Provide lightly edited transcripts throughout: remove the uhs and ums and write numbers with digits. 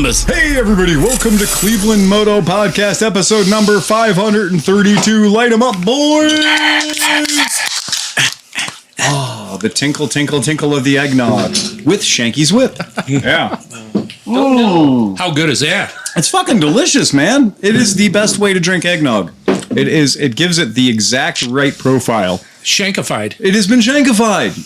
numbers. Hey, everybody. Welcome to Cleveland Moto Podcast, episode number 532. Light 'em up, boys. Oh, the tinkle, tinkle, tinkle of the eggnog with Shanky's Whip. Yeah. Ooh. How good is that? It's fucking delicious, man. It is the best way to drink eggnog. It is. It gives it the exact right profile. Shankified. It has been shankified.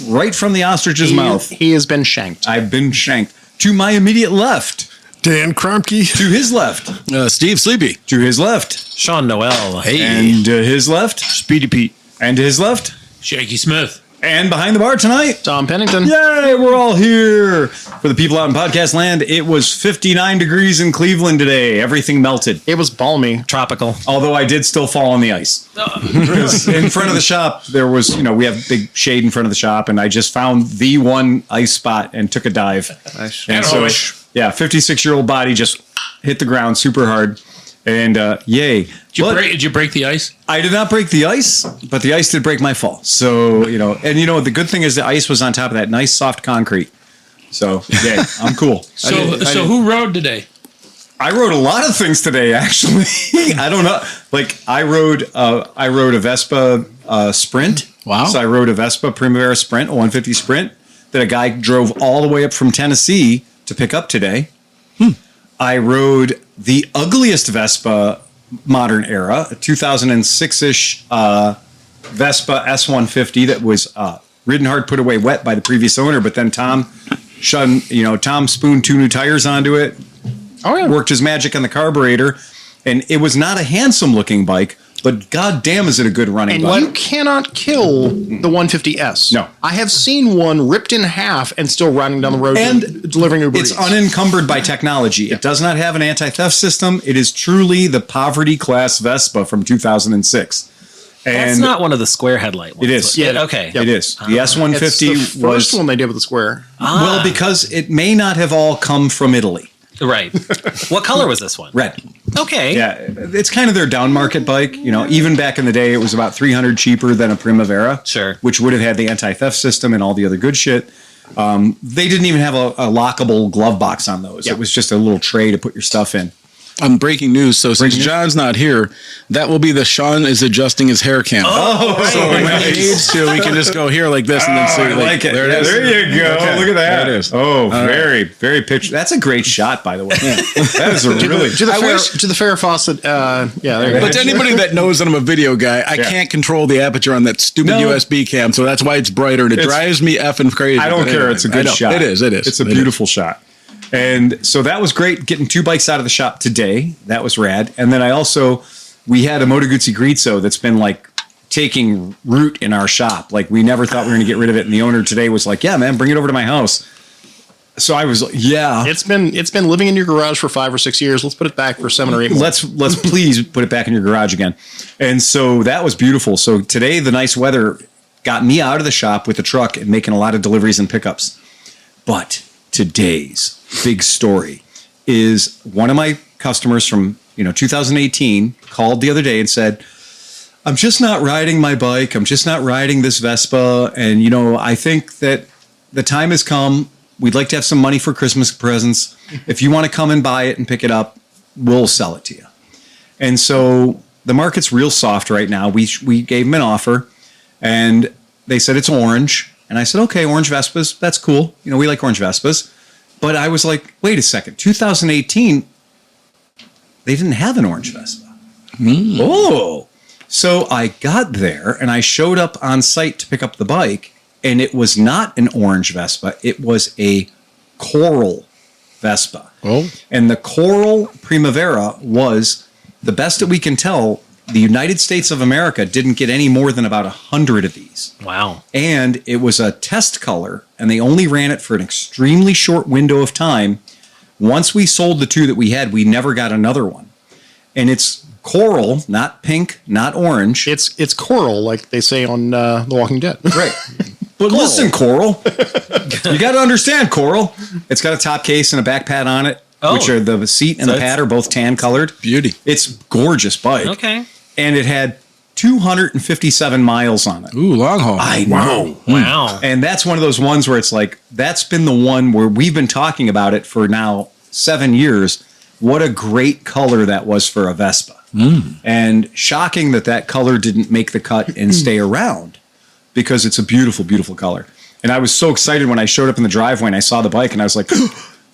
Right from the ostrich's mouth. He has been shanked. I've been shanked. To my immediate left. Dan Kromke. To his left. Steve Sleepy. To his left. Sean Noel. Hey. And to his left. Speedy Pete. And to his left. Shaky Smith. And behind the bar tonight. Tom Pennington. Yay, we're all here. For the people out in podcast land, it was 59 degrees in Cleveland today. Everything melted. It was balmy. Tropical. Although I did still fall on the ice. Because in front of the shop, there was, we have big shade in front of the shop, and I just found the one ice spot and took a dive. Nice. And so, 56-year-old body just hit the ground super hard. And yay. Did you break the ice? I did not break the ice, but the ice did break my fall. So, the good thing is the ice was on top of that nice soft concrete. So, yeah, I'm cool. So who rode today? I rode a lot of things today, actually. I don't know. Like I rode a Vespa Sprint. Wow. So I rode a Vespa Primavera Sprint, a 150 Sprint that a guy drove all the way up from Tennessee to pick up today. I rode the ugliest Vespa modern era, a 2006-ish Vespa S150 that was ridden hard, put away wet by the previous owner. But then Tom spooned 2 new tires onto it. Oh, yeah. Worked his magic on the carburetor, and it was not a handsome-looking bike, but goddamn, is it a good running bike? And you cannot kill the 150S. No. I have seen one ripped in half and still riding down the road And delivering Uber It's Eats. unencumbered by technology. It does not have an anti-theft system. It is truly the poverty-class Vespa from 2006. And That's not one of the square headlight ones. It is. Yeah. Okay. It is. The It's S150 the first one they did with the square. Well, because it may not have all come from Italy. Right. What color was this one? Red. Okay. Yeah, it's kind of their down market bike. Even back in the day, it was about $300 cheaper than a Primavera. Sure. Which would have had the anti-theft system and all the other good shit. They didn't even have a lockable glove box on those. Yep. It was just a little tray to put your stuff in. Breaking news. So since John's not here, that will be the Sean is adjusting his hair cam. So when he needs to, we can just go here like this and then see. I like it. There it is. There you go. Okay. Look at that. There it is. Oh, very, very picture. That's a great shot, by the way. That is a really. To the Farrah Fawcett. There you go. But to anybody that knows that I'm a video guy, I can't control the aperture on that stupid USB cam, so that's why it's brighter, and it drives me effing crazy. I don't care. It's a good shot. It is. It's a beautiful shot. And so that was great, getting 2 bikes out of the shop today. That was rad. And then we had a Moto Guzzi Grezzo that's been like taking root in our shop. Like we never thought we were going to get rid of it. And the owner today was like, yeah, man, bring it over to my house. So I was like, yeah. It's been living in your garage for 5 or 6 years. Let's put it back for 7 or 8 more. Let's please put it back in your garage again. And so that was beautiful. So today the nice weather got me out of the shop with the truck and making a lot of deliveries and pickups. But today's big story is one of my customers from 2018 called the other day and said, I'm just not riding my bike. I'm just not riding this Vespa. And, I think that the time has come. We'd like to have some money for Christmas presents. If you want to come and buy it and pick it up, we'll sell it to you. And so the market's real soft right now. We gave them an offer and they said it's orange. And I said, okay, orange Vespas, that's cool. We like orange Vespas. But I was like, wait a second, 2018, they didn't have an orange Vespa. Oh. So I got there and I showed up on site to pick up the bike, and it was not an orange Vespa. It was a coral Vespa. Oh. And the coral Primavera was, the best that we can tell, the United States of America didn't get any more than about 100 of these. Wow. And it was a test color, and they only ran it for an extremely short window of time. Once we sold the 2 that we had, we never got another one. And it's coral, not pink, not orange. It's coral, like they say on The Walking Dead. Right. But listen, Coral, you got to understand, Coral. It's got a top case and a back pad on it, which are the seat and the pad are both tan colored. Beauty. It's gorgeous bike. Okay. And it had 257 miles on it. Ooh, long haul. I know. Wow. And that's one of those ones where it's like, that's been the one where we've been talking about it for now 7 years. What a great color that was for a Vespa. And shocking that color didn't make the cut and stay around, because it's a beautiful, beautiful color. And I was so excited when I showed up in the driveway and I saw the bike and I was like,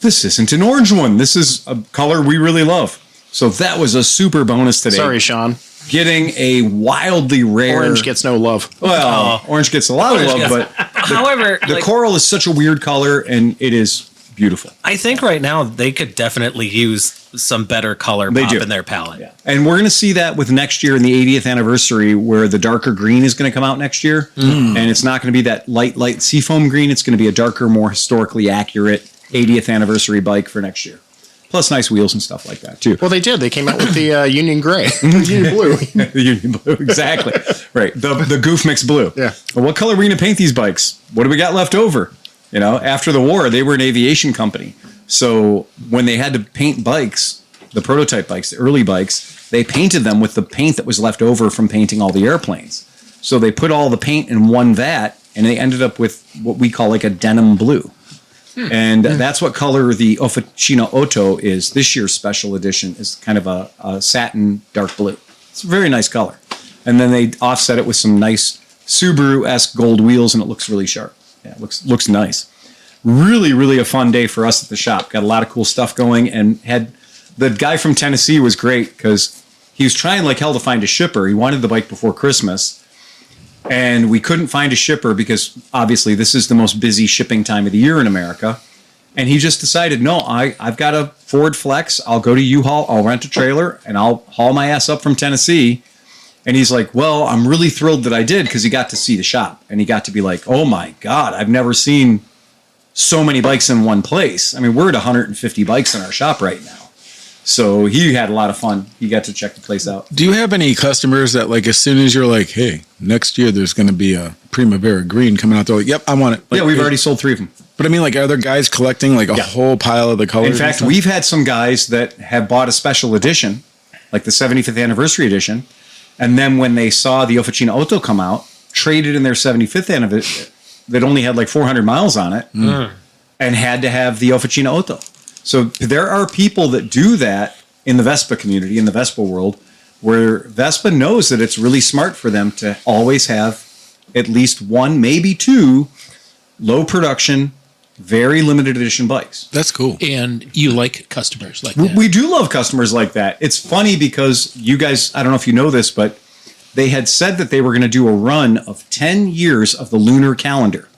this isn't an orange one. This is a color we really love. So that was a super bonus today. Sorry, Sean. Getting a wildly rare. Orange gets no love. Well, orange gets a lot of love, but However, the coral is such a weird color and it is beautiful. I think right now they could definitely use some better color They pop do. in their palette. Yeah. And we're going to see that with next year in the 80th anniversary, where the darker green is going to come out next year. And it's not going to be that light seafoam green. It's going to be a darker, more historically accurate 80th anniversary bike for next year. Plus nice wheels and stuff like that, too. Well, they did. They came out with the Union Gray. Union Blue. The Union Blue, exactly. Right. The Goof Mix Blue. Yeah. Well, what color are we going to paint these bikes? What do we got left over? You know, after the war, they were an aviation company. So when they had to paint bikes, the prototype bikes, the early bikes, they painted them with the paint that was left over from painting all the airplanes. So they put all the paint in one vat, and they ended up with what we call like a denim blue. And that's what color the Officina Otto is. This year's special edition is kind of a satin dark blue. It's a very nice color. And then they offset it with some nice Subaru-esque gold wheels, and it looks really sharp. Yeah, it looks nice. Really, really a fun day for us at the shop. Got a lot of cool stuff going, and had the guy from Tennessee was great because he was trying like hell to find a shipper. He wanted the bike before Christmas, and we couldn't find a shipper because obviously this is the most busy shipping time of the year in America. And he just decided, no, I've got a Ford Flex. I'll go to U-Haul. I'll rent a trailer, and I'll haul my ass up from Tennessee. And he's like, well, I'm really thrilled that I did, because he got to see the shop. And he got to be like, oh, my God, I've never seen so many bikes in one place. I mean, we're at 150 bikes in our shop right now. So he had a lot of fun. He got to check the place out. Do you have any customers that, like, as soon as you're like, hey, next year there's going to be a Primavera green coming out, they're like, yep, I want it. Like, Yeah, we've already sold 3 of them. But I mean, like, are there guys collecting like a whole pile of the colors? In fact, we've had some guys that have bought a special edition, like the 75th anniversary edition, and then when they saw the Officina Otto come out, traded in their 75th anniversary that only had like 400 miles on it, and had to have the Officina Otto. So there are people that do that in the Vespa community, in the Vespa world, where Vespa knows that it's really smart for them to always have at least 1, maybe 2 low production, very limited edition bikes. That's cool. And you like customers like that. We do love customers like that. It's funny because you guys, I don't know if you know this, but they had said that they were going to do a run of 10 years of the lunar calendar.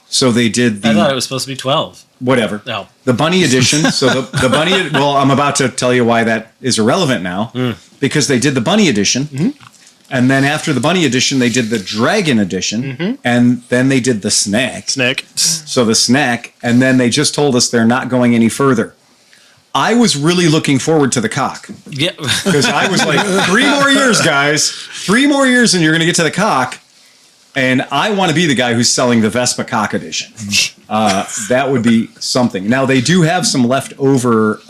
So they did I thought it was supposed to be 12. whatever. No. The bunny edition. So the bunny, well, I'm about to tell you why that is irrelevant now, because they did the bunny edition. And then after the bunny edition, they did the dragon edition, and then they did the snack. So the snack, and then they just told us they're not going any further. I was really looking forward to the cock, Yeah. because I was like, 3 more years, guys. 3 more years, and you're going to get to the cock. And I want to be the guy who's selling the Vespa cock edition. That would be something. Now they do have some leftover.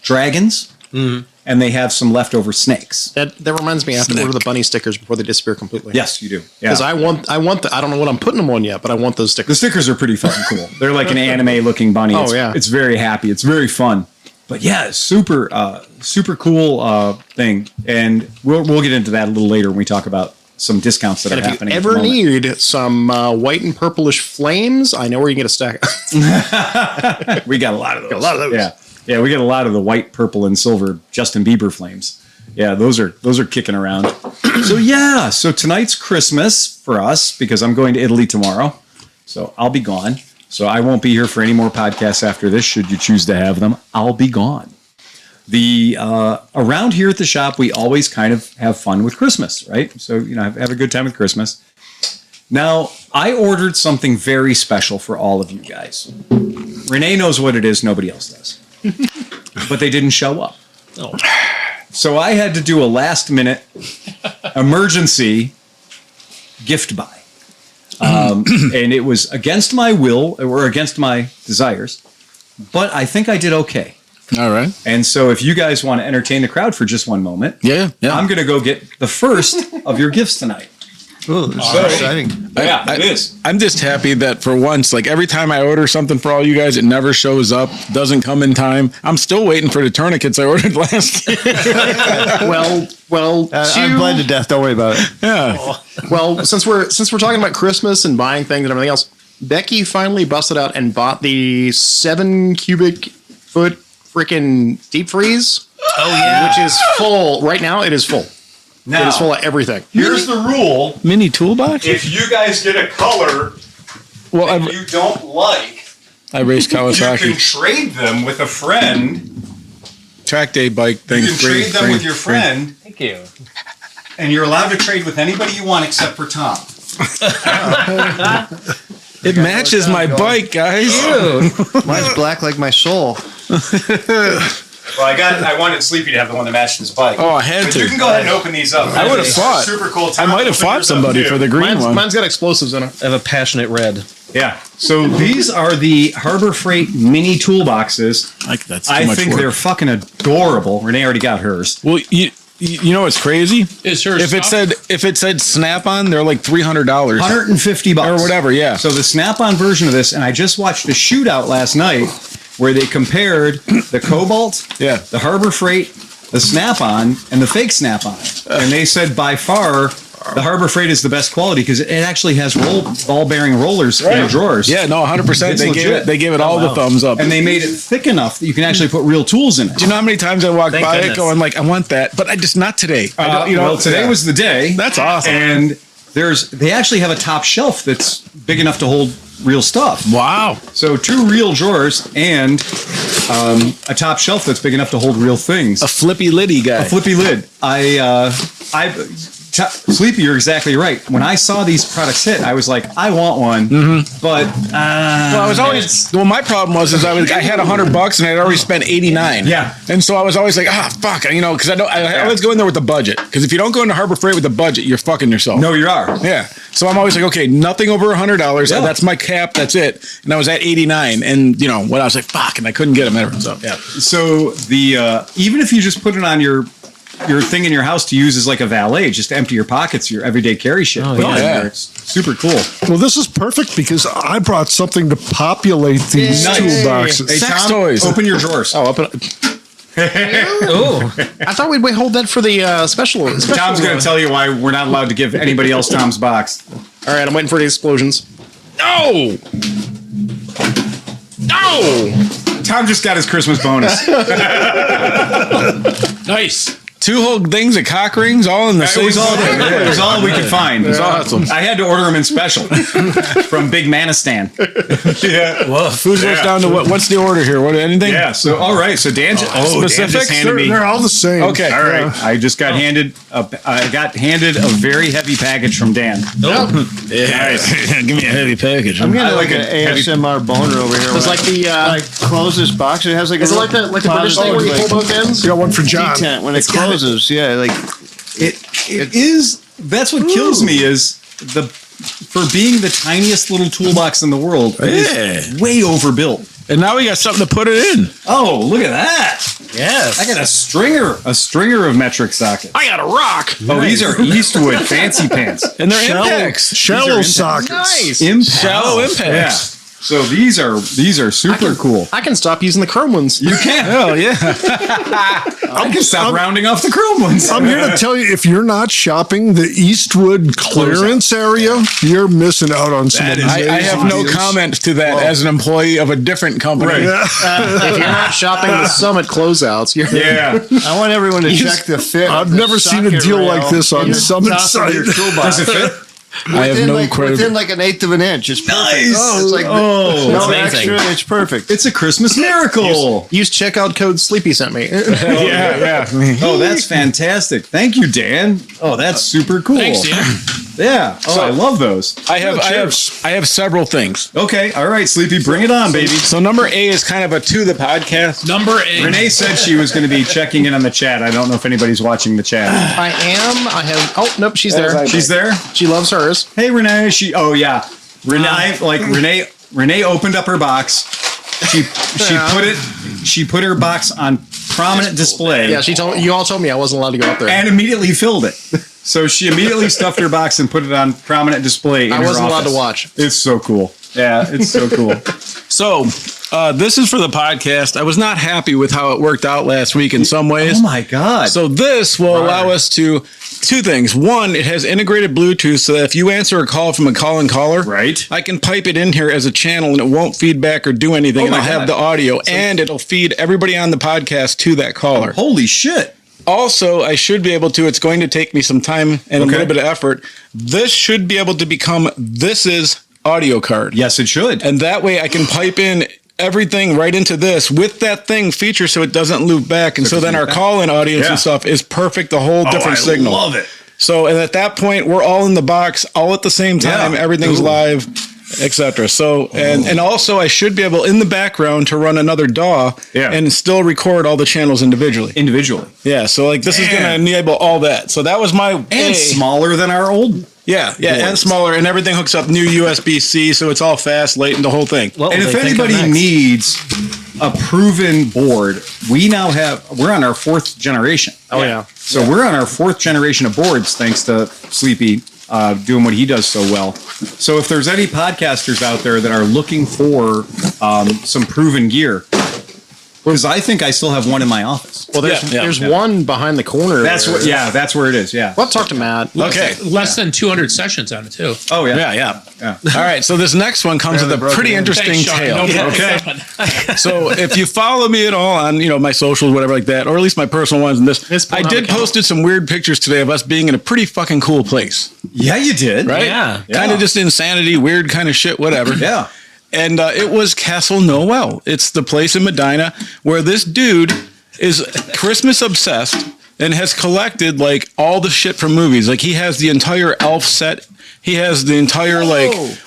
Dragons, and they have some leftover snakes. That reminds me, I have to order the bunny stickers before they disappear completely. Yes, you do. Yeah. Because I want I don't know what I'm putting them on yet, but I want those The stickers. stickers are pretty fucking cool. They're like an anime looking bunny. Oh, It's, yeah. It's very happy. It's very fun. But yeah, super cool thing. And we'll get into that a little later when we talk about some discounts that And are if you happening. ever need some white and purplish flames, I know where you can get a stack. We got a lot of those. Yeah. Yeah, we got a lot of the white, purple, and silver Justin Bieber flames. Yeah, those are kicking around. So tonight's Christmas for us, because I'm going to Italy tomorrow. So I'll be gone. So I won't be here for any more podcasts after this, should you choose to have them. I'll be gone. Around here at the shop, we always kind of have fun with Christmas, right? So, have a good time with Christmas. Now, I ordered something very special for all of you guys. Renee knows what it is. Nobody else does. But they didn't show up. Oh. So I had to do a last-minute emergency gift buy. And it was against my will, or against my desires. But I think I did okay. All right. And so if you guys want to entertain the crowd for just one moment, Yeah. I'm going to go get the first of your gifts tonight. Ooh, this is exciting. Yeah, it is. I'm just happy that for once, like every time I order something for all you guys, it never shows up, doesn't come in time. I'm still waiting for the tourniquets I ordered last year. Well, I'm bled to death. Don't worry about it. Yeah. well, since we're talking about Christmas and buying things and everything else, Becky finally busted out and bought the 7 cubic foot freaking deep freeze. Oh yeah. Which is full right now. It is full. Now, It is full of everything. here's the rule. Mini toolbox? If you guys get a color Well, that you don't like, I race you can Kawasaki. trade them with a friend. Track day bike thing. You can trade them with your friend, Thank you. and you're allowed to trade with anybody you want except for Tom. It matches my bike, guys. Mine's black like my soul. Well, I wanted Sleepy to have the one that matched his bike. Oh, I had But to. you can go ahead and open these up. I would have These fought. are super cool. I Tom, might have open fought yours up, somebody too. for the green one. Mine's got explosives in it. I have a passionate red. Yeah. So these are the Harbor Freight mini toolboxes. Like that's I think they're fucking adorable. Renee already got hers. Well, you know what's crazy? Is her If it said Snap-on, they're like $300 $150 or whatever. Yeah. So the Snap-on version of this, and I just watched a shootout last night where they compared the Cobalt, Yeah. the Harbor Freight, the Snap-on, and the fake Snap-on, and they said by far the Harbor Freight is the best quality because it actually has ball bearing rollers in the drawers. Yeah, no, 100%. It's They gave legit. it all the thumbs up. And they made it thick enough that you can actually put real tools in it. Do you know how many times I walked Thank by goodness. it going like, I want that, but I just not today. I don't, Well, today was the day. That's awesome. And they actually have a top shelf that's big enough to hold real stuff. Wow. So 2 real drawers and a top shelf that's big enough to hold real things. A flippy liddy guy. A flippy lid. Sleepy, you're exactly right. When I saw these products hit, I was like, I want one, but Well, I was always my problem was I had $100 and I'd already spent $89. Yeah. And so I was always like, fuck, because I always go in there with the budget. Because if you don't go into Harbor Freight with the budget, you're fucking yourself. no, you are. Yeah. So I'm always like, okay, nothing over $100. Yeah. That's my cap. That's it. And I was at 89. And when I was like, fuck, and I couldn't get them ever. So yeah. So the even if you just put it on your thing in your house to use as like a valet, just to empty your pockets, your everyday carry shit. Put it in yeah. there. It's super cool. Well, this is perfect because I brought something to populate these Nice. toolboxes. Hey, Sex Tom, toys. open your drawers. Oh, up. Oh, I thought we'd hold that for the special. Tom's going to tell you why we're not allowed to give anybody else Tom's box. All right, I'm waiting for the explosions. No. Tom just got his Christmas bonus. nice. 2 whole things of cock rings, all in the It same. was all there. It was all we could find. It was awesome. I had to order them in special from Big Manistan. Yeah. whoa. Who's goes down to what? What's the order here? What? Anything? Yeah. So all right. So Dan, Dan specifics? just handed me. They're all the same. Okay. All right. I just got handed. I got handed a very heavy package from Dan. Yeah. Give me a heavy package. I'm getting I like like an it heavy. ASMR boner over here. It's like the. close this box. It has like Is it like the British thing where you pull both ends? I got one for John. detent when it closes. Yeah, like It is. That's what kills me is for being the tiniest little toolbox in the world. It is way overbuilt. And now we got something to put it in. Oh, look at that! Yes. I got a stringer of metric sockets. I got a rock. Oh, these are Eastwood fancy pants. And they're impacts. Shallow These are sockets. Nice. Shallow impacts. Yeah. So these are super cool. I can stop using the chrome ones. You can. Hell yeah. I can stop rounding off the chrome ones. I'm here to tell you, if you're not shopping the Eastwood clearance area, you're missing out on some That is- amazing I have no deals. comment to that as an employee of a different company. Right. If you're not shopping the Summit closeouts, you're Yeah. I want everyone to check the fit. I've of the never seen a socket deal rail like this on in the Summit top of site. your toolbox. Does it fit? I have no credit. Within like an eighth of an inch. It's perfect. Nice. Oh, it's like Oh, no it's amazing. extra. It's perfect. It's a Christmas miracle. use checkout code Sleepy sent me. Yeah. Oh, that's fantastic. Thank you, Dan. Oh, that's super cool. Thanks, Dan. Yeah. Oh, I love those. I have several things. Okay. All right, Sleepy, bring it on, baby. So number A is kind of a to the podcast. Number 8. Renee said she was going to be checking in on the chat. I don't know if anybody's watching the chat. I am. I have. Oh nope, she's there. She's there. She loves hers. Hey, Renee. Renee opened up her box She put her box on prominent display. Yeah, you all told me I wasn't allowed to go up there. And immediately filled it. So she immediately stuffed her box and put it on prominent display. I wasn't allowed to watch. It's so cool. Yeah, it's so cool. So, this is for the podcast. I was not happy with how it worked out last week in some ways. Oh my God. So this will allow us to two things. One, it has integrated Bluetooth so that if you answer a call from a call-in caller, right, I can pipe it in here as a channel and it won't feedback or do anything. And I'll have the audio and it'll feed everybody on the podcast to that caller. Holy shit. Also, I should be able to, it's going to take me some time and a little bit of effort. This should be able to become This Is audio card. Yes, it should. And that way I can pipe in everything right into this with that thing feature so it doesn't loop back. And so then our call-in audience and stuff is perfect, a whole different signal. I love it. So, and at that point, we're all in the box, all at the same time. Yeah. Everything's live, etc. So, and also I should be able in the background to run another DAW and still record all the channels individually. Yeah. So like this is going to enable all that. So that was my smaller than our old. Yeah, and smaller, and everything hooks up new USB-C, so it's all fast, latent, the whole thing. And if anybody needs a proven board, we're on our 4th generation. Oh yeah. So we're on our 4th generation of boards, thanks to Sleepy doing what he does so well. So if there's any podcasters out there that are looking for some proven gear, because I think I still have one in my office. Well, there's one behind the corner. That's where it is. Yeah. Let's talk to Matt. Okay. Less than 200 sessions on it too. Oh yeah. Yeah. All right. So this next one comes with a pretty interesting tale. Okay. So if you follow me at all on my socials, whatever like that, or at least my personal ones, and this I did posted some weird pictures today of us being in a pretty fucking cool place. Yeah, you did. Right? Yeah. Kind of just insanity, weird kind of shit, whatever. Yeah. And it was Castle Noel. It's the place in Medina where this dude is Christmas obsessed and has collected like all the shit from movies. Like he has the entire Elf set. He has the entire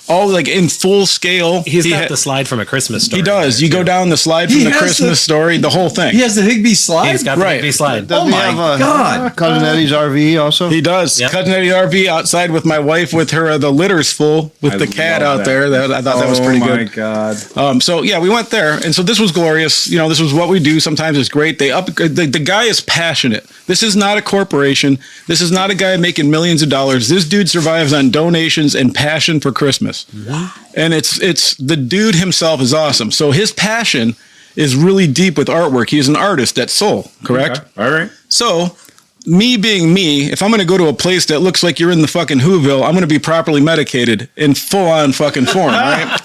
all like in full scale. He's got the slide from A Christmas Story. He does. You go down the slide from the Christmas Story, the whole thing. He has the Higby slide. He's got the Higby slide. Doesn't he have God. Cousin Eddie's RV also? He does. Yep. Cousin Eddie RV outside with my wife with her the litters full with the cat out there. I thought that was pretty good. Oh my God. So yeah, we went there, and so this was glorious. This was what we do. Sometimes it's great. The guy is passionate. This is not a corporation. This is not a guy making millions of dollars. This dude survives on donations and passion for Christmas. Wow. And it's the dude himself is awesome. So his passion is really deep with artwork. He's an artist at soul, correct? Okay. All right. So me being me, if I'm going to go to a place that looks like you're in the fucking Whoville, I'm going to be properly medicated in full on fucking form, right?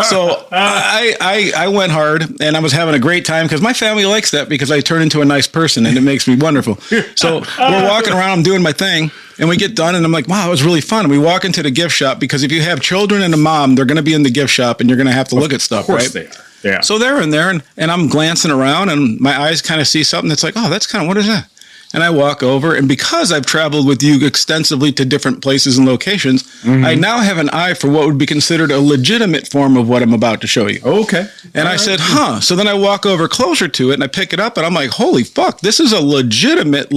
So I went hard and I was having a great time because my family likes that because I turn into a nice person and it makes me wonderful. So we're walking around, I'm doing my thing. And we get done and I'm like, wow, it was really fun. And we walk into the gift shop because if you have children and a mom, they're going to be in the gift shop and you're going to have to look at stuff, right? Of course they are. Yeah. So they're in there and I'm glancing around and my eyes kind of see something that's like, oh, that's kind of, what is that? And I walk over and because I've traveled with you extensively to different places and locations, I now have an eye for what would be considered a legitimate form of what I'm about to show you. Okay. And I said, huh. So then I walk over closer to it and I pick it up and I'm like, holy fuck, this is a legitimate,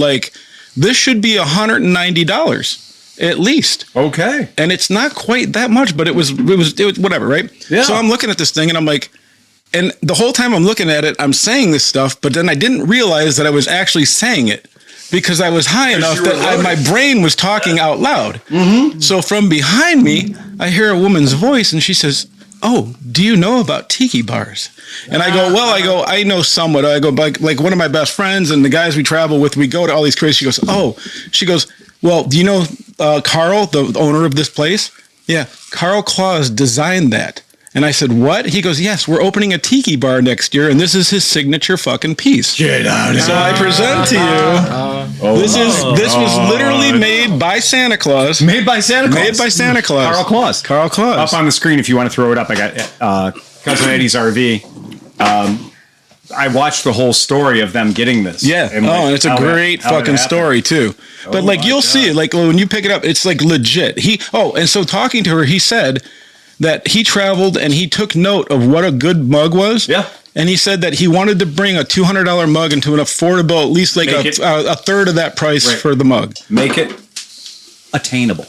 this should be $190 at least. Okay. And it's not quite that much, but it was whatever, right? Yeah. So I'm looking at this thing and I'm like, and the whole time I'm looking at it, I'm saying this stuff, but then I didn't realize that I was actually saying it because I was high enough that my brain was talking out loud. Mm-hmm. So from behind me, I hear a woman's voice and she says, oh, do you know about tiki bars? And I go, I know somewhat. I go, like one of my best friends and the guys we travel with, we go to all these crazy. She goes, well, do you know Carl, the owner of this place? Yeah, Carl Claus designed that. And I said, what? He goes, yes, we're opening a tiki bar next year, and this is his signature fucking piece. Get out of here. So I present to you, this was literally made by Santa Claus. Made by Santa Claus. Made by Santa Claus. Carl Claus. Carl Claus. Up on the screen if you want to throw it up. I got Cousin Eddie's RV. I watched the whole story of them getting this. Yeah. And and it's a great fucking story too. But you'll see it, when you pick it up, it's legit. And so talking to her, he said that he traveled and he took note of what a good mug was. Yeah. And he said that he wanted to bring a $200 mug into an affordable, at least a third of that price for the mug. Make it attainable.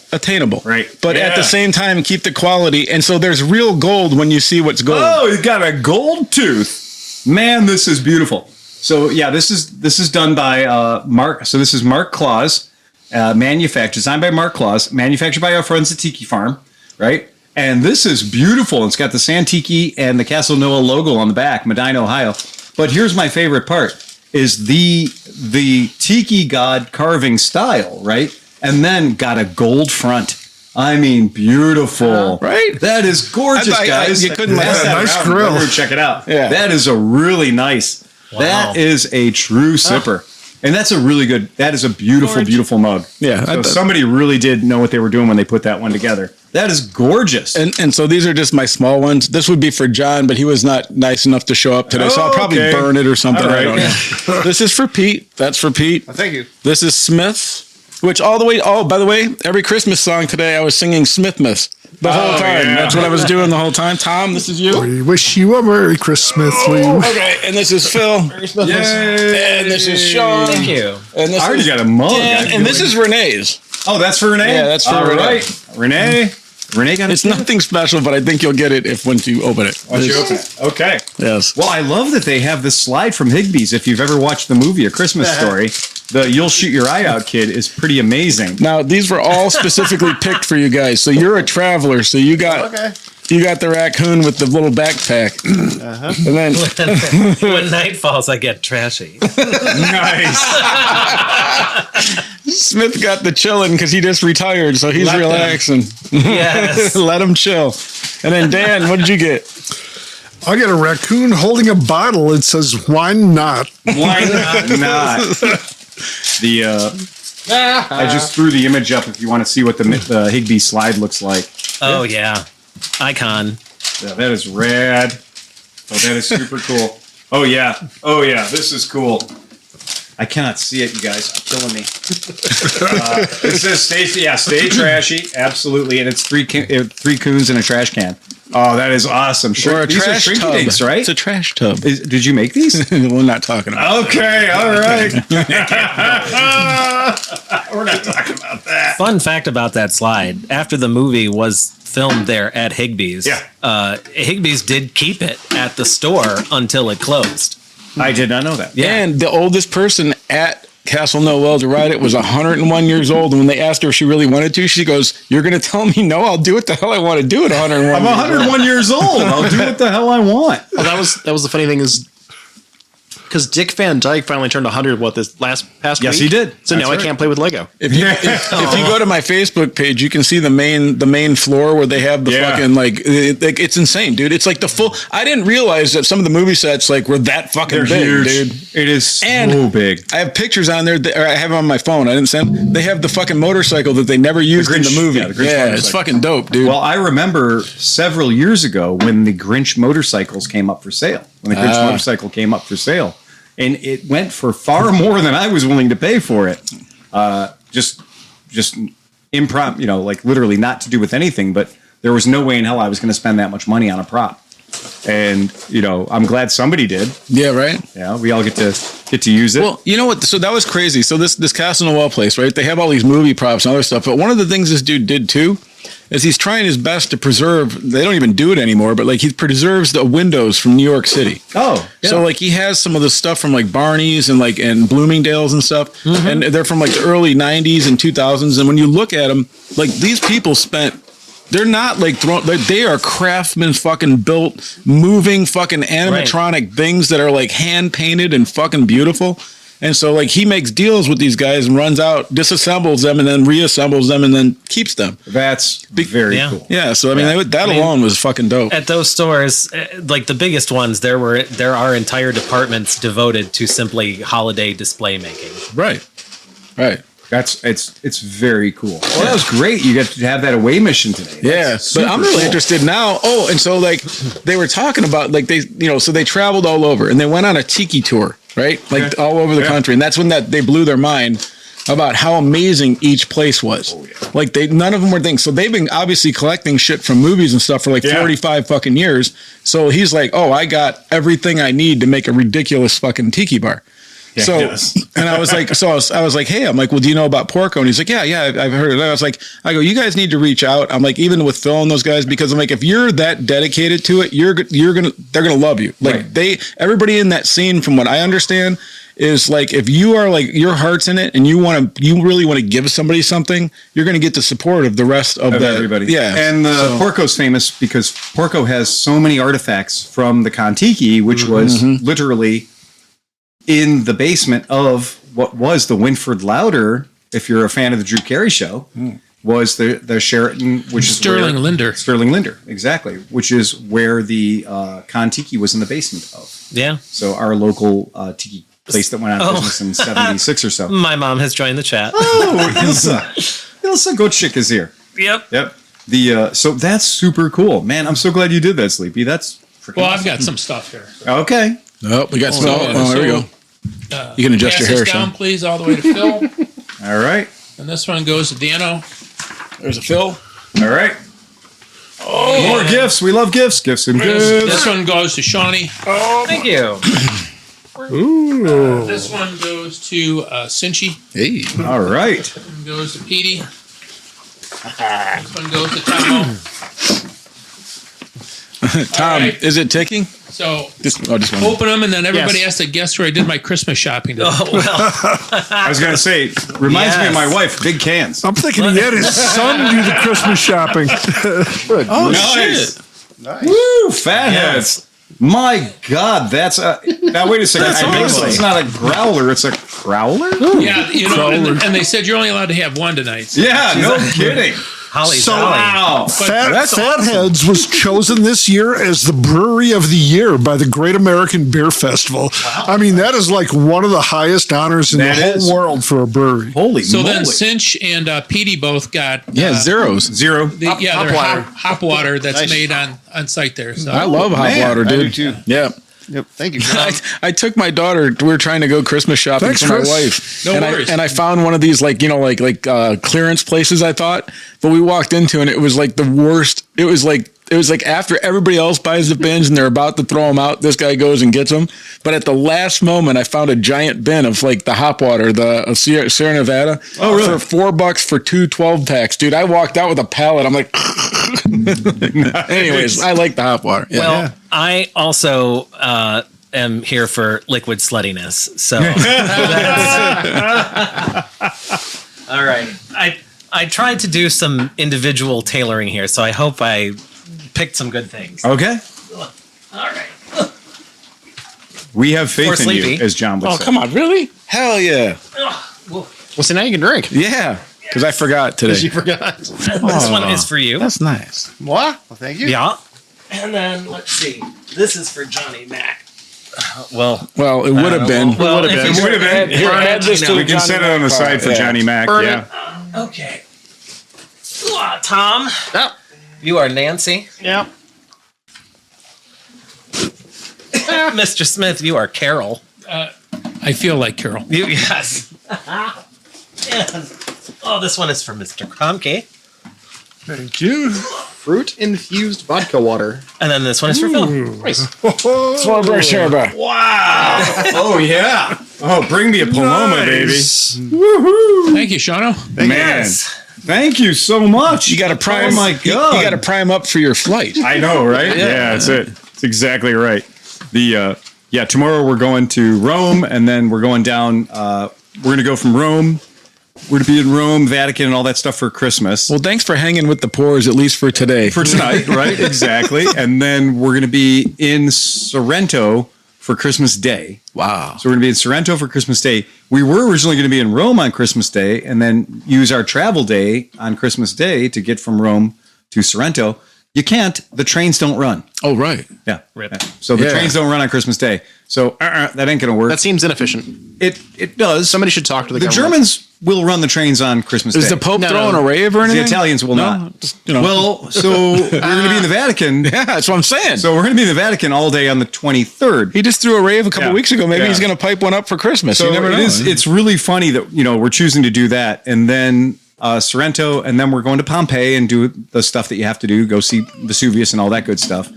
Right. But at the Yeah. same time, keep the quality. And so there's real gold when you see what's gold. Oh, you got a gold tooth. Man, this is beautiful. So yeah, this is done by Mark. So this is Mark Claus, designed by Mark Claus, manufactured by our friends at Tiki Farm, right? And this is beautiful. It's got the San Tiki and the Castle Noah logo on the back, Medina, Ohio. But here's my favorite part: is the Tiki God carving style, right? And then got a gold front. I mean, beautiful, right? That is gorgeous, guys. You couldn't let Pass that nice around. grill. Go check it out. Yeah. That is a really nice. Wow. That is a true sipper. And that's a really good, that is a beautiful, beautiful mug. Yeah. So somebody really did know what they were doing when they put that one together. That is gorgeous. And so these are just my small ones. This would be for John, but he was not nice enough to show up today. So I'll probably Okay. burn it or something. All I right. don't know. This is for Pete. That's for Pete. Thank you. This is Smith, which by the way, every Christmas song today, I was singing Smithmas the whole time. yeah. That's what I was doing the whole time. Tom, this is you. We wish you a Merry Christmas. Okay, and this is Phil. Yay. And this is Sean. Thank you. And this I already is got a mug. Dan, and this is Renee's. Oh, that's for Renee? Yeah, that's for All Renee. right. Renee got It's nothing special, but I think you'll get it once you open it. Once you open it. Okay. Yes. Well, I love that they have this slide from Higbee's. If you've ever watched the movie A Christmas Story, the "You'll Shoot Your Eye Out" kid is pretty amazing. Now these were all specifically picked for you guys. So you're a traveler. So you got the raccoon with the little backpack, and then When night falls, I get trashy. Nice. Smith got the chilling because he just retired, so he's Let them. relaxing. Yes. Let him chill. And then Dan, what did you get? I got a raccoon holding a bottle. It says, "Why not?" Why not? I just threw the image up if you want to see what the Higbee slide looks like. Oh, yeah. Icon. Yeah, that is rad. Oh, that is super cool. Oh yeah. This is cool. I cannot see it, you guys. It's killing me. It says stay trashy. Absolutely. And it's three coons in a trash can. Oh, that is awesome. Or a These are trash shrinky tub. dinks, right? It's a trash tub. Did you make these? We're not talking about. Okay, all right. We're not talking about that. Fun fact about that slide. After the movie was filmed there at Higbee's, Higbee's did keep it at the store until it closed. I did not know that. Yeah. And the oldest person at Castle Noel to ride it was 101 years old. And when they asked her if she really wanted to, she goes, "You're going to tell me no? I'll do what the hell I want to do at 101. I'm 101 years old. I'll do what the hell I want. Well, that was the funny thing is because Dick Van Dyke finally turned 100. What this past Yes, week? he did. So That's now right. I can't play with Lego. If you go to my Facebook page, you can see the main floor where they have the Yeah. fucking it's insane, dude. It's like the full. I didn't realize that some of the movie sets were that fucking They're big, huge. dude. It is so And big. I have pictures on there, or I have it on my phone. I didn't send. They have the fucking motorcycle that they never used in Grinch- the movie. yeah, the Grinch it's motorcycle. fucking dope, dude. Well, I remember several years ago when the Grinch motorcycles came up for sale. When the Grinch motorcycle came up for sale, and it went for far more than I was willing to pay for it. Just impromptu, like literally not to do with anything, but there was no way in hell I was going to spend that much money on a prop. And I'm glad somebody did. yeah, right. Yeah, we all get to use it. Well, you know what? So that was crazy. So this Castle Noel place, right? They have all these movie props and other stuff. But one of the things this dude did too is he's trying his best to preserve. They don't even do it anymore, but he preserves the windows from New York City. oh, yeah. So he has some of the stuff from Barney's and and Bloomingdale's and stuff, and they're from the early '90s and 2000s. And when you look at them, these people spent. They're not they are craftsman fucking built, moving fucking animatronic things that are hand painted and fucking beautiful. And so he makes deals with these guys and runs out, disassembles them, and then reassembles them, and then keeps them. That's very Yeah. cool. Yeah. So that alone was fucking dope. At those stores, the biggest ones, there are entire departments devoted to simply holiday display making. Right. Right. It's very cool. Well, that was great. You got to have that away mission today. Yeah, That's but I'm super really cool. interested now. Oh, and so they were talking about so they traveled all over and they went on a tiki tour, right? All over the country, and that's when they blew their mind about how amazing each place was. Oh, yeah. None of them were things. So they've been obviously collecting shit from movies and stuff for 45 fucking years. So he's like, "Oh, I got everything I need to make a ridiculous fucking tiki bar." So, yes. and I was like, I was like, hey, I'm like, well, do you know about Porco? And he's like, yeah, I've heard of that. I was like, you guys need to reach out. I'm like, even with Phil and those guys, because I'm like, if you're that dedicated to it, they're gonna love you. Like everybody in that scene, from what I understand, is like, if you are like, your heart's in it and you really want to give somebody something, you're going to get the support of the rest of everybody. Yeah. And Porco's famous because Porco has so many artifacts from the Kon-Tiki, which was literally in the basement of what was the Winford Louder, if you're a fan of the Drew Carey Show, was the Sheraton, which is Sterling Linder. Sterling Linder, exactly, which is where the Kon-Tiki was in the basement of. Yeah. So our local tiki place that went out of business in 76 or so. My mom has joined the chat. Oh, Ilsa Gottschalk is here. Yep. So that's super cool, man. I'm so glad you did that, Sleepy. That's freaking Well, I've got some stuff here. okay. Oh, we got some. So- There we go. You can adjust Pass your hair, this down, Sean. please, all the way to Phil. All right. And this one goes to Dano. There's a Phil. All right. Oh, more gifts. We love gifts. Gifts and gifts. This one goes to Shawnee. Thank you. This one goes to Cinchi. Hey. All right. This one goes to Petey. This one goes to Tomo. Tom, right. is it ticking? So Just one. open them, and then everybody Yes. has to guess where I did my Christmas shopping today. Oh, well, I was gonna say, reminds me of my Yes. wife. Big cans. I'm thinking he had his son do the Christmas shopping. Oh, nice. Woo, fatheads. My God, that's a. Now wait a second. That's I think awesome. it's not a growler. It's a crowler. Yeah, and they said you're only allowed to have one tonight. So. Yeah, no kidding. Holly So- Jolly. Wow. Fatheads was chosen this year as the brewery of the year by the Great American Beer Festival. I mean, that is like one of the highest honors in That the whole is. world for a brewery. Holy So moly. then Cinch and Petey both got Zeros. Zero. their hop water that's made on site there. So I love hot man, water, I dude. do too. Yeah. Yep. Thank you. I took my daughter. We were trying to go Christmas shopping Thanks, for my Chris. wife, No and worries. I found one of these like clearance places. I thought, but we walked into and it was like the worst. It was like after everybody else buys the bins and they're about to throw them out, this guy goes and gets them. But at the last moment, I found a giant bin of like the hop water, the Sierra Nevada. Oh, really? For $4 for two 12-packs, dude. I walked out with a pallet. I'm like, anyways, I like the hop water. Yeah. Well, I also am here for liquid sluttiness. So, all right. I tried to do some individual tailoring here, so I hope I picked some good things. Okay. All right. We have faith Or in you, sleepy. as John would Oh, say. come on, really? Hell yeah. Well, so now you can drink. Yeah, because I forgot today. You forgot. This one is for you. That's nice. What? Well, thank you. Yeah. And then let's see. This is for Johnny Mac. Well, Well, it would have been. well, if It would have been. Here, add this to We the can set it on the side for Johnny Mac. Burn Yeah. okay. Tom, Yep. you are Nancy. Yep. Mr. Smith, you are Carol. I feel like Carol. Yes. And, oh, this one is for Mr. Kromke. Thank you. Fruit infused vodka water. And then this one is for Phil. Nice. Strawberry sherbet. Wow. Oh, yeah. Oh, bring me a Paloma, Nice. baby. Woohoo. Thank you, Shano. Man. Yes. Thank you so much. You got to prime. Oh, my God. You got to prime up for your flight. I know, right? Yeah, that's it. That's exactly right. Tomorrow we're going to Rome, and then we're going down. We're going to go from Rome. We're going to be in Rome, Vatican, and all that stuff for Christmas. Well, thanks for hanging with the poors, at least for today. For tonight, right? Exactly. And then we're going to be in Sorrento for Christmas Day. Wow. So we're going to be in Sorrento for Christmas Day. We were originally going to be in Rome on Christmas Day and then use our travel day on Christmas Day to get from Rome to Sorrento. You can't. The trains don't run. Oh, right. Yeah. Rip. Yeah. So the Yeah. trains don't run on Christmas Day. So that ain't going to work. That seems inefficient. It does. Somebody should talk to the The government. Germans will run the trains on Christmas Is Day. the Pope No, throwing no. a rave or The anything? Italians will No, not. just, you know. Well, so we're going to be in the Vatican. yeah, that's what I'm saying. So we're going to be in the Vatican all day on the 23rd. he just threw a rave a couple Yeah. weeks ago. Maybe Yeah. he's going to pipe one up for Christmas. So you never know. it's really funny that, we're choosing to do that. And then Sorrento, and then we're going to Pompeii and do the stuff that you have to do, go see Vesuvius and all that good stuff.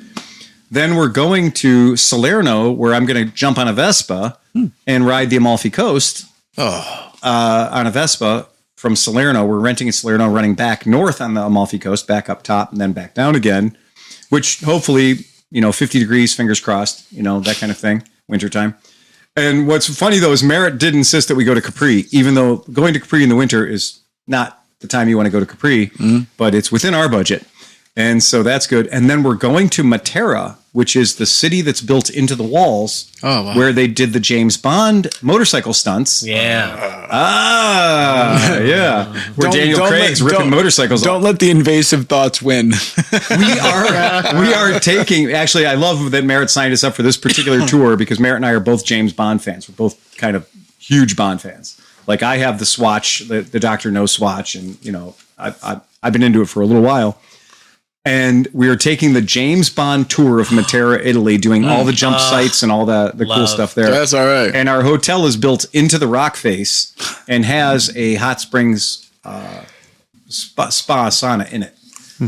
Then we're going to Salerno, where I'm going to jump on a Vespa and ride the Amalfi Coast on a Vespa from Salerno. We're renting in Salerno, running back north on the Amalfi Coast, back up top, and then back down again, which hopefully, 50 degrees, fingers crossed, that kind of thing, wintertime. And what's funny, though, is Merritt did insist that we go to Capri, even though going to Capri in the winter is not the time you want to go to Capri, but it's within our budget. And so that's good. And then we're going to Matera, which is the city that's built into the walls where they did the James Bond motorcycle stunts. Yeah. Yeah. Where Daniel Craig's ripping motorcycles Don't off. let the invasive thoughts win. We are taking, actually, I love that Merritt signed us up for this particular tour because Merritt and I are both James Bond fans. We're both kind of huge Bond fans. Like I have the Swatch, the Dr. No Swatch, and, I've been into it for a little while. And we are taking the James Bond tour of Matera, Italy, doing all the jump sites and all the cool stuff there. That's all right. And our hotel is built into the rock face and has a hot springs spa sauna in it.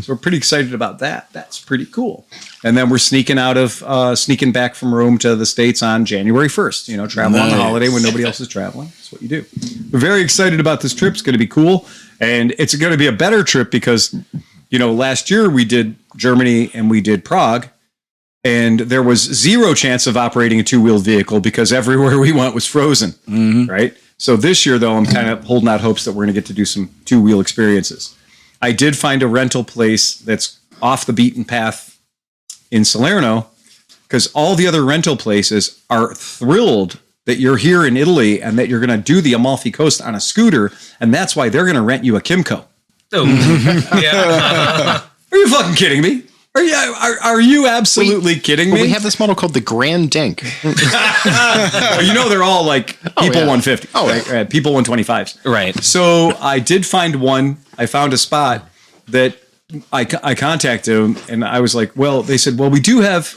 So we're pretty excited about that. That's pretty cool. And then we're sneaking back from Rome to the States on January 1st, travel on the holiday when nobody else is traveling. That's what you do. We're very excited about this trip. It's going to be cool. And it's going to be a better trip because last year we did Germany and we did Prague, and there was zero chance of operating a two-wheeled vehicle because everywhere we went was frozen, right? So this year, though, I'm kind of holding out hopes that we're going to get to do some two-wheel experiences. I did find a rental place that's off the beaten path in Salerno because all the other rental places are thrilled that you're here in Italy and that you're going to do the Amalfi Coast on a scooter, and that's why they're going to rent you a Kimco. Yeah. Are you fucking kidding me? Are you absolutely kidding me? We have this model called the Grand Dink. They're all like People 150. Oh, right. People 125s. Right. So I did find one. I found a spot that I contacted them, and I was like, well, they said, well, we do have,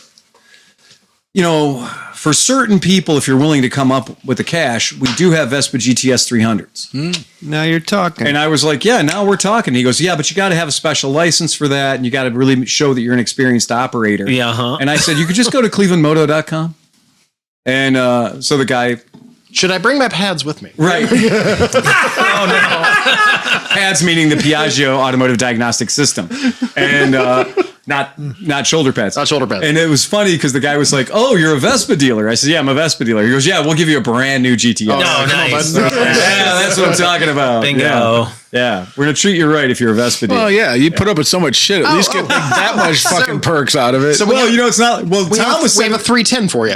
for certain people, if you're willing to come up with the cash, we do have Vespa GTS 300s. Now you're talking. And I was like, yeah, now we're talking. He goes, yeah, but you got to have a special license for that. And you got to really show that you're an experienced operator. Yeah. Uh-huh. And I said, you could just go to ClevelandMoto.com. And so the guy. Should I bring my pads with me? Right. Oh, no. Pads meaning the Piaggio Automotive Diagnostic System. And not shoulder pads. Not shoulder pads. And it was funny because the guy was like, oh, you're a Vespa dealer. I said, yeah, I'm a Vespa dealer. He goes, yeah, we'll give you a brand new GTO. Oh, nice. Yeah, that's what I'm talking about. Bingo. Yeah. We're going to treat you right if you're a Vespa dealer. Well, yeah, you put up with so much shit. At least get that much fucking perks out of it. So it's not. Well, we have a 310 for you.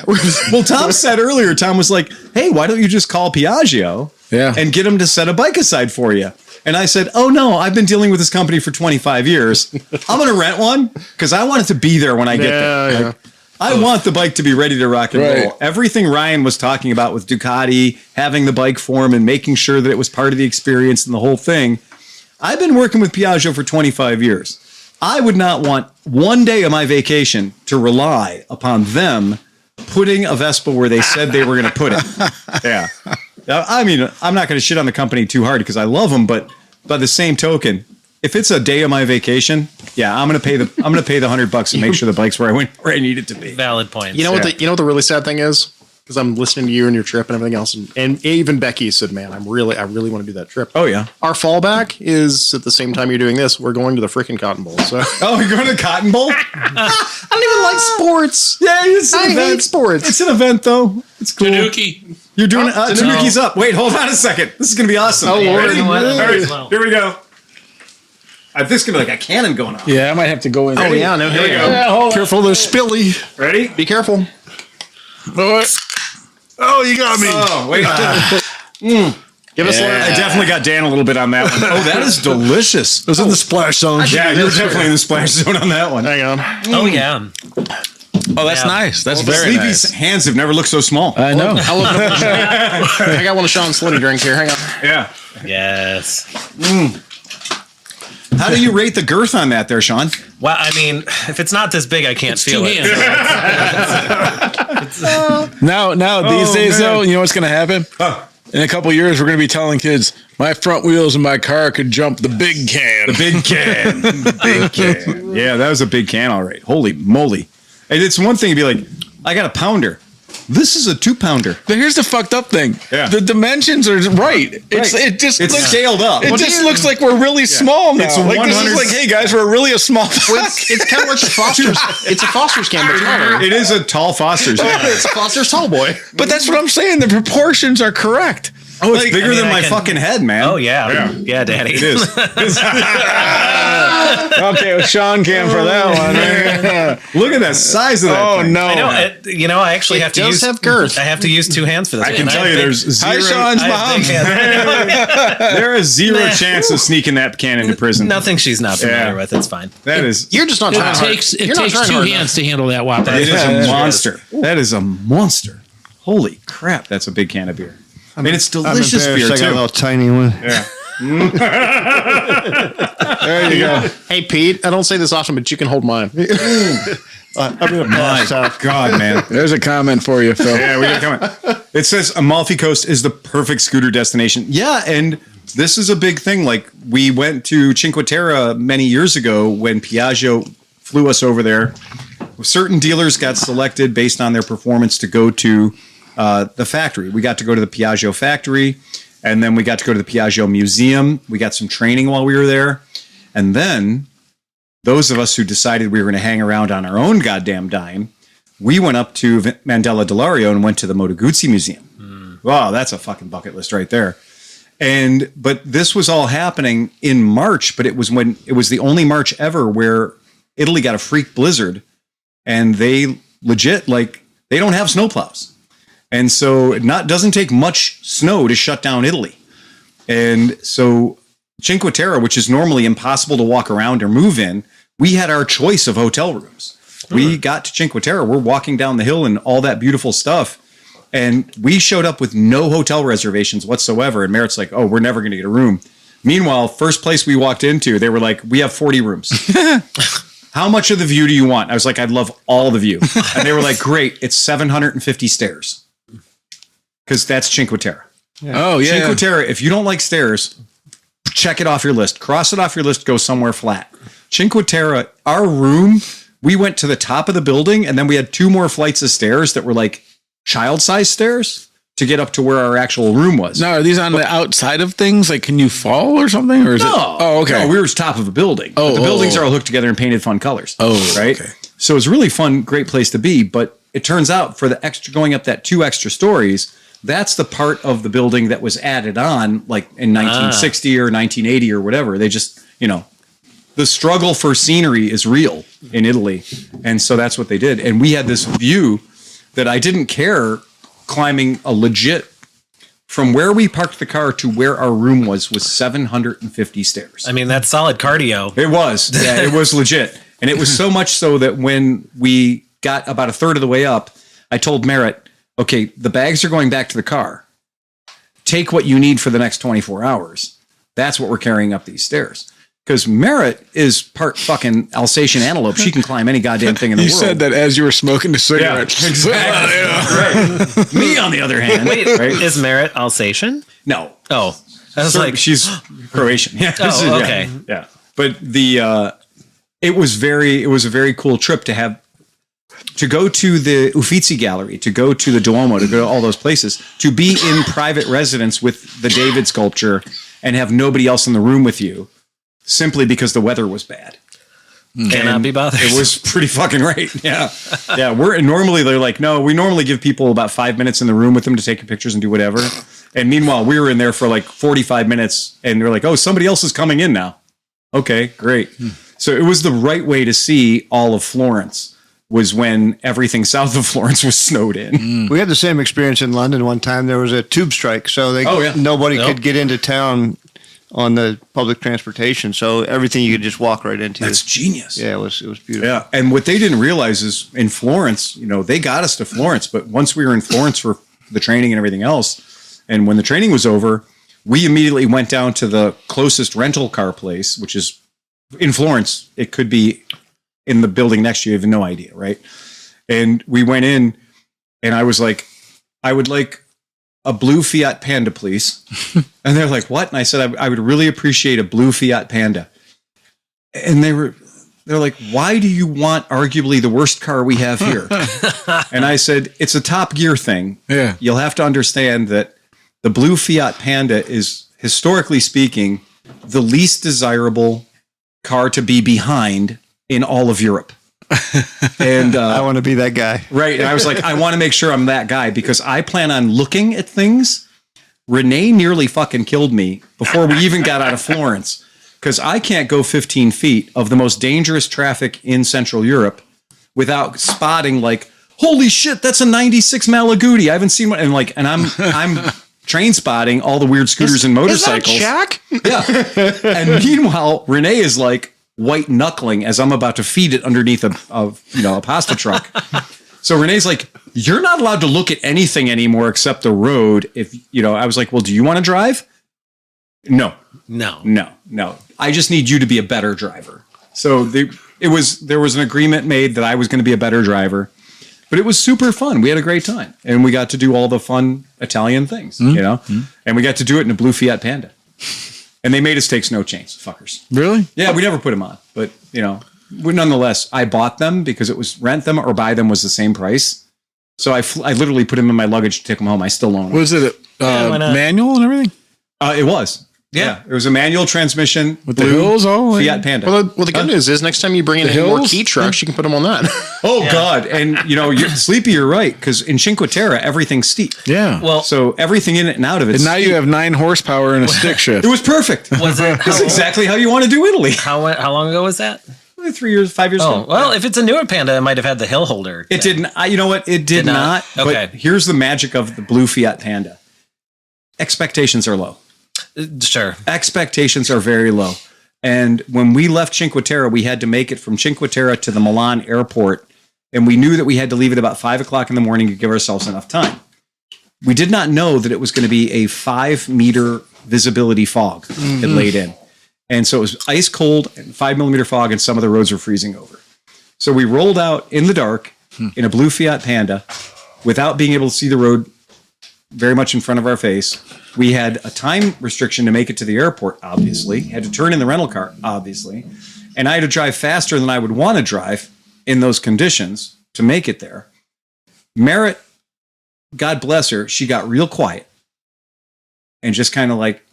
Well, Tom said earlier, Tom was like, hey, why don't you just call Piaggio and get them to set a bike aside for you? And I said, oh, no, I've been dealing with this company for 25 years. I'm going to rent one because I want it to be there when I get there. Yeah. I want the bike to be ready to rock and roll. Everything Ryan was talking about with Ducati, having the bike form and making sure that it was part of the experience and the whole thing. I've been working with Piaggio for 25 years. I would not want one day of my vacation to rely upon them putting a Vespa where they said they were going to put it. Yeah. I mean, I'm not going to shit on the company too hard because I love them, but by the same token, if it's a day of my vacation, yeah, I'm going to pay the $100 and make sure the bike's where I need it to be. Valid point. You know what the really sad thing is? Because I'm listening to you and your trip and everything else, and even Becky said, "Man, I really want to do that trip." Oh yeah. Our fallback is at the same time you're doing this, we're going to the freaking Cotton Bowl. So oh, you're going to Cotton Bowl? I don't even like sports. Yeah, it's an event. I hate sports. It's an event though. It's cool. Tanuki. You're doing it. Tanuki's up. Wait, hold on a second. This is going to be awesome. Oh Lord! Ready? All right, here we go. This is going to be like a cannon going off. Yeah, I might have to go in. Oh yeah, no, here we go. Yeah, Careful, they're spilly. Ready? Be careful. Oh, you got me. Oh, wait. Give us. I definitely got Dan a little bit on that one. Oh, that is delicious. It was in the splash zone. Yeah, you're definitely in the splash zone on that one. Hang on. Oh yeah. Oh, that's nice. That's very Sleepy's nice. hands have never looked so small. I know. I got one of Sean's Slinny drinks here. Hang on. Yeah. Yes. How do you rate the girth on that there, Sean? Well, I mean, if it's not this big, I can't feel it. Now these days, though, you know what's going to happen? In a couple of years, we're going to be telling kids, my front wheels in my car could jump the big can. The big can. The big can. Yeah, that was a big can, all right. Holy moly. And it's one thing to be like, I got a pounder. This is a 2-pounder. But here's the fucked up thing. Yeah. The dimensions are right. It's scaled up. It just looks like we're really small now. It's Like, 100 this is like, hey guys, we're really a small pack. It's kind of like Foster's. It's a Foster's can, but taller. It is a tall Foster's. It's a Foster's tall boy. But that's what I'm saying. The proportions are correct. Oh, it's bigger than my fucking head, man. Oh yeah, Daddy. It is. Okay, with Sean Cam for that one. Look at that size of that Oh thing. no! I know. I actually have to does use have girth. I have to use 2 hands for this. I can And tell have you big- there's zero. Hi, Sean's I have mom. big hands. There is zero chance of sneaking that can into prison. Nothing she's not familiar Yeah. with. It's fine. That is. You're just not trying It hard. takes You're not trying 2 hard hands to handle that whopper. It is a monster. That is a monster. Holy crap! That's a big can of beer. I mean, it's delicious beer I got a too. little tiny one. Yeah. There you go. Hey, Pete, I don't say this often, but you can hold mine. I'm gonna My pass out. God, man. There's a comment for you, Phil. Yeah, we got coming. It says Amalfi Coast is the perfect scooter destination. Yeah, and this is a big thing. Like, we went to Cinque Terre many years ago when Piaggio flew us over there. Certain dealers got selected based on their performance to go to the factory. We got to go to the Piaggio factory, and then we got to go to the Piaggio Museum. We got some training while we were there. And then those of us who decided we were going to hang around on our own goddamn dime, we went up to Mandela Delario and went to the Moto Guzzi Museum. Wow, that's a fucking bucket list right there. But this was all happening in March, but it was the only March ever where Italy got a freak blizzard, and they legit, like, they don't have snowplows. And so it doesn't take much snow to shut down Italy. And so Cinque Terre, which is normally impossible to walk around or move in, we had our choice of hotel rooms. We got to Cinque Terre, we're walking down the hill and all that beautiful stuff. And we showed up with no hotel reservations whatsoever. And Merritt's like, oh, we're never going to get a room. Meanwhile, first place we walked into, they were like, we have 40 rooms. How much of the view do you want? I was like, I'd love all the view. And they were like, great, it's 750 stairs. Because that's Cinque Terre. Oh yeah. Cinque Terre, if you don't like stairs, check it off your list. Cross it off your list, go somewhere flat. Cinque Terre, our room, we went to the top of the building, and then we had 2 more flights of stairs that were like child-sized stairs to get up to where our actual room was. Now, are these on the outside of things? Like, can you fall or something? Or is it? Oh, okay. No, we were top of a building. Oh, But the buildings oh. are all hooked together and painted fun colors. Oh, right. okay. So it's really fun, great place to be. But it turns out for the extra going up that 2 extra stories, that's the part of the building that was added on, like in 1960 or 1980 or whatever. They just, the struggle for scenery is real in Italy, and so that's what they did. And we had this view that I didn't care climbing a legit. From where we parked the car to where our room was 750 stairs. I mean, that's solid cardio. It was. Yeah, it was legit. And it was so much so that when we got about a third of the way up, I told Merritt, okay, the bags are going back to the car. Take what you need for the next 24 hours. That's what we're carrying up these stairs. Because Merritt is part fucking Alsatian antelope. She can climb any goddamn thing in the You world. said that as you were smoking the cigarette. Exactly. Right. Me, on the other hand. Wait, right? is Merit Alsatian? No. Oh, I was So like, she's Croatian. Yeah. Oh, okay. Yeah. But it was a very cool trip to go to the Uffizi Gallery, to go to the Duomo, to go to all those places, to be in private residence with the David sculpture and have nobody else in the room with you, simply because the weather was bad. cannot be bothered. It was pretty fucking right. Yeah. Yeah. They're like, no, we normally give people about 5 minutes in the room with them to take pictures and do whatever. And meanwhile, we were in there for like 45 minutes and they're like, oh, somebody else is coming in now. Okay, great. So it was the right way to see all of Florence, was when everything south of Florence was snowed in. We had the same experience in London one time. There was a tube strike, so nobody could get into town on the public transportation. So everything you could just walk right into. That's genius. Yeah, it was beautiful. Yeah. And what they didn't realize is in Florence, they got us to Florence, but once we were in Florence for the training and everything else, and when the training was over, we immediately went down to the closest rental car place, which is in Florence. It could be in the building next to you. You have no idea, right? And we went in and I was like, I would like a blue Fiat Panda, please. And they're like, what? And I said, I would really appreciate a blue Fiat Panda. And they were they're like, why do you want arguably the worst car we have here? And I said, it's a Top Gear thing. Yeah. You'll have to understand that the blue Fiat Panda is, historically speaking, the least desirable car to be behind in all of Europe. And I want to be that guy. right. And I was like, I want to make sure I'm that guy because I plan on looking at things. Renee nearly fucking killed me before we even got out of Florence because I can't go 15 feet of the most dangerous traffic in Central Europe without spotting like, holy shit, that's a 96 Malaguti. I haven't seen one. And I'm train spotting all the weird scooters and motorcycles. Is that Jack? Yeah. And meanwhile, Renee is like white knuckling as I'm about to feed it underneath a pasta truck. So Renee's like, you're not allowed to look at anything anymore except the road. If I was like, well, do you want to drive? No. I just need you to be a better driver. So there was an agreement made that I was going to be a better driver, but it was super fun. We had a great time and we got to do all the fun Italian things, and we got to do it in a blue Fiat Panda. And they made us take snow chains, fuckers. Really? Yeah, we never put them on, but nonetheless, I bought them because it was rent them or buy them was the same price. So I literally put them in my luggage to take them home. I still own them. Was it manual and everything? It was. Yeah. It was a manual transmission with the hills all Fiat Panda. Well, the good news is next time you bring in any more key trucks, you can put them on that. Oh God! And Sleepy, you're right because in Cinque Terre everything's steep. Yeah. Well, so everything in it and out of it. And now you have 9 horsepower and a stick shift. It was perfect. Was it? That's exactly how you want to do Italy. How long ago was that? 3 years, 5 years ago. Well, if it's a newer Panda, it might have had the hill holder. It didn't. You know what? It did not. Okay. But here's the magic of the blue Fiat Panda. Expectations are low. Sure. Expectations are very low. And when we left Cinque Terre, we had to make it from Cinque Terre to the Milan airport. And we knew that we had to leave at about 5 o'clock in the morning to give ourselves enough time. We did not know that it was going to be a 5-meter visibility fog that laid in. And so it was ice cold and 5-millimeter fog, and some of the roads were freezing over. So we rolled out in the dark in a blue Fiat Panda without being able to see the road very much in front of our face. We had a time restriction to make it to the airport, obviously. Had to turn in the rental car, obviously. And I had to drive faster than I would want to drive in those conditions to make it there. Merritt, God bless her, she got real quiet and just kind of like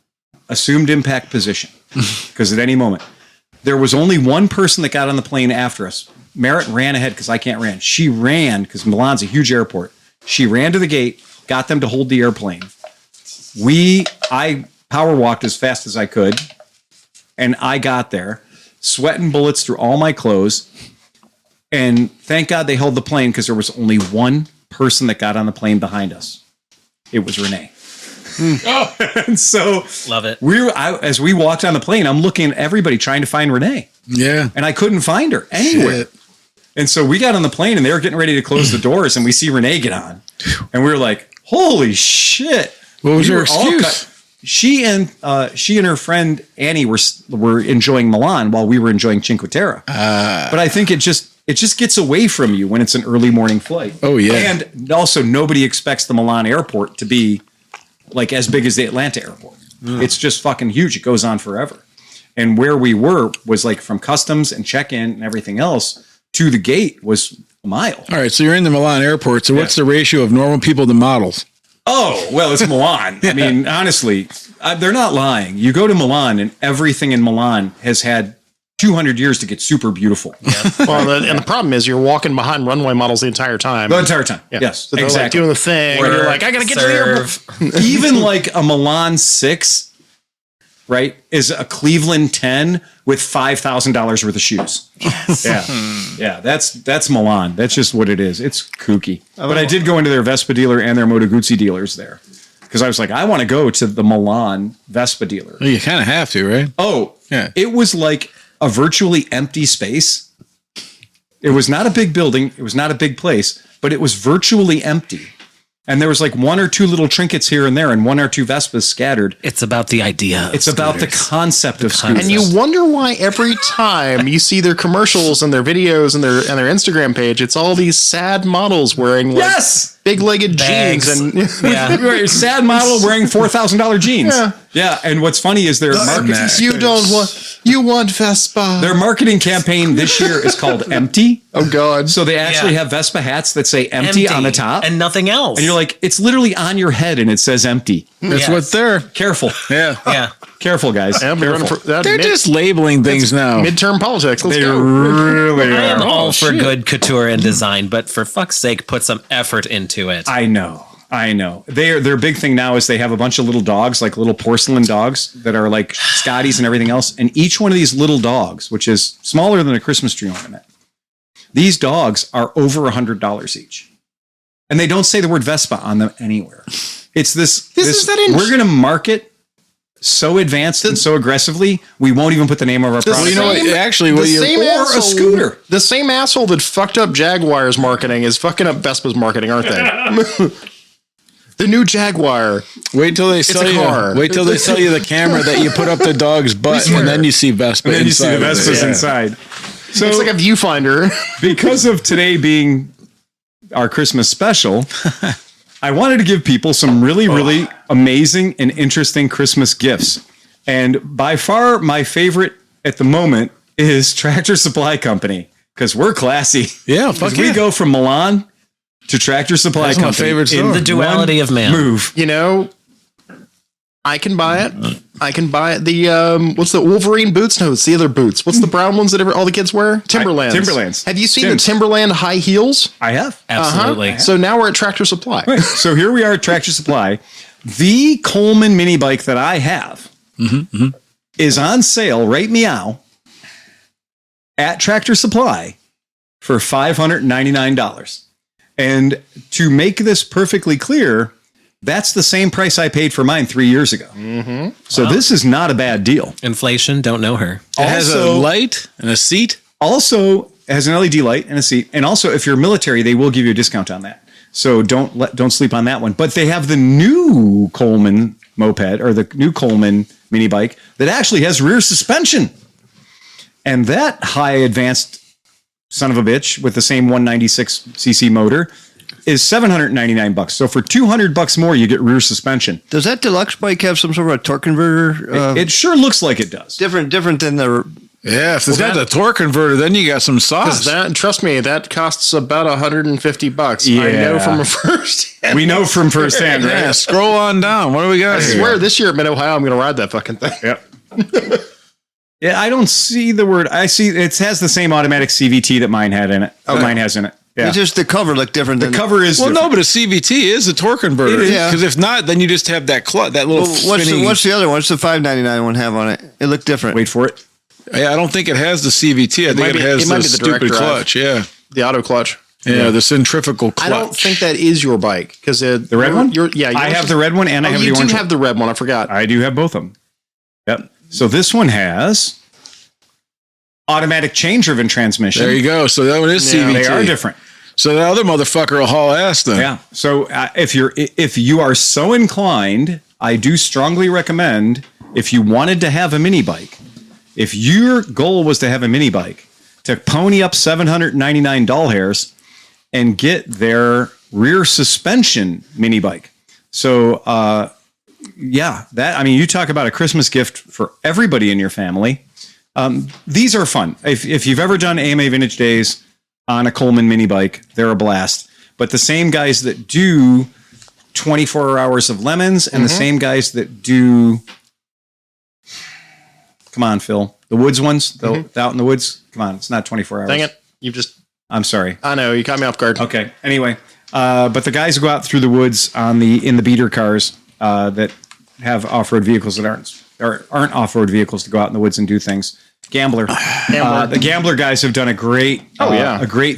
assumed impact position because at any moment. There was only one person that got on the plane after us. Merritt ran ahead because I can't run. She ran because Milan's a huge airport. She ran to the gate, got them to hold the airplane. I power walked as fast as I could, and I got there, sweating bullets through all my clothes. And thank God they held the plane because there was only one person that got on the plane behind us. It was Renee. And so love it. As we walked on the plane, I'm looking at everybody trying to find Renee. Yeah. And I couldn't find her anywhere. Shit. And so we got on the plane and they were getting ready to close the doors and we see Renee get on. And we were like, holy shit. What was your excuse? She and her friend Annie were enjoying Milan while we were enjoying Cinque Terre. But I think it just gets away from you when it's an early morning flight. Oh yeah. And also nobody expects the Milan airport to be like as big as the Atlanta airport. It's just fucking huge. It goes on forever. And where we were was like from customs and check-in and everything else to the gate was a mile. All right. So you're in the Milan airport. So what's the ratio of normal people to models? Oh, well, it's Milan. I mean, honestly, they're not lying. You go to Milan and everything in Milan has had 200 years to get super beautiful. Yeah. Well, and the problem is you're walking behind runway models the entire time. The entire time. Yeah. Yes, So they're like doing the thing. And you're like, I got to get to the airport. Even like a Milan 6, right, is a Cleveland 10 with $5,000 worth of shoes. Yes. Yeah, that's Milan. That's just what it is. It's kooky. But I did go into their Vespa dealer and their Moto Guzzi dealers there. Because I was like, I want to go to the Milan Vespa dealer. Well, you kind of have to, right? Oh, yeah. It was like a virtually empty space. It was not a big building. It was not a big place, but it was virtually empty. And there was like one or two little trinkets here and there and one or two Vespas scattered. It's about the idea. It's about the concept of scooters. And you wonder why every time you see their commercials and their videos and their Instagram page, it's all these sad models wearing like big-legged jeans and sad model wearing $4,000 jeans. Yeah. And what's funny is their marketing. You You want Vespa? Their marketing campaign this year is called Empty. Oh God! So they actually have Vespa hats that say empty on the top and nothing else. And you're like, it's literally on your head and it says empty. That's what they're. Careful. Yeah. Careful, guys. Yeah, Careful. They're just labeling things now. Midterm politics. Let's They go. really I am are. all for good couture and design, but for fuck's sake, put some effort into it. I know. Their big thing now is they have a bunch of little dogs, like little porcelain dogs that are like Scotties and everything else. And each one of these little dogs, which is smaller than a Christmas tree ornament, these dogs are over $100 each. And they don't say the word Vespa on them anywhere. It's we're going to market so advanced and so aggressively, we won't even put the name of our product. Well, you know what? Actually, or a scooter. The same asshole that fucked up Jaguar's marketing is fucking up Vespa's marketing, aren't they? The new Jaguar. Wait till they sell you. Wait till they sell you the camera that you put up the dog's butt, and then you see Vespa. And then you see the inside Vespas inside. So it's like a viewfinder. Because of today being our Christmas special, I wanted to give people some really amazing and interesting Christmas gifts. And by far my favorite at the moment is Tractor Supply Company, because we're classy. Yeah, fuck yeah. We go from Milan to Tractor Supply Company. That's my favorite store. In the duality of man. Move. You know, I can buy it. The what's the Wolverine boots? No, it's the other boots. What's the brown ones that all the kids wear? Timberlands. Have you seen the Timberland high heels? I have. Absolutely. So now we're at Tractor Supply. Right. So here we are at Tractor Supply. The Coleman mini bike that I have is on sale right meow at Tractor Supply for $599. And to make this perfectly clear, that's the same price I paid for mine 3 years ago. So this is not a bad deal. Inflation, don't know her. It has a light and a seat. Also has an LED light and a seat. And also, if you're military, they will give you a discount on that. So don't sleep on that one. But they have the new Coleman moped or the new Coleman mini bike that actually has rear suspension. And that high advanced son of a bitch with the same 196cc motor is $799. So for $200 more, you get rear suspension. Does that deluxe bike have some sort of a torque converter? It sure looks like it does. Different than the. Yeah, if it's got the torque converter, then you got some sauce. Trust me, that costs about $150. Yeah. I know from first. We know from firsthand, right? Yeah, scroll on down. What do we got I here? swear, this year at Mid Ohio, I'm going to ride that fucking thing. Yep. Yeah, I don't see the word. I see it has the same automatic CVT that mine had in it. Mine has in it. Yeah. It's just the cover look different. The cover is well, different. no, but a CVT is a torque converter. Yeah. Because if not, then you just have that that little. What's the other one? What's the $599 one have on it? It looked different. Wait for it. Yeah, I don't think it has the CVT. I think it has the stupid clutch. Yeah, the auto clutch. Yeah, the centrifugal clutch. I don't think that is your bike because the red one. I have the red one and I have the orange. You do have the red one. I forgot. I do have both of them. Yep. So this one has automatic chain-driven transmission. There you go. So that one is CVT. They are different. So the other motherfucker will haul ass then. Yeah. So if you are so inclined, I do strongly recommend, if you wanted to have a mini bike, if your goal was to have a mini bike, to pony up $799 and get their rear suspension mini bike. So you talk about a Christmas gift for everybody in your family. These are fun. If you've ever done AMA Vintage Days on a Coleman mini bike, they're a blast. But the same guys that do 24 hours of lemons and the same guys that do, come on, Phil, the woods ones, out in the woods. Come on, it's not 24 hours. Dang it. I'm sorry. I know, you caught me off guard. Okay. Anyway, but the guys who go out through the woods in the beater cars that have off-road vehicles that aren't off-road vehicles to go out in the woods and do things. Gambler. The Gambler guys have done a great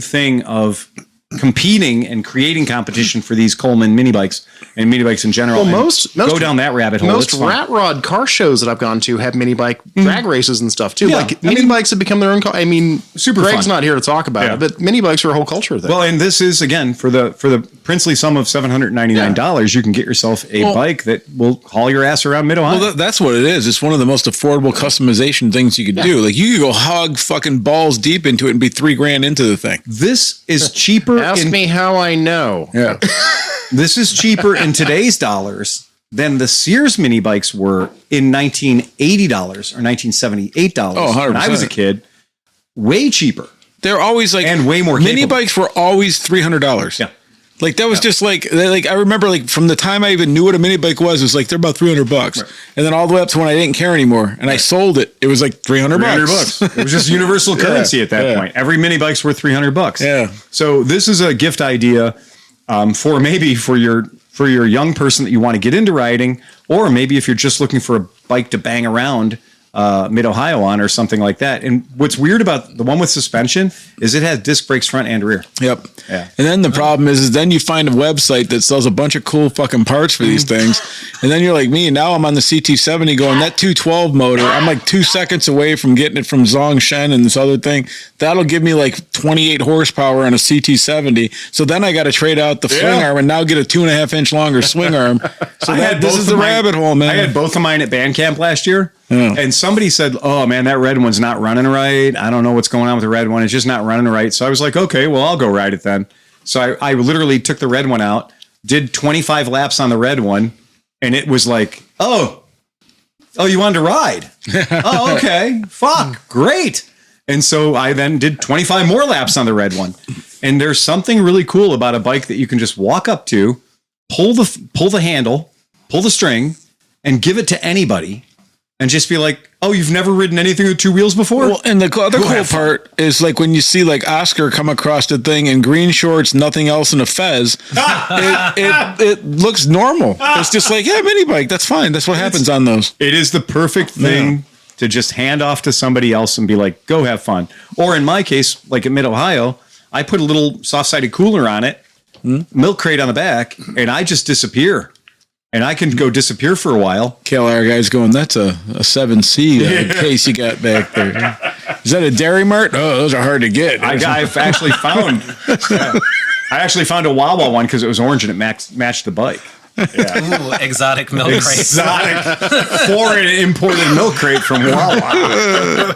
thing of competing and creating competition for these Coleman mini bikes and mini bikes in general. Well, most go down that rabbit hole. Most rat rod car shows that I've gone to have mini bike drag races and stuff too. Yeah, mini bikes have become their own. Super Greg's fun. not here to talk about it, but mini bikes are a whole culture thing. Well, and this is again for the princely sum of $799. You can get yourself a bike that will haul your ass around Mid Ohio. Well, that's what it is. It's one of the most affordable customization things you could do. Like you could go hog fucking balls deep into it and be $3,000 into the thing. This is cheaper. Ask me how I know. Yeah. This is cheaper in today's dollars than the Sears mini bikes were in $1980 or $1978 when I was a kid. Way cheaper. They're always like, and way more mini capable. bikes were always $300. Yeah. Like that was just like I remember like from the time I even knew what a mini bike was like they're about $300, right. And then all the way up to when I didn't care anymore and I sold it, it was like $300. It was just universal currency at that point. Every mini bike's worth $300. Yeah. So this is a gift idea for your young person that you want to get into riding, or maybe if you're just looking for a bike to bang around Mid-Ohio on or something like that. And what's weird about the one with suspension is it has disc brakes front and rear. Yep. Yeah. And then the problem is then you find a website that sells a bunch of cool fucking parts for these things. And then you're like me, and now I'm on the CT70 going, that 212 motor, I'm like 2 seconds away from getting it from Zongshen and this other thing. That'll give me like 28 horsepower on a CT70. So then I got to trade out the swing arm and now get a 2.5 inch longer swing arm. So this is the rabbit hole, man. I had both of mine at band camp last year. Yeah. And somebody said, oh man, that red one's not running right. I don't know what's going on with the red one. It's just not running right. So I was like, okay, well, I'll go ride it then. So I literally took the red one out, did 25 laps on the red one. And it was like, oh, you wanted to ride. Oh, okay. Fuck. Great. And so I then did 25 more laps on the red one. And there's something really cool about a bike that you can just walk up to, pull the handle, pull the string, and give it to anybody. And just be like, oh, you've never ridden anything with two wheels before? Well, and the other cool part is like when you see like Oscar come across the thing in green shorts, nothing else, and a fez, it looks normal. It's just like, yeah, mini bike, that's fine. That's what happens on those. It is the perfect thing to just hand off to somebody else and be like, go have fun. Or in my case, like at Mid-Ohio, I put a little soft-sided cooler on it, milk crate on the back, and I just disappear. And I can go disappear for a while. KLR guy's going, that's a 7C case you got back there. Is that a Dairy Mart? Oh, those are hard to get. I've actually found I actually found a Wawa one because it was orange and it matched the bike. Yeah. Ooh, exotic milk crate. Exotic foreign imported milk crate from Wawa.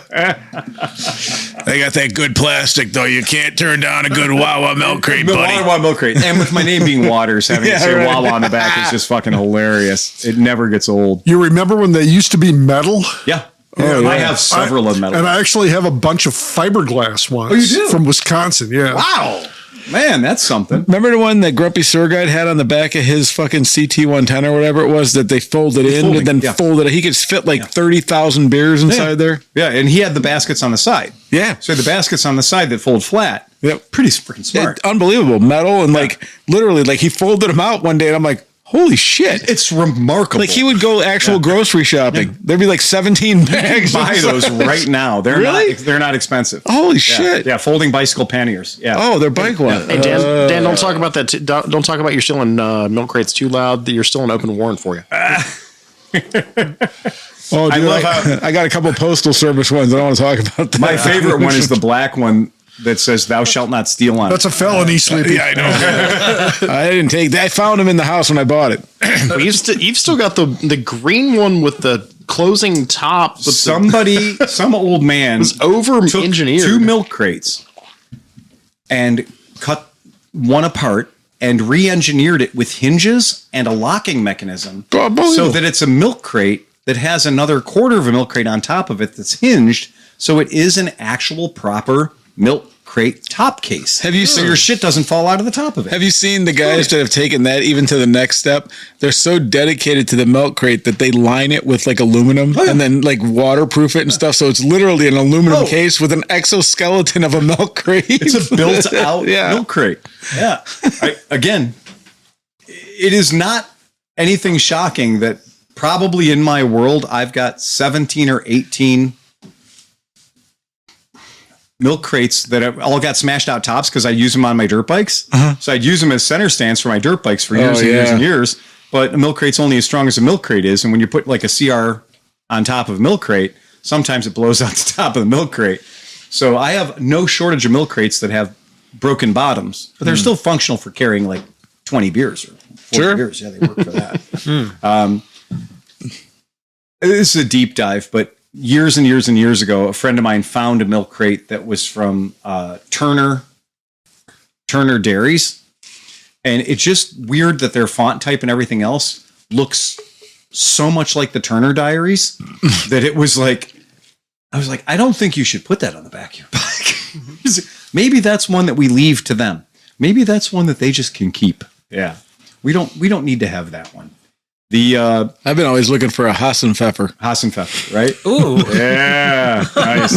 They got that good plastic, though. You can't turn down a good Wawa milk crate, buddy. Wawa milk crate. And with my name being Waters, having to say Wawa on the back is just fucking hilarious. It never gets old. You remember when they used to be metal? Yeah. I have several of metal. And I actually have a bunch of fiberglass ones. Oh, you do? From Wisconsin, yeah. Wow. Man, that's something. Remember the one that Grumpy Sir Guide had on the back of his fucking CT110 or whatever it was that they folded in and then folded it? He could fit like 30,000 beers inside there. Yeah, and he had the baskets on the side. Yeah. So the baskets on the side that fold flat. Yep. Pretty freaking smart. Unbelievable. Metal and like literally like he folded them out one day and I'm like, holy shit. It's remarkable. Like he would go actual grocery shopping. Yeah. There'd be like 17 bags. Buy those right now. They're not expensive. Holy shit. Yeah, folding bicycle panniers. Yeah. Oh, they're bike ones. Hey, Dan, don't talk about that. Don't talk about you're still in milk crates too loud. That you're still in open warrant for you. Oh, dude, I got a couple postal service ones. I don't want to talk about that. My favorite one is the black one that says "Thou shalt not steal" on it. That's a felony, Sleepy. Yeah, I know. I didn't take that. I found them in the house when I bought it. Well, you've still got the green one with the closing top. With some old man was took engineered 2 milk crates and cut one apart and re-engineered it with hinges and a locking mechanism so that it's a milk crate that has another quarter of a milk crate on top of it that's hinged, so it is an actual proper milk crate top case. Have you so your shit doesn't fall out of the top of it? Have you seen the guys that have taken that even to the next step? They're so dedicated to the milk crate that they line it with like aluminum and then like waterproof it and stuff. So it's literally an aluminum case with an exoskeleton of a milk crate. It's a built-out milk crate. Yeah. Again, it is not anything shocking that probably in my world I've got 17 or 18 milk crates that have all got smashed out tops because I use them on my dirt bikes. So I'd use them as center stands for my dirt bikes for years and years and years. But a milk crate's only as strong as a milk crate is. And when you put like a CR on top of a milk crate, sometimes it blows out the top of the milk crate. So I have no shortage of milk crates that have broken bottoms, but they're still functional for carrying like 20 beers or 40 beers. Yeah, they work for that. This is a deep dive, but years and years and years ago, a friend of mine found a milk crate that was from Turner Dairies. And it's just weird that their font type and everything else looks so much like the Turner Diaries that it was like, I was like, I don't think you should put that on the back of your bike. Maybe that's one that we leave to them. Maybe that's one that they just can keep. Yeah. We don't need to have that one. I've been always looking for a Hassenpfeffer, right? Ooh. Yeah. Nice.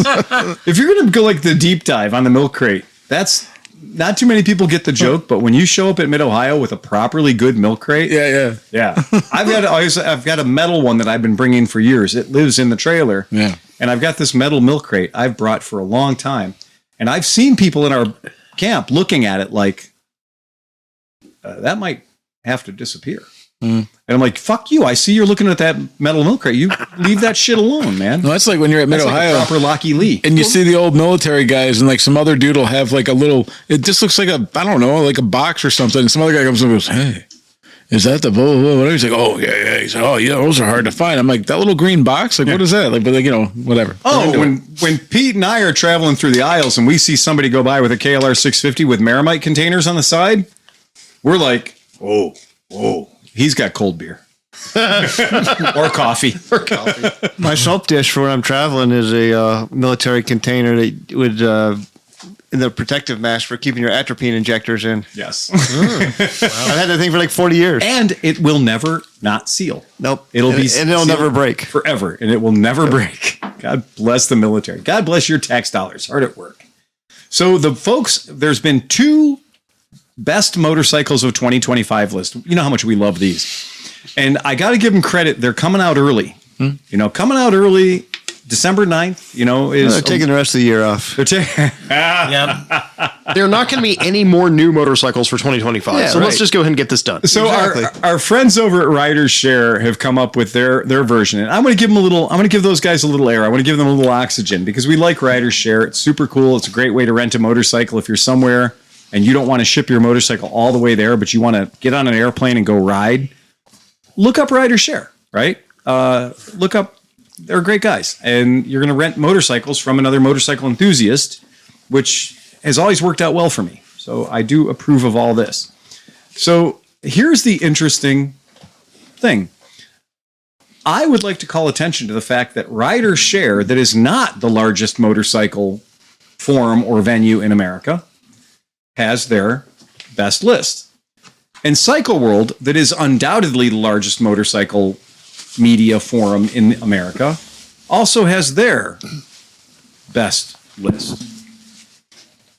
If you're going to go like the deep dive on the milk crate, that's not too many people get the joke, but when you show up at Mid-Ohio with a properly good milk crate. Yeah. I've got a metal one that I've been bringing for years. It lives in the trailer. Yeah. And I've got this metal milk crate I've brought for a long time. And I've seen people in our camp looking at it like, that might have to disappear. And I'm like, fuck you. I see you're looking at that metal milk crate. You leave that shit alone, man. No, that's like when you're at Mid-Ohio. Like proper Locky Lee. And you see the old military guys and like some other dude will have like a little, it just looks like a, I don't know, like a box or something. And some other guy comes and goes, hey, is that the blah, blah, blah? He's like, oh, yeah. He's like, oh, yeah, those are hard to find. I'm like, that little green box? Like, what is that? Like, but like, you know, whatever. Oh, when Pete and I are traveling through the aisles and we see somebody go by with a KLR 650 with Maramite containers on the side, we're like, whoa, he's got cold beer. or coffee. My soap dish for when I'm traveling is a military container that would in the protective mask for keeping your atropine injectors in. Yes. I've had that thing for like 40 years. And it will never not seal. Nope. It'll be and it'll never break. Forever. And it will never break. God bless the military. God bless your tax dollars. Hard at work. So the folks, there's been 2 best motorcycles of 2025 list. You know how much we love these. And I got to give them credit. They're coming out early. You know, coming out early, December 9th, you know, is... They're taking the rest of the year off. They're taking... There are not going to be any more new motorcycles for 2025. Yeah, so right. let's just go ahead and get this done. So our friends over at Riders Share have come up with their version. And I'm going to give them I'm going to give those guys a little air. I want to give them a little oxygen because we like Riders Share. It's super cool. It's a great way to rent a motorcycle if you're somewhere and you don't want to ship your motorcycle all the way there, but you want to get on an airplane and go ride. Look up Riders Share, right? Look up, they're great guys. And you're going to rent motorcycles from another motorcycle enthusiast, which has always worked out well for me. So I do approve of all this. So here's the interesting thing. I would like to call attention to the fact that Riders Share, that is not the largest motorcycle forum or venue in America, has their best list. And CycleWorld, that is undoubtedly the largest motorcycle media forum in America, also has their best list.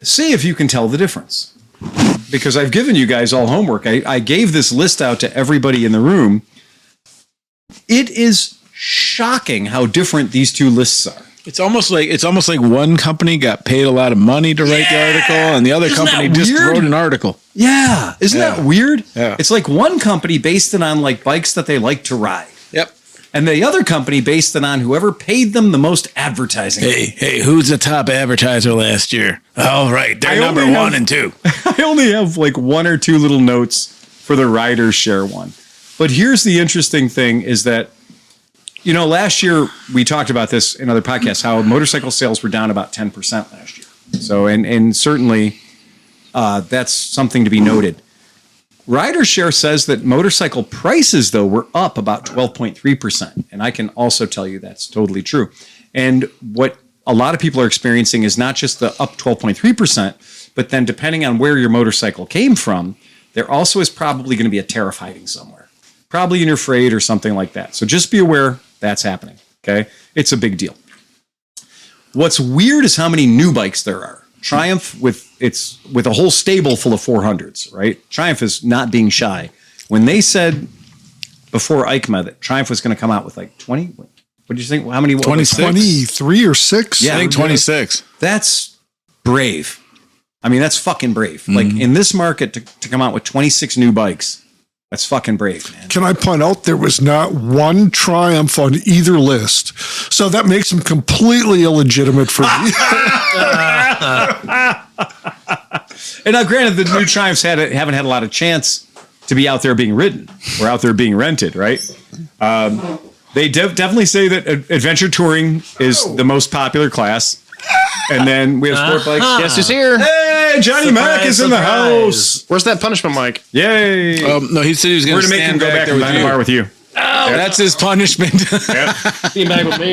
See if you can tell the difference. Because I've given you guys all homework. I gave this list out to everybody in the room. It is shocking how different these 2 lists are. It's almost like one company got paid a lot of money to write the article, and the other company just wrote an article. Yeah, isn't that weird? Yeah. It's like one company based it on like bikes that they like to ride. Yep. And the other company based it on whoever paid them the most advertising. Hey, who's the top advertiser last year? Oh, right, they're number 1 and 2. I only have like 1 or 2 little notes for the Riders Share one. But here's the interesting thing is that, you know, last year we talked about this in other podcasts, how motorcycle sales were down about 10% last year. So, and certainly that's something to be noted. Riders Share says that motorcycle prices, though, were up about 12.3%. And I can also tell you that's totally true. And what a lot of people are experiencing is not just the up 12.3%, but then depending on where your motorcycle came from, there also is probably going to be a tariff hiding somewhere. Probably in your freight or something like that. So just be aware that's happening, okay? It's a big deal. What's weird is how many new bikes there are. Triumph with a whole stable full of 400s, right? Triumph is not being shy. When they said before EICMA that Triumph was going to come out with like 20, what did you think? How many? 26? 23 or 6? Yeah, I think 26. That's brave. I mean, that's fucking brave. Mm-hmm. Like in this market to come out with 26 new bikes, that's fucking brave, man. Can I point out there was not one Triumph on either list. So that makes them completely illegitimate for me. And now, granted, the new Triumphs haven't had a lot of chance to be out there being ridden or out there being rented, right? They definitely say that adventure touring is the most popular class. And then we have sport bikes. Guess who's here? Hey! Hey, Johnny Mac is in the house. Where's that punishment, Mike? Yay. No, he said he was going We're to going to make him stand go back back there and with behind the bar you. with you. That's his punishment. Team back with me.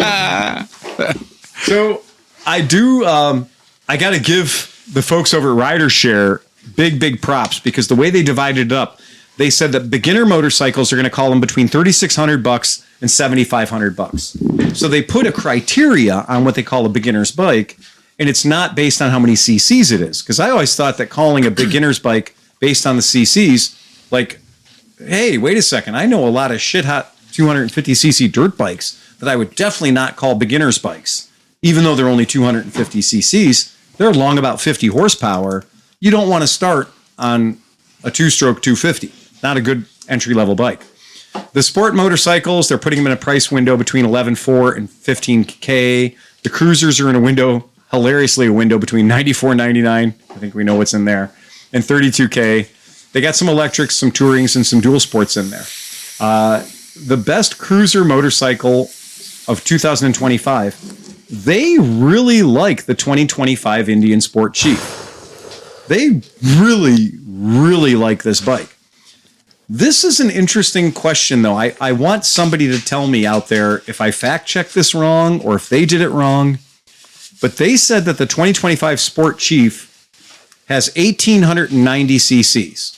So I do, I got to give the folks over at Rider Share big props because the way they divided it up, they said that beginner motorcycles are going to call them between $3,600 and $7,500. So they put a criteria on what they call a beginner's bike, and it's not based on how many cc's it is. Because I always thought that calling a beginner's bike based on the cc's, like, hey, wait a second, I know a lot of shit hot 250cc dirt bikes that I would definitely not call beginner's bikes, even though they're only 250 cc's. They're long about 50 horsepower. You don't want to start on a two-stroke 250. Not a good entry-level bike. The sport motorcycles, they're putting them in a price window between $11,400 and $15,000. The cruisers are in a window, hilariously a window between $94,999. I think we know what's in there, and $32,000. They got some electrics, some tourings, and some dual sports in there. The best cruiser motorcycle of 2025, they really like the 2025 Indian Sport Chief. They really like this bike. This is an interesting question, though. I want somebody to tell me out there if I fact check this wrong or if they did it wrong. But they said that the 2025 Sport Chief has 1,890 cc's.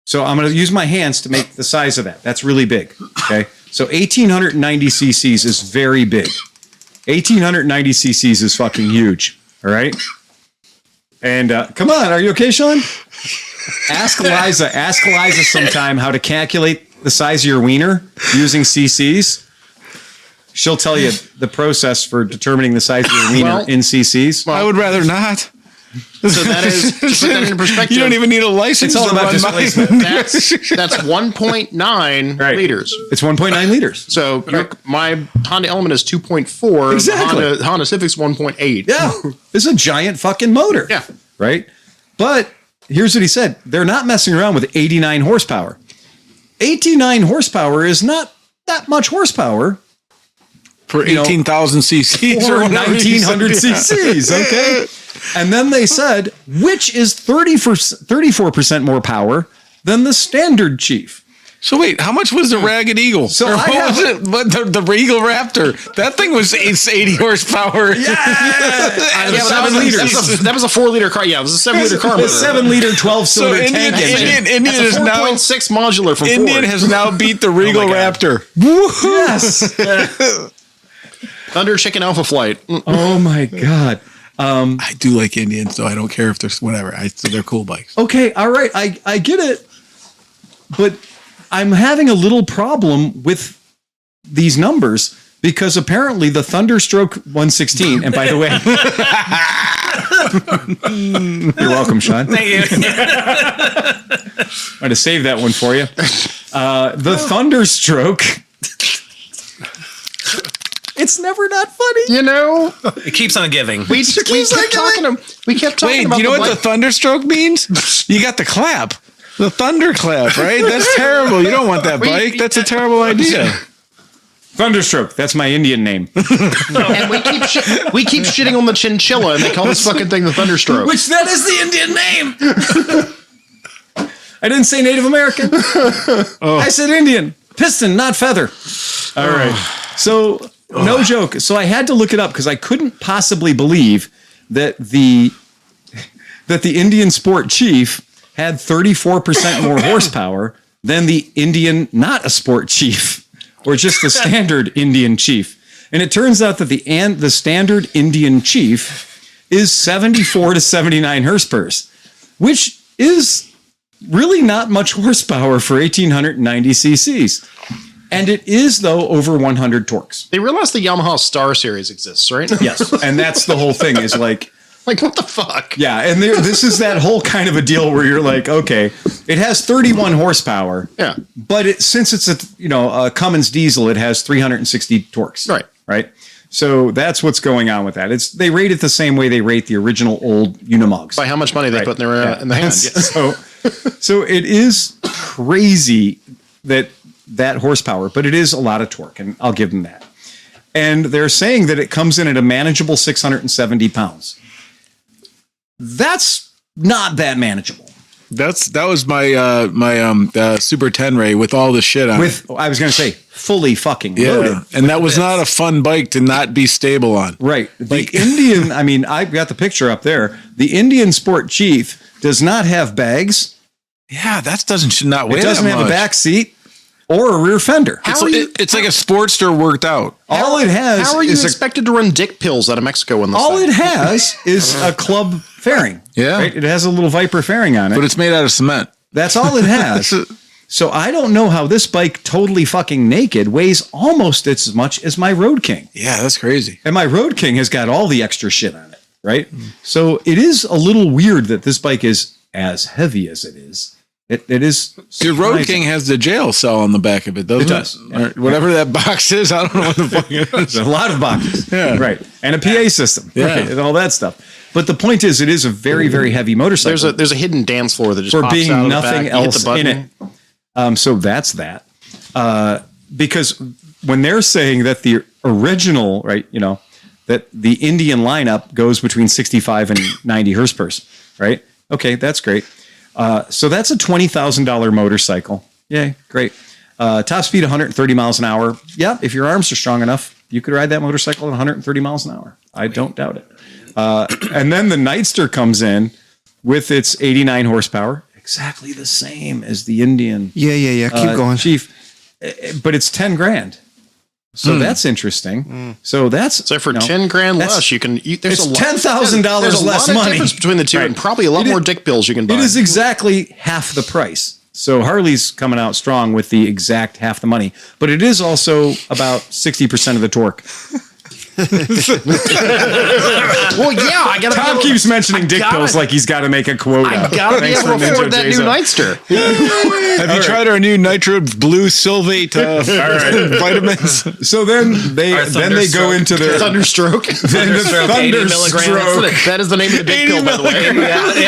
So I'm going to use my hands to make the size of that. That's really big. Okay. So 1,890 cc's is very big. 1,890 cc's is fucking huge. All right. And come on, are you okay, Sean? Ask Eliza sometime how to calculate the size of your wiener using cc's. She'll tell you the process for determining the size of your wiener in cc's. I would rather not. So that is, to put that into perspective, You don't even need a license. It's all to about run displacement. that's 1.9 Right. liters. It's 1.9 liters. So my Honda Element is 2.4. Exactly. The Honda Civic's 1.8. Yeah. It's a giant fucking motor. Yeah. Right? But here's what he said. They're not messing around with 89 horsepower. 89 horsepower is not that much horsepower for 18,000 cc's for or 1,900 cc's. Okay. And then they said, which is 34% more power than the standard Chief. So wait, how much was the Ragged Eagle? So Or I what have- was it? But the Eagle Raptor, that thing was 80 horsepower. Yeah. That was a 4-liter car. Yeah, it was a 7-liter car. A 7-liter, 12-cylinder tank engine. Indian is now 4.6 modular from Indian Ford. has now beat the Regal Raptor. Yes. Thunder Chicken Alpha Flight. Oh my God. I do like Indians, so I don't care if there's whatever. So they're cool bikes. Okay. All right. I get it. But I'm having a little problem with these numbers because apparently the Thunderstroke 116, and by the way, you're welcome, Sean. Thank you. I'm going to save that one for you. The Thunderstroke. It's never not funny. You know, It keeps on giving. we kept talking Wait, about you know the what the Thunderstroke means? You got the clap. The thunder clap, right? That's terrible. You don't want that bike. That's a terrible idea. Thunderstroke. That's my Indian name. and we keep shitting on the chinchilla, and they call this fucking thing the Thunderstroke. Which that is the Indian name. I didn't say Native American. I said Indian. Piston, not feather. All right. So, no joke. So I had to look it up because I couldn't possibly believe that the Indian Sport Chief had 34% more horsepower than the Indian not a Sport Chief or just the standard Indian Chief. And it turns out that the standard Indian Chief is 74 to 79 horsepower, which is really not much horsepower for 1,890 cc's. And it is, though, over 100 torques. They realize the Yamaha Star Series exists, right? Yes. And that's the whole thing is like, What the fuck? yeah. And this is that whole kind of a deal where you're like, okay, it has 31 horsepower. Yeah. But since it's a Cummins diesel, it has 360 torques. Right. Right. So that's what's going on with that. They rate it the same way they rate the original old Unimogs. By how much money they put in in the hand. So it is crazy that horsepower, but it is a lot of torque, and I'll give them that. And they're saying that it comes in at a manageable 670 pounds. That's not that manageable. That was my Super 10 Ray with all the shit on it. I was going to say fully fucking loaded. And that was not a fun bike to not be stable on. Right. The Indian, I mean, I've got the picture up there. The Indian Sport Chief does not have bags. Yeah, that should not weigh It doesn't that have much. a back seat or a rear fender. It's like a Sportster worked out. All it has How are you is expected to run dick pills out of Mexico in this all thing? it has is a club fairing. Yeah. Right? It has a little Viper fairing on it. But it's made out of cement. That's all it has. So I don't know how this bike, totally fucking naked, weighs almost as much as my Road King. Yeah, that's crazy. And my Road King has got all the extra shit on it, right? So it is a little weird that this bike is as heavy as it is. It is. Your Road King has the jail cell on the back of it, doesn't it? Does. Or whatever that box is. I don't know what the fuck it is. There's a lot of boxes. Yeah. Right. And a PA system. Yeah. Right, and all that stuff. But the point is, it is a very, very heavy motorcycle. There's a hidden dance floor that just for pops being out of the nothing back. You hit else the button. in it. So that's that. Because when they're saying that the original, right, that the Indian lineup goes between 65 and 90 horsepower, right? Okay, that's great. So that's a $20,000 motorcycle. Yay, great. Top speed 130 miles an hour. Yeah, if your arms are strong enough, you could ride that motorcycle at 130 miles an hour. I don't doubt it. And then the Nightster comes in with its 89 horsepower, exactly the same as the Indian. Yeah. Keep going. Chief, but it's 10 grand. So that's interesting. So for 10 grand less, you can. There's it's a lot, $10,000 there's a less lot of money. difference between the two, Right. and probably a lot more dick pills you can buy. It is exactly half the price. So Harley's coming out strong with the exact half the money, but it is also about 60% of the torque. Well, yeah, I gotta. Tom keeps mentioning dick pills like he's got to make a quota. I gotta be able to afford that new Nightster. Have you tried our new Nitro Blue Sylvate vitamins? So then they go into their Thunderstroke. then the 80 Thunderstroke. That is the name of the dick pill, by the way. that's 80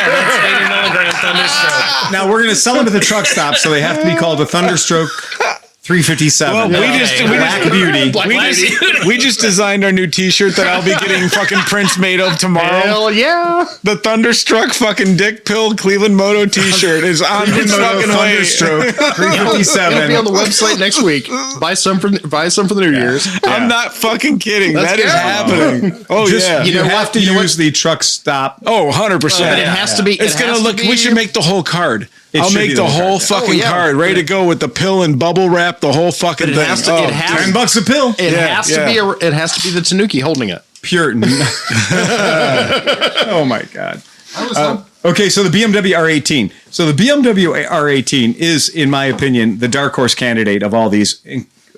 milligram Thunderstroke. Now we're going to sell them at the truck stop, so they have to be called a Thunderstroke 357. Well, we just designed our new T-shirt that I'll be getting fucking prints made of tomorrow. Hell yeah! The Thunderstruck fucking dick pill Cleveland-Moto T-shirt is on its fucking way. Thunderstroke It'll 357. be on the website next week. Buy some for the New Year's. I'm not fucking kidding. Let's That is go. happening. Oh Just, yeah. you know have what? to You know use the truck stop. Oh, 100%. But it has to be. It's gonna look. We should make the whole card. I'll should be make the the whole whole card. fucking card ready to go with the pill and bubble wrap. The whole fucking But it thing. has to- Oh, it has- $10 a pill. It Yeah, has to be. It has to be the Tanuki holding it. Pure. Oh my God. Okay, so the BMW R18. So the BMW R18 is, in my opinion, the dark horse candidate of all these,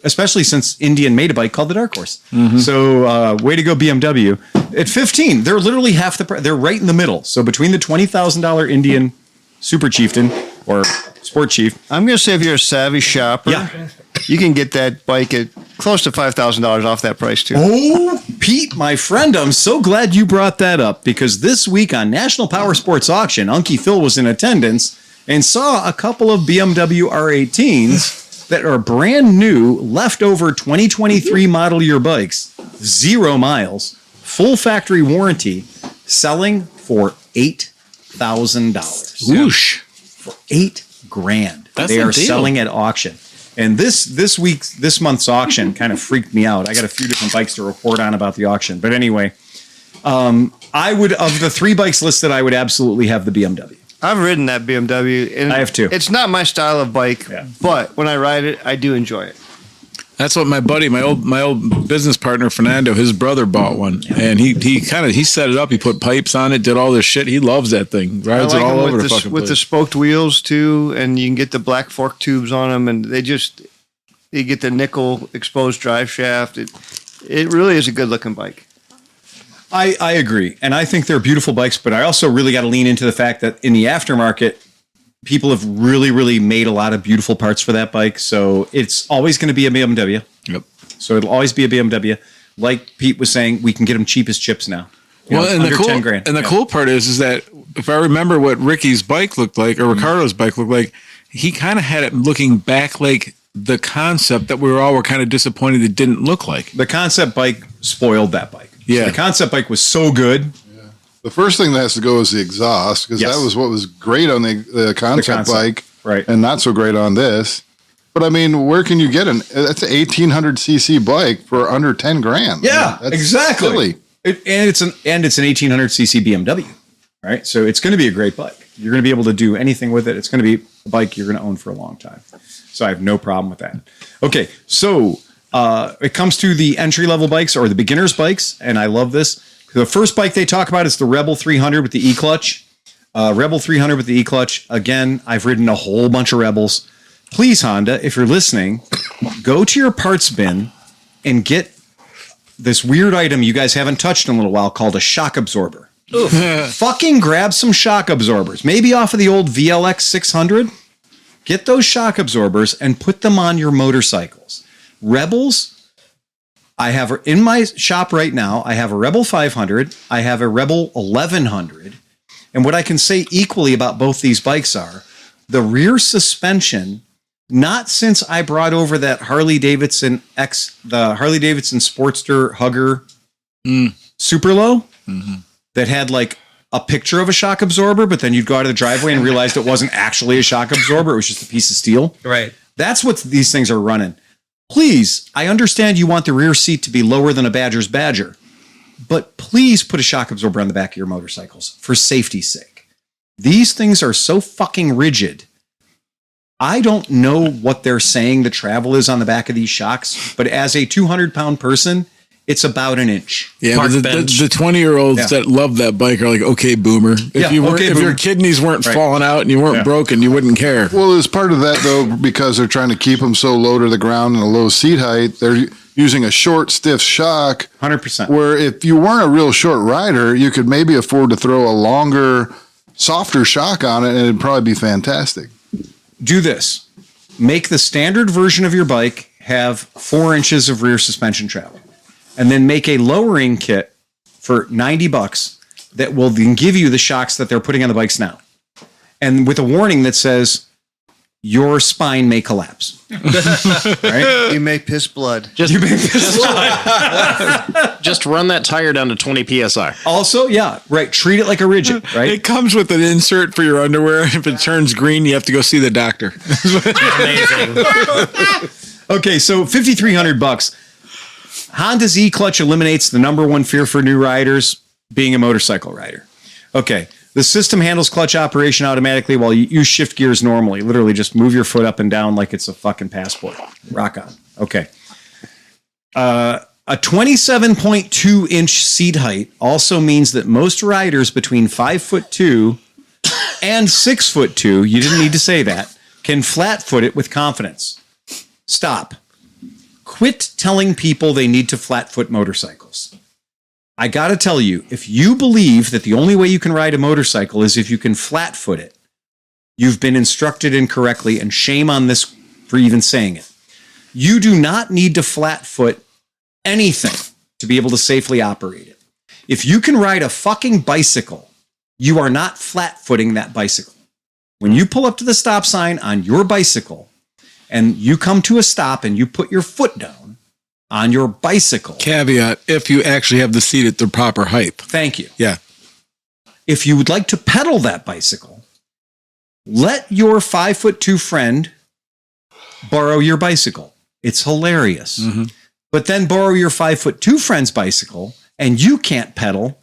especially since Indian made a bike called the Dark Horse. So way to go, BMW. At 15, they're literally half the price. They're right in the middle. So between the $20,000 Indian Super Chieftain or Sport Chief. I'm going to say if you're a savvy shopper, Yeah. you can get that bike at close to $5,000 off that price too. Oh, Pete, my friend, I'm so glad you brought that up because this week on National Power Sports Auction, Unky Phil was in attendance and saw a couple of BMW R18s that are brand new, leftover 2023 model year bikes, 0 miles, full factory warranty, selling for $8,000. Whoosh. For $8,000. That's They a are deal. selling at auction. And this month's auction kind of freaked me out. I got a few different bikes to report on about the auction. But anyway, I would, of the 3 bikes listed, I would absolutely have the BMW. I've ridden that BMW. And I have too. It's not my style of bike, but when I ride it, I do enjoy it. That's what my buddy, my old business partner Fernando, his brother bought one, and he set it up. He put pipes on it, did all this shit. He loves that thing. Rides I like it all them over with the the, fucking with the place. spoked wheels too, and you can get the black fork tubes on them, and you get the nickel exposed drive shaft. It really is a good looking bike. I agree. And I think they're beautiful bikes, but I also really got to lean into the fact that in the aftermarket, people have really, really made a lot of beautiful parts for that bike. So it's always going to be a BMW. Yep. So it'll always be a BMW. Like Pete was saying, we can get them cheap as chips now. You know, And under the cool 10 grand. and the cool part is that if I remember what Ricky's bike looked like or Ricardo's bike looked like, he kind of had it looking back like the concept that we were kind of disappointed it didn't look like. The concept bike spoiled that bike. Yeah. The concept bike was so good. The first thing that has to go is the exhaust, because that was what was great on the concept bike, right, and not so great on this. But I mean, where can you get that's an 1800 cc bike for under 10 grand? Yeah, that's exactly. Silly. And it's an 1800 cc BMW, right? So it's going to be a great bike. You're going to be able to do anything with it. It's going to be a bike you're going to own for a long time. So I have no problem with that. Okay, so it comes to the entry-level bikes or the beginner's bikes, and I love this. The first bike they talk about is the Rebel 300 with the E-clutch. Rebel 300 with the E-clutch. Again, I've ridden a whole bunch of Rebels. Please, Honda, if you're listening, go to your parts bin and get this weird item you guys haven't touched in a little while called a shock absorber. Fucking grab some shock absorbers, maybe off of the old VLX 600. Get those shock absorbers and put them on your motorcycles. Rebels, I have in my shop right now, I have a Rebel 500, I have a Rebel 1100, and what I can say equally about both these bikes are the rear suspension, not since I brought over that Harley-Davidson the Harley-Davidson Sportster Hugger Super Low, that had like a picture of a shock absorber, but then you'd go out of the driveway and realized it wasn't actually a shock absorber. It was just a piece of steel. Right. That's what these things are running. Please, I understand you want the rear seat to be lower than a Badger's Badger, but please put a shock absorber on the back of your motorcycles for safety's sake. These things are so fucking rigid. I don't know what they're saying the travel is on the back of these shocks, but as a 200-pound person, it's about an inch. Yeah, but the 20-year-olds that love that bike are like, okay, boomer. If your kidneys weren't falling out and you weren't broken, you wouldn't care. Well, as part of that, though, because they're trying to keep them so low to the ground and a low seat height, they're using a short, stiff shock. 100%. Where if you weren't a real short rider, you could maybe afford to throw a longer, softer shock on it, and it'd probably be fantastic. Do this. Make the standard version of your bike have 4 inches of rear suspension travel. And then make a lowering kit for $90 that will then give you the shocks that they're putting on the bikes now. And with a warning that says, your spine may collapse. Right? You may piss blood. Just run that tire down to 20 PSI. Also, treat it like a rigid, right? It comes with an insert for your underwear. If it turns green, you have to go see the doctor. Amazing. Okay, so $5,300. Honda's E-clutch eliminates the number one fear for new riders, being a motorcycle rider. Okay, the system handles clutch operation automatically while you shift gears normally. Literally just move your foot up and down like it's a fucking passport. Rock on. Okay. A 27.2-inch seat height also means that most riders between 5'2" and 6'2", you didn't need to say that, can flat foot it with confidence. Stop. Quit telling people they need to flat foot motorcycles. I got to tell you, if you believe that the only way you can ride a motorcycle is if you can flat foot it, you've been instructed incorrectly, and shame on this for even saying it. You do not need to flat foot anything to be able to safely operate it. If you can ride a fucking bicycle, you are not flat footing that bicycle. When you pull up to the stop sign on your bicycle, and you come to a stop and you put your foot down on your bicycle. Caveat, if you actually have the seat at the proper height. Thank you. Yeah. If you would like to pedal that bicycle, let your 5'2" friend borrow your bicycle. It's hilarious. Mm-hmm. But then borrow your 5'2" friend's bicycle and you can't pedal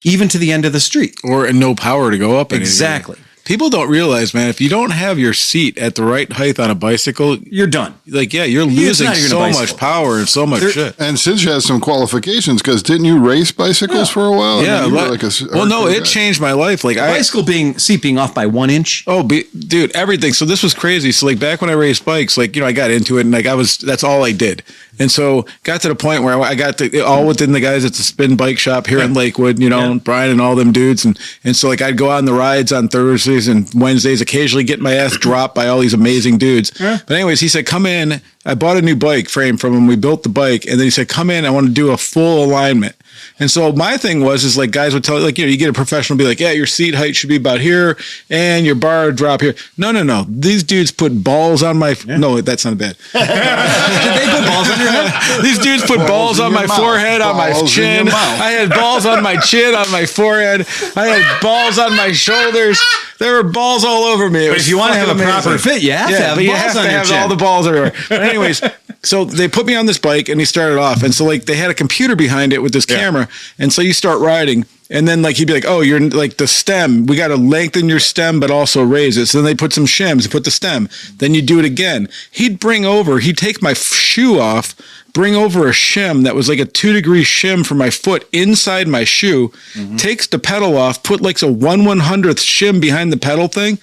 even to the end of the street. Or no power to go up. Exactly. People don't realize, man, if you don't have your seat at the right height on a bicycle, you're done. Like, you're losing so much power and so much shit. And Sidge has some qualifications, because didn't you race bicycles for a while? Yeah. It changed my life. Like, bicycle seat being off by 1 inch. Oh, dude, everything. So this was crazy. So like back when I raced bikes, like, I got into it and like that's all I did. And so got to the point where I got all within the guys at the spin bike shop here in Lakewood, Brian and all them dudes. And so like I'd go on the rides on Thursdays and Wednesdays, occasionally get my ass dropped by all these amazing dudes. Yeah. But anyways, he said, come in. I bought a new bike frame from him. We built the bike. And then he said, come in. I want to do a full alignment. And so my thing is like guys would tell like, you get a professional be like, yeah, your seat height should be about here and your bar drop here. No. These dudes put balls on my no, that's not bad. Did they put balls on your head? These dudes put balls on my forehead, on my chin. I had balls on my chin, on my forehead. I had balls on my shoulders. There were balls all over me. But if you want to have a proper fit, you have to have balls on your chin. All the balls everywhere. But anyways, so they put me on this bike and he started off. And so like they had a computer behind it with this camera. And so you start riding. And then like he'd be like, oh, you're like the stem. We got to lengthen your stem, but also raise it. So then they put some shims and put the stem. Then you do it again. He'd take my shoe off, bring over a shim that was like a 2-degree shim for my foot inside my shoe, takes the pedal off, put like a 1/100th shim behind the pedal thing,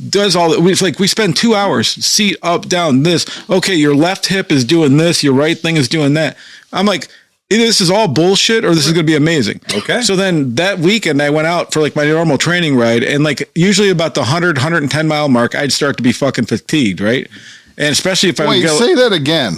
does all that. It's like we spend 2 hours, seat up, down, this. Okay, your left hip is doing this, your right thing is doing that. I'm like, either this is all bullshit or this is going to be amazing. Okay. So then that weekend I went out for like my normal training ride, and like usually about the 110 mile mark, I'd start to be fucking fatigued, right? And especially if I would go. Say that again.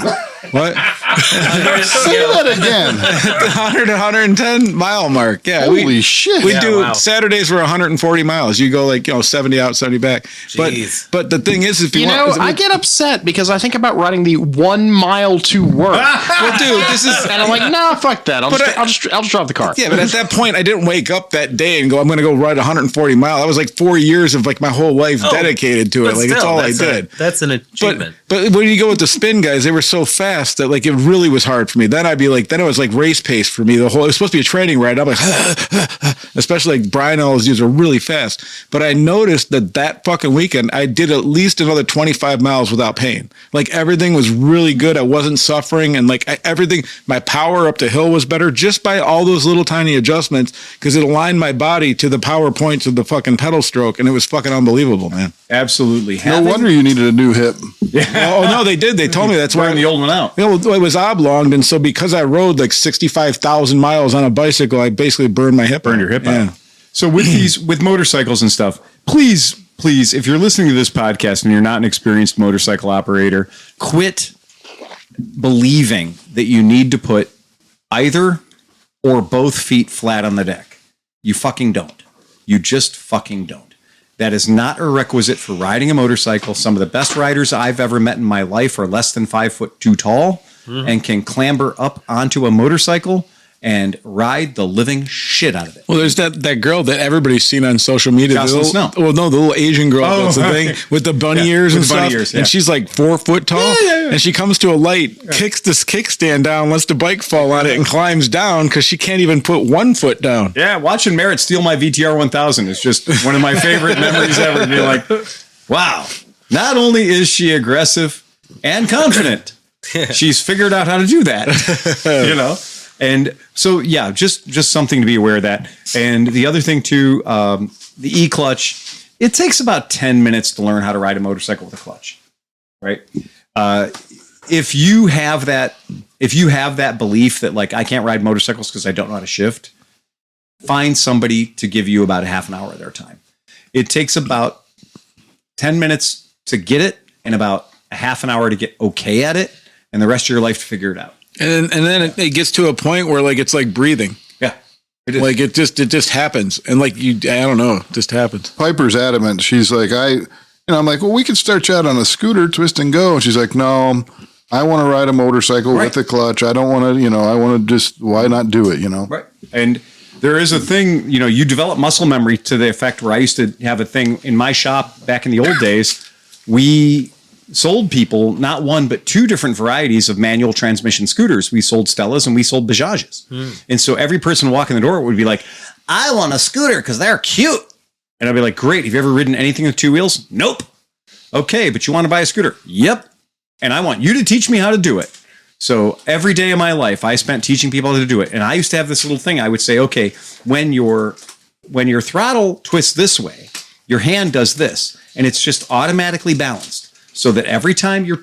What? Say that again. The 110 mile mark. Yeah. Holy shit. We do Saturdays were 140 miles. You go like, 70 out, 70 back. Jeez. But the thing is, if you I get upset because I think about riding the 1 mile to work. well, dude, this is, and I'm like, nah, fuck that. I'll just drive the car. yeah, but at that point, I didn't wake up that day and go, I'm going to go ride 140 miles. That was like 4 years of like my whole life dedicated to it. But Like still, it's all I did. That's an achievement. But when you go with the spin guys, they were so fast that like it really was hard for me. Then I'd be like, then it was like race pace for me. It was supposed to be a training ride. I'm like, especially like Brian and all those dudes are really fast. But I noticed that fucking weekend, I did at least another 25 miles without pain. Like everything was really good. I wasn't suffering. And like everything, my power up the hill was better just by all those little tiny adjustments because it aligned my body to the power points of the fucking pedal stroke. And it was fucking unbelievable, man. Absolutely. No wonder you needed a new hip. Oh no, they did. They told me that's why the old one out. It was oblonged, and so because I rode like 65,000 miles on a bicycle, I basically burned my hip. Burned your hip out. So with motorcycles and stuff, please, if you're listening to this podcast and you're not an experienced motorcycle operator, quit believing that you need to put either or both feet flat on the deck. You fucking don't. You just fucking don't. That is not a requisite for riding a motorcycle. Some of the best riders I've ever met in my life are less than 5'2" tall and can clamber up onto a motorcycle and ride the living shit out of it. Well, there's that girl that everybody's seen on social media. Jocelyn Snow. Well, no, the little Asian girl. That's the thing with the bunny ears and stuff. And she's like 4 foot tall. And she comes to a light, kicks this kickstand down, lets the bike fall on it, and climbs down because she can't even put 1 foot down. Yeah, watching Merritt steal my VTR 1000 is just one of my favorite memories ever. And you're like, wow, not only is she aggressive and confident, she's figured out how to do that, And so, yeah, just something to be aware of that. And the other thing too, the E-clutch, it takes about 10 minutes to learn how to ride a motorcycle with a clutch, right? If you have that belief that like, I can't ride motorcycles because I don't know how to shift, find somebody to give you about a half an hour of their time. It takes about 10 minutes to get it and about a half an hour to get okay at it and the rest of your life to figure it out. And then it gets to a point where like it's like breathing. Yeah, it is. Like it just happens, and like I don't know, it just happens. Piper's adamant. She's like, I'm like, well, we could start you out on a scooter, twist and go. And she's like, no, I want to ride a motorcycle with a clutch. I don't want to, I want to just, why not do it, Right. And there is a thing, you develop muscle memory to the effect where I used to have a thing in my shop back in the old days. We sold people not one, but two different varieties of manual transmission scooters. We sold Stellas and we sold Bajajes. And so every person walking the door would be like, I want a scooter because they're cute. And I'd be like, great. Have you ever ridden anything with two wheels? Nope. Okay, but you want to buy a scooter? Yep. And I want you to teach me how to do it. So every day of my life, I spent teaching people how to do it. And I used to have this little thing. I would say, okay, when your throttle twists this way, your hand does this, and it's just automatically balanced. So that every time your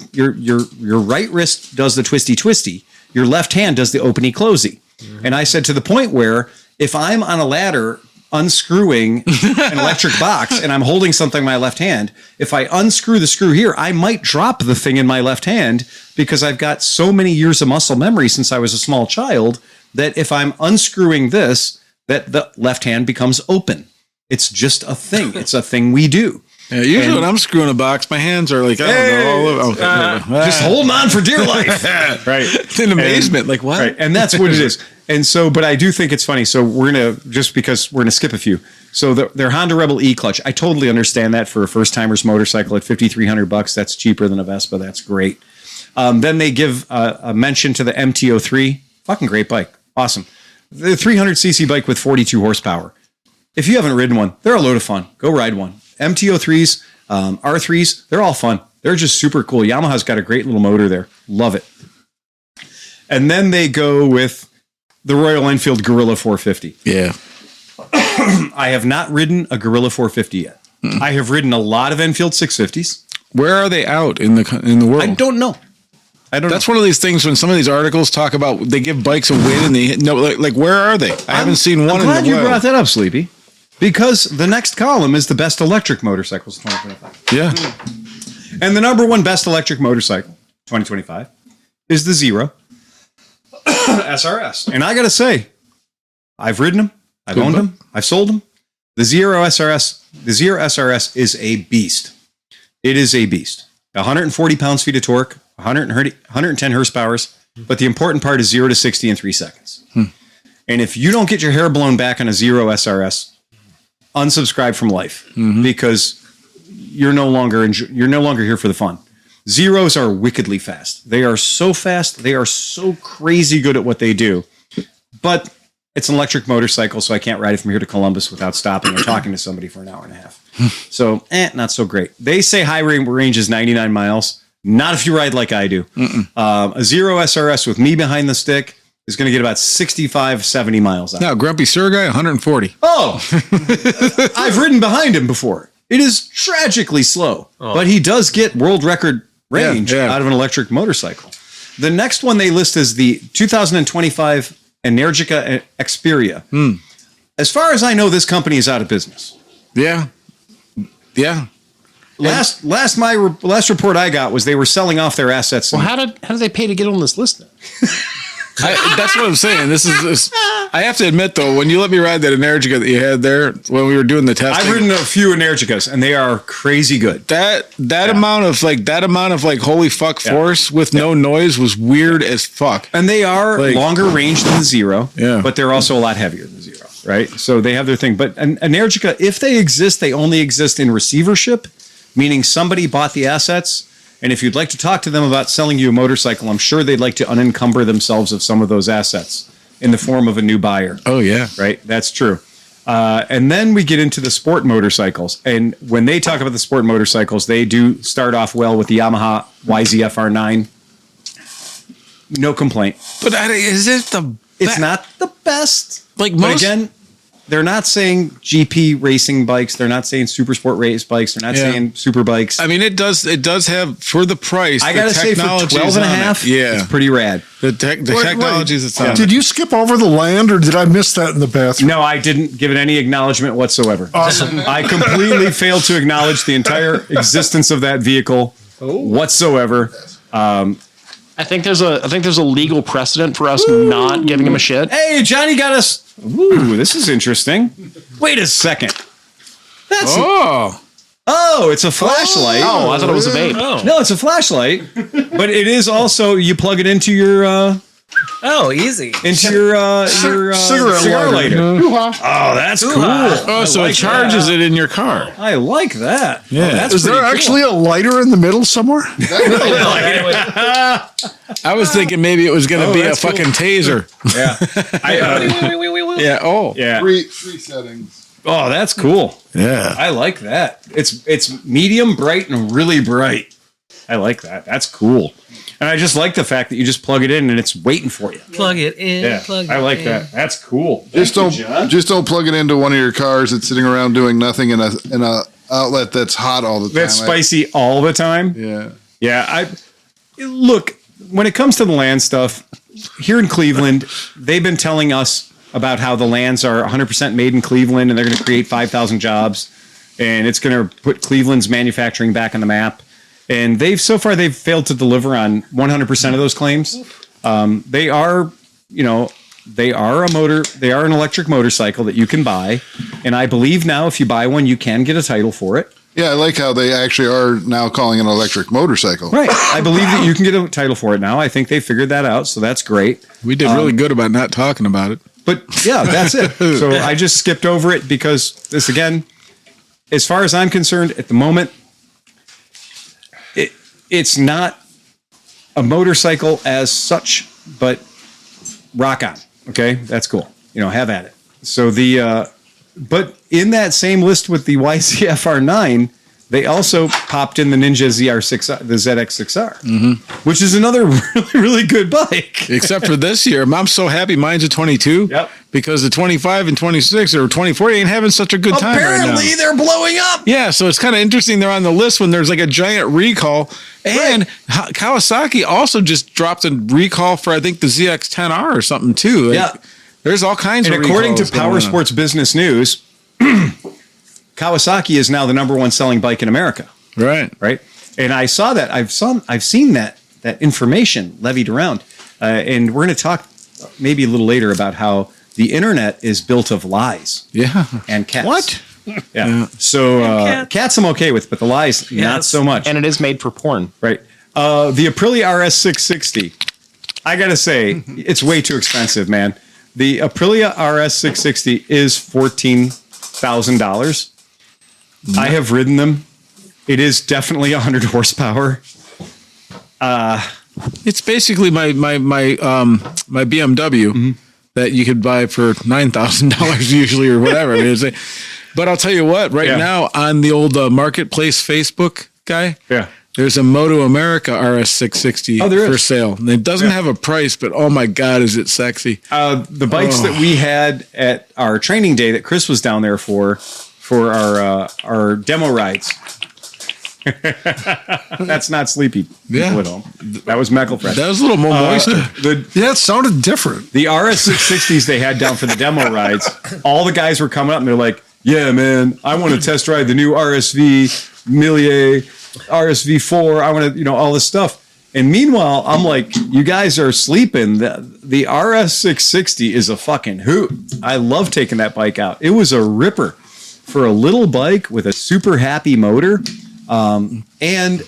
right wrist does the twisty, your left hand does the openy closey. And I said to the point where if I'm on a ladder unscrewing an electric box and I'm holding something in my left hand, if I unscrew the screw here, I might drop the thing in my left hand because I've got so many years of muscle memory since I was a small child that if I'm unscrewing this, that the left hand becomes open. It's just a thing. It's a thing we do. Yeah, usually when I'm screwing a box, my hands are like, I don't know, all over. Okay, Just holding on for dear life. Right. in amazement, like what? Right. And that's what it is. And so, but I do think it's funny. So we're going to, just because we're going to skip a few. So their Honda Rebel E clutch, I totally understand that for a first timer's motorcycle at $5,300. That's cheaper than a Vespa. That's great. Then they give a mention to the MT-03. Fucking great bike. Awesome. The 300cc bike with 42 horsepower. If you haven't ridden one, they're a load of fun. Go ride one. MT-03s, R3s, they're all fun. They're just super cool. Yamaha's got a great little motor there. Love it. And then they go with the Royal Enfield Gorilla 450. Yeah. I have not ridden a Gorilla 450 yet. I have ridden a lot of Enfield 650s. Where are they out in the world? I don't know. That's one of these things when some of these articles talk about they give bikes a win and they no like where are they? I haven't seen one. I'm glad in the you wild. brought that up, Sleepy, because the next column is the best electric motorcycles 2025. Yeah. And the number one best electric motorcycle 2025 is the Zero SRS. And I got to say, I've ridden them, I've owned them, I've sold them. The Zero SRS is a beast. It is a beast. 140 pounds-feet of torque, 110 horsepower. But the important part is 0 to 60 in 3 seconds. And if you don't get your hair blown back on a Zero SRS, unsubscribe from life because you're no longer here for the fun. Zeros are wickedly fast. They are so fast. They are so crazy good at what they do. But it's an electric motorcycle, so I can't ride it from here to Columbus without stopping and talking to somebody for an hour and a half. So, not so great. They say high range is 99 miles. Not if you ride like I do. A Zero SRS with me behind the stick is going to get about 65, 70 miles out. Now, Grumpy Sir Guy, 140. Oh, I've ridden behind him before. It is tragically slow, but he does get world record range out of an electric motorcycle. The next one they list is the 2025 Energica Xperia. As far as I know, this company is out of business. Yeah. Yeah. Last report I got was they were selling off their assets. Well, how did they pay to get on this list then? That's what I'm saying. I have to admit though, when you let me ride that Energica that you had there when we were doing the testing, I've ridden a few Energicas and they are crazy good. That amount of holy fuck force with no noise was weird as fuck. And they are longer range than the Zero, but they're also a lot heavier than the Zero, right? So they have their thing. But an Energica, if they exist, they only exist in receivership, meaning somebody bought the assets. And if you'd like to talk to them about selling you a motorcycle, I'm sure they'd like to unencumber themselves of some of those assets in the form of a new buyer. Oh, yeah. Right? That's true. And then we get into the sport motorcycles. And when they talk about the sport motorcycles, they do start off well with the Yamaha YZF-R9. No complaint. But is it It's not the best. Like but again, they're not saying GP racing bikes. They're not saying super sport race bikes. They're not saying super bikes. I mean, it does have for the price. I gotta say, for 12 and a half, it's pretty rad. The technologies it's on. Did you skip over the land, or did I miss that in the bathroom? No, I didn't give it any acknowledgement whatsoever. Awesome. I completely failed to acknowledge the entire existence of that vehicle whatsoever. I think there's a legal precedent for us not giving him a shit. Hey, Johnny got us. Ooh, this is interesting. Wait a second. That's it's a flashlight. Oh, I thought it was a vape. No, it's a flashlight, but it is also you plug it into your easy. into your cigar lighter. Oh, that's cool. Oh, so it charges it in your car. I like that. Yeah. Oh, that's Is there actually a lighter in the middle somewhere? I was thinking maybe it was going to be a fucking taser. Yeah. Yeah. Oh. Yeah. Three settings. Oh, that's cool. Yeah. I like that. It's medium bright and really bright. I like that. That's cool. And I just like the fact that you just plug it in and it's waiting for you. Plug it in. Yeah, Plug it I like in. that. That's cool. Just don't plug it into one of your cars that's sitting around doing nothing in a outlet that's hot all the time. That's spicy all the time. Yeah. Yeah. Look, when it comes to the land stuff, here in Cleveland, they've been telling us about how the lands are 100% made in Cleveland and they're going to create 5,000 jobs and it's going to put Cleveland's manufacturing back on the map. And they've failed to deliver on 100% of those claims. They are, They are an electric motorcycle that you can buy. And I believe now if you buy one, you can get a title for it. Yeah, I like how they actually are now calling it an electric motorcycle. Right. I believe that you can get a title for it now. I think they figured that out, so that's great. We did really good about not talking about it. But yeah, that's it. So I just skipped over it because this, again, as far as I'm concerned, at the moment, it's not a motorcycle as such, but rock on. Okay, that's cool. Have at it. So but in that same list with the YZF-R9, they also popped in the Ninja ZR6, the ZX6R, which is another really, really good bike. Except for this year. I'm so happy mine's a 22. Yep. Because the 25 and 26 or 24 ain't having such a good time right now. Apparently, they're blowing up. Yeah, so it's kind of interesting they're on the list when there's like a giant recall. And Kawasaki also just dropped a recall for, I think, the ZX-10R or something, too. Yeah. There's all kinds of recalls. And according to recalls Power Sports Business News, Kawasaki is now the number one selling bike in America. Right. And I saw that. I've seen that information levied around. And we're going to talk maybe a little later about how the internet is built of lies. Yeah. And cats. What? Yeah. So cats I'm okay with, but the lies, not so much. And it is made for porn. Right. The Aprilia RS660. I got to say, it's way too expensive, man. The Aprilia RS660 is $14,000. I have ridden them. It is definitely 100 horsepower. It's basically my BMW that you could buy for $9,000 usually or whatever. But I'll tell you what, now on the old Marketplace Facebook guy, there's a Moto America RS660 for sale. And it doesn't have a price, but oh my God, is it sexy. The bikes that we had at our training day that Chris was down there for our demo rides. That's not Sleepy. Yeah. That was McElfresh. That was a little more moisture. It sounded different. The RS660s they had down for the demo rides, all the guys were coming up and they're like, yeah, man, I want to test ride the new RSV, Millier, RSV4. I want to, all this stuff. And meanwhile, I'm like, you guys are sleeping. The RS660 is a fucking hoot. I love taking that bike out. It was a ripper for a little bike with a super happy motor. And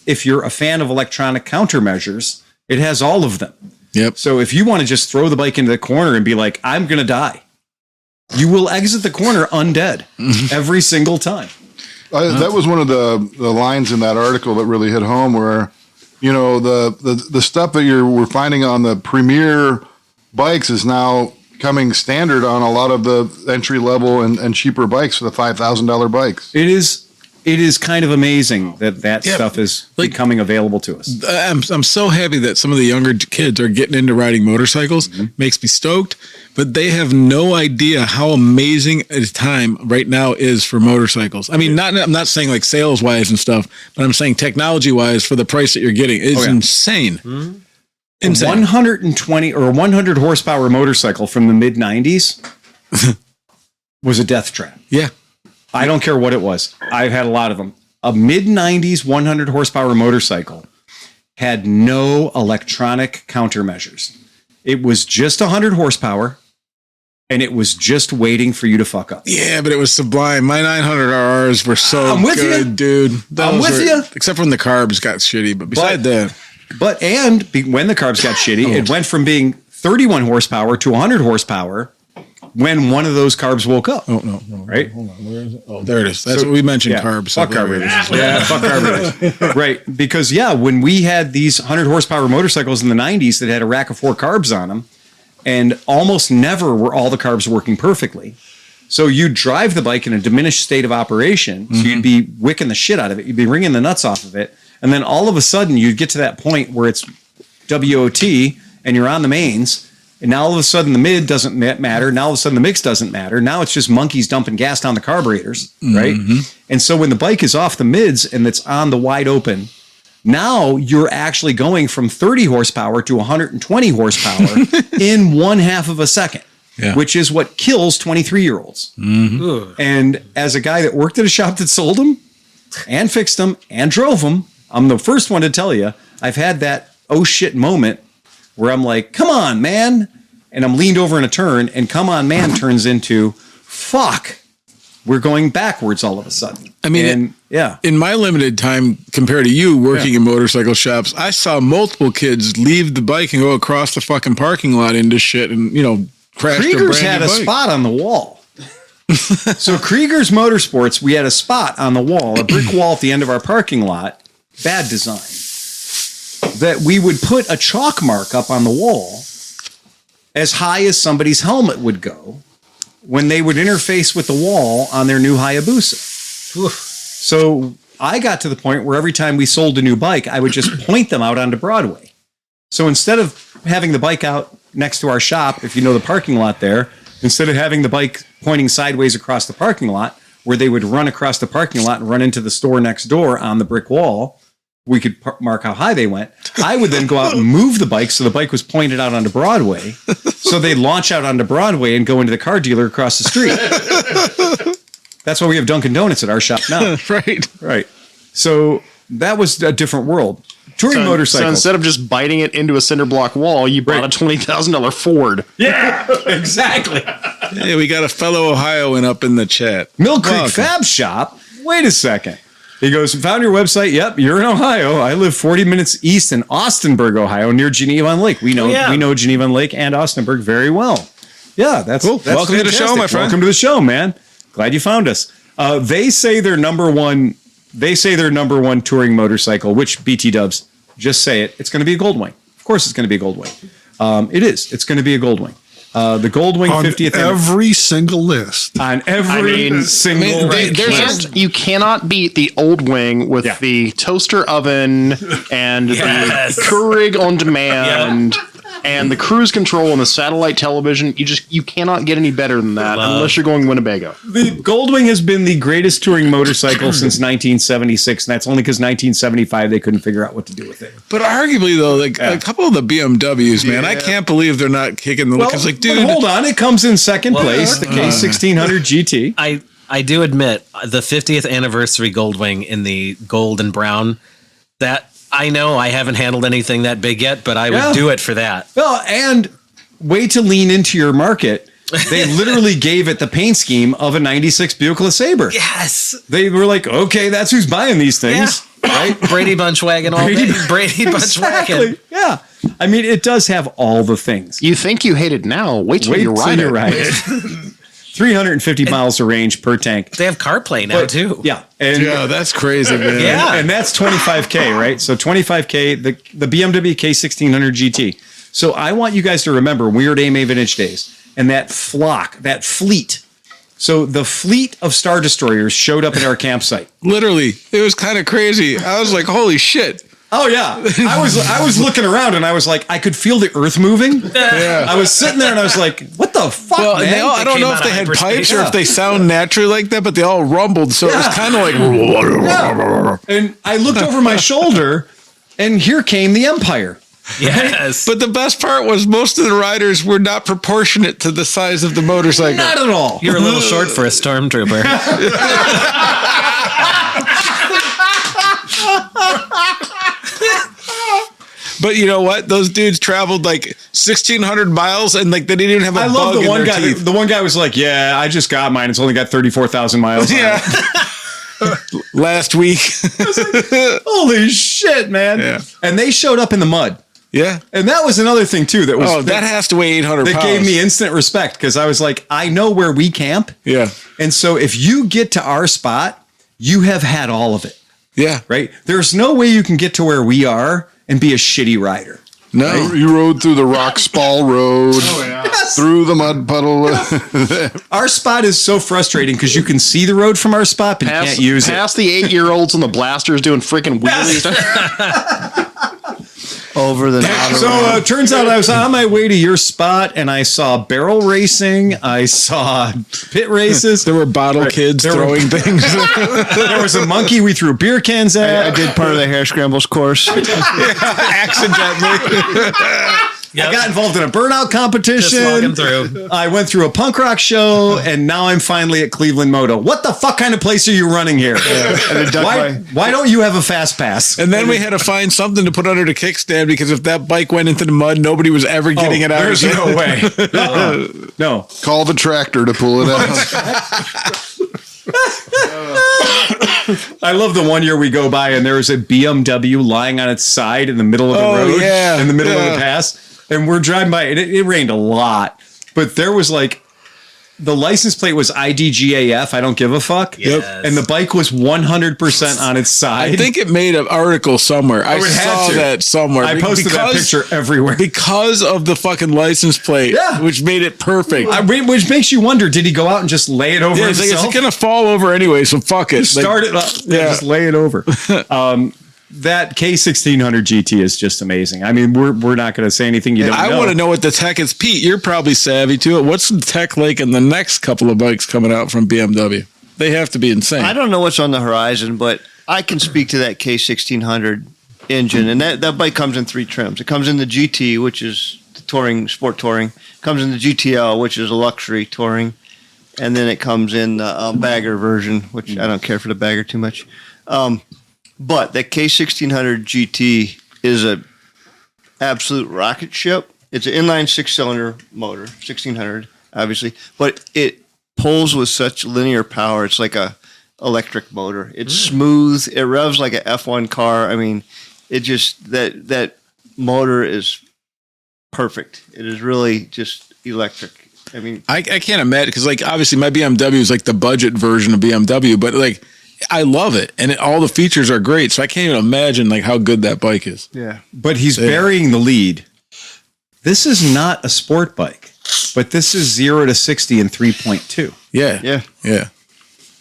if you're a fan of electronic countermeasures, it has all of them. Yep. So if you want to just throw the bike into the corner and be like, I'm going to die, you will exit the corner undead every single time. That was one of the lines in that article that really hit home where, the stuff that we're finding on the premier bikes is now coming standard on a lot of the entry level and cheaper bikes for the $5,000 bikes. It is kind of amazing that stuff is becoming available to us. I'm so happy that some of the younger kids are getting into riding motorcycles. Makes me stoked, but they have no idea how amazing a time right now is for motorcycles. I mean, I'm not saying like sales wise and stuff, but I'm saying technology wise for the price that you're getting. It's insane. Insane. 120 or 100 horsepower motorcycle from the mid 90s was a death trap. Yeah. I don't care what it was. I've had a lot of them. A mid-90s 100 horsepower motorcycle had no electronic countermeasures. It was just 100 horsepower, and it was just waiting for you to fuck up. Yeah, but it was sublime. My 900RRs were so good, dude. I'm with you. Except when the carbs got shitty, but beside that. When the carbs got shitty, it went from being 31 horsepower to 100 horsepower when one of those carbs woke up. Oh, no. Right? Hold on. Where is it? Oh, there it is. That's what we mentioned, carbs. Fuck carburetors. Yeah, fuck carburetors. Right. Because, when we had these 100 horsepower motorcycles in the 90s that had a rack of 4 carbs on them, and almost never were all the carbs working perfectly. So you'd drive the bike in a diminished state of operation. So you'd be wicking the shit out of it. You'd be wringing the nuts off of it. And then all of a sudden you'd get to that point where it's WOT and you're on the mains. And now all of a sudden the mid doesn't matter. Now all of a sudden the mix doesn't matter. Now it's just monkeys dumping gas down the carburetors, right? And so when the bike is off the mids and it's on the wide open, now you're actually going from 30 horsepower to 120 horsepower in 1/2 of a second, which is what kills 23-year-olds. And as a guy that worked at a shop that sold them and fixed them and drove them, I'm the first one to tell you, I've had that oh shit moment where I'm like, come on, man. and I'm leaned over in a turn, and Come On Man turns into, fuck, we're going backwards all of a sudden. I mean, and, yeah. In my limited time compared to you working in motorcycle shops, I saw multiple kids leave the bike and go across the fucking parking lot into shit and, crash their Krieger's brand had new a bike. spot on the wall. So Krieger's Motorsports, we had a spot on the wall, a brick wall at the end of our parking lot, bad design, that we would put a chalk mark up on the wall as high as somebody's helmet would go when they would interface with the wall on their new Hayabusa. So I got to the point where every time we sold a new bike, I would just point them out onto Broadway. So instead of having the bike out next to our shop, if you know the parking lot there, instead of having the bike pointing sideways across the parking lot, where they would run across the parking lot and run into the store next door on the brick wall, we could mark how high they went. I would then go out and move the bike so the bike was pointed out onto Broadway. So they'd launch out onto Broadway and go into the car dealer across the street. That's why we have Dunkin' Donuts at our shop now. Right. So that was a different world. Touring motorcycles. So instead of just biting it into a cinder block wall, you bought a $20,000 Ford. Yeah, exactly. Hey, we got a fellow Ohioan up in the chat. Mill Creek Fab Shop. Wait a second. He goes, found your website. Yep, you're in Ohio. I live 40 minutes east in Austinburg, Ohio, near Geneva on Lake. We know Geneva on Lake and Austinburg very well. Yeah, that's cool. That's welcome to the show, my friend. Welcome to the show, man. Glad you found us. They say their number one touring motorcycle, which BT Dubs, just say it. It's going to be a Goldwing. Of course, it's going to be a Goldwing. It is. It's going to be a Goldwing. The Goldwing on 50th every single list. On every single you cannot beat the old wing with the toaster oven and the Keurig on demand and the cruise control and the satellite television. You cannot get any better than that unless you're going Winnebago. The Goldwing has been the greatest touring motorcycle since 1976, and that's only because 1975 they couldn't figure out what to do with it. But arguably, though, like a couple of the BMWs, man, I can't believe they're not kicking the look. It's like, dude, hold on, it comes in second place, the K1600 GT. I do admit the 50th anniversary Goldwing in the gold and brown, that I know I haven't handled anything that big yet, but I would do it for that. Well, and way to lean into your market. They literally gave it the paint scheme of a 96 Buick LeSabre. Yes. They were like, okay, that's who's buying these things. Yeah. Right? Brady Bunch wagon all day. Brady Bunch wagon. Yeah. I mean, it does have all the things. You think you hate it now. Wait till you ride it. 350 miles of range per tank. They have CarPlay now, too. Yeah. And that's crazy, man. Yeah. And that's 25K, right? So 25K, the BMW K1600 GT. So I want you guys to remember Weird AMA Vintage Days and that fleet. So the fleet of Star Destroyers showed up at our campsite. Literally. It was kind of crazy. I was like, holy shit. Oh yeah, I was looking around and I was like, I could feel the earth moving. Yeah. I was sitting there and I was like, what the fuck, well, man? I don't know if they had pipes or if they sound naturally like that, but they all rumbled, so it was kind of like. Yeah. And I looked over my shoulder, and here came the Empire. Yes, but the best part was most of the riders were not proportionate to the size of the motorcycle. Not at all. You're a little short for a stormtrooper. But you know what? Those dudes traveled like 1,600 miles and like they didn't even have a bug in their teeth. The one guy was like, "Yeah, I just got mine. It's only got 34,000 miles." Yeah. Last week. Like, holy shit, man! Yeah. And they showed up in the mud. Yeah. And that was another thing too. That was that has to weigh 800 pounds. That gave me instant respect because I was like, I know where we camp. Yeah. And so if you get to our spot, you have had all of it. Yeah. Right. There's no way you can get to where we are and be a shitty rider. No. Right? You rode through the rock spall road, through the mud puddle. Our spot is so frustrating because you can see the road from our spot, but you can't use it. Past the 8-year-olds on the blasters doing freaking wheelies. Over the So it turns out I was on my way to your spot and I saw barrel racing. I saw pit races. There were bottle kids throwing things. There was a monkey we threw beer cans at. I did part of the hair scrambles course. Accidentally. I got involved in a burnout competition. Just walking through. I went through a punk rock show, and now I'm finally at Cleveland Moto. What the fuck kind of place are you running here? Why don't you have a fast pass? And then we had to find something to put under the kickstand because if that bike went into the mud, nobody was ever getting it out. There's no way. No. Call the tractor to pull it out. I love the one year we go by and there was a BMW lying on its side in the middle of the road, in the middle of the pass, and we're driving by. And it rained a lot, but there was like the license plate was IDGAF. I don't give a fuck. Yes. And the bike was 100% on its side. I think it made an article somewhere. I saw that somewhere. I posted that picture everywhere because of the fucking license plate, which made it perfect. Which makes you wonder: did he go out and just lay it over himself? It's gonna fall over anyway, so fuck it. Start it up. Just lay it over. That K1600 GT is just amazing. I mean, we're not going to say anything you don't know. I want to know what the tech is. Pete, you're probably savvy to it. What's the tech like in the next couple of bikes coming out from BMW? They have to be insane. I don't know what's on the horizon, but I can speak to that K1600 engine. And that bike comes in 3 trims. It comes in the GT, which is the touring, sport touring. It comes in the GTL, which is a luxury touring. And then it comes in the bagger version, which I don't care for the bagger too much. But the K1600 GT is a absolute rocket ship. It's an inline 6-cylinder motor, 1600, obviously, but it pulls with such linear power. It's like a electric motor. It's smooth. It revs like an F1 car. I mean, it just that motor is perfect. It is really just electric. I mean, I can't imagine because like obviously my BMW is like the budget version of BMW, but like. I love it, and all the features are great. So I can't even imagine like how good that bike is. Yeah, but he's burying the lead. This is not a sport bike, but this is 0 to 60 in 3.2. Yeah.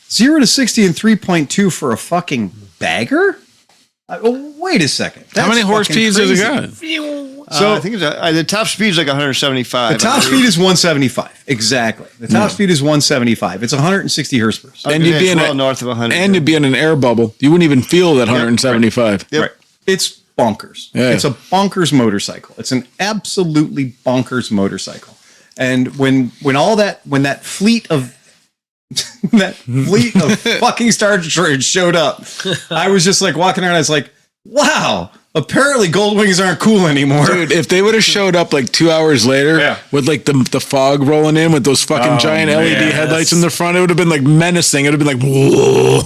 0 to 60 in 3.2 for a fucking bagger. Wait a second. How many horse speeds does it got? So I think the top speed is like 175. The top speed is 175. Exactly. The top speed is 175. It's 160 horsepower. And you'd be north of 100. And you'd be in an air bubble. You wouldn't even feel that 175. Yep. Right. It's bonkers. Yeah. It's a bonkers motorcycle. It's an absolutely bonkers motorcycle. And when that fleet of fucking Star Destroyers showed up, I was just like walking around. I was like, wow. Apparently gold wings aren't cool anymore. Dude, if they would have showed up like 2 hours later with like the fog rolling in with those fucking giant LED headlights in the front, it would have been like menacing. It would have been like, whoa.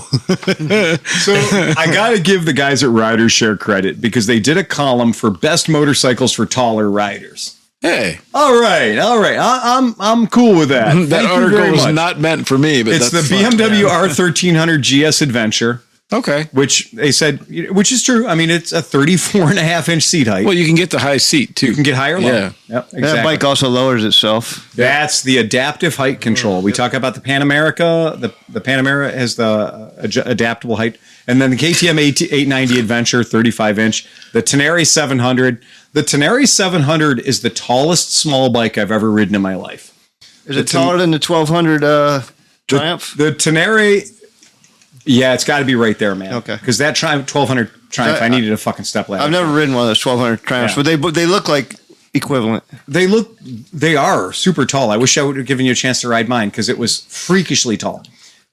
So I got to give the guys at Riders Share credit because they did a column for best motorcycles for taller riders. Hey. All right. I'm cool with that. That article was not meant for me, but it's the BMW R1300 GS Adventure. Okay. Which they said, which is true. I mean, it's a 34.5-inch seat height. Well, you can get the high seat too. You can get higher, lower. Yeah. Yep, exactly. That bike also lowers itself. That's the adaptive height control. We talk about the Pan America. The Pan America has the adaptable height. And then the KTM 890 Adventure, 35-inch. The Tenere 700. The Tenere 700 is the tallest small bike I've ever ridden in my life. Is it taller than the 1200 Triumph? The Tenere... Yeah, it's got to be right there, man. Okay. Because that 1200 Triumph, I needed a fucking step ladder. I've never ridden one of those 1200 Triumphs, but they look like equivalent. They are super tall. I wish I would have given you a chance to ride mine because it was freakishly tall.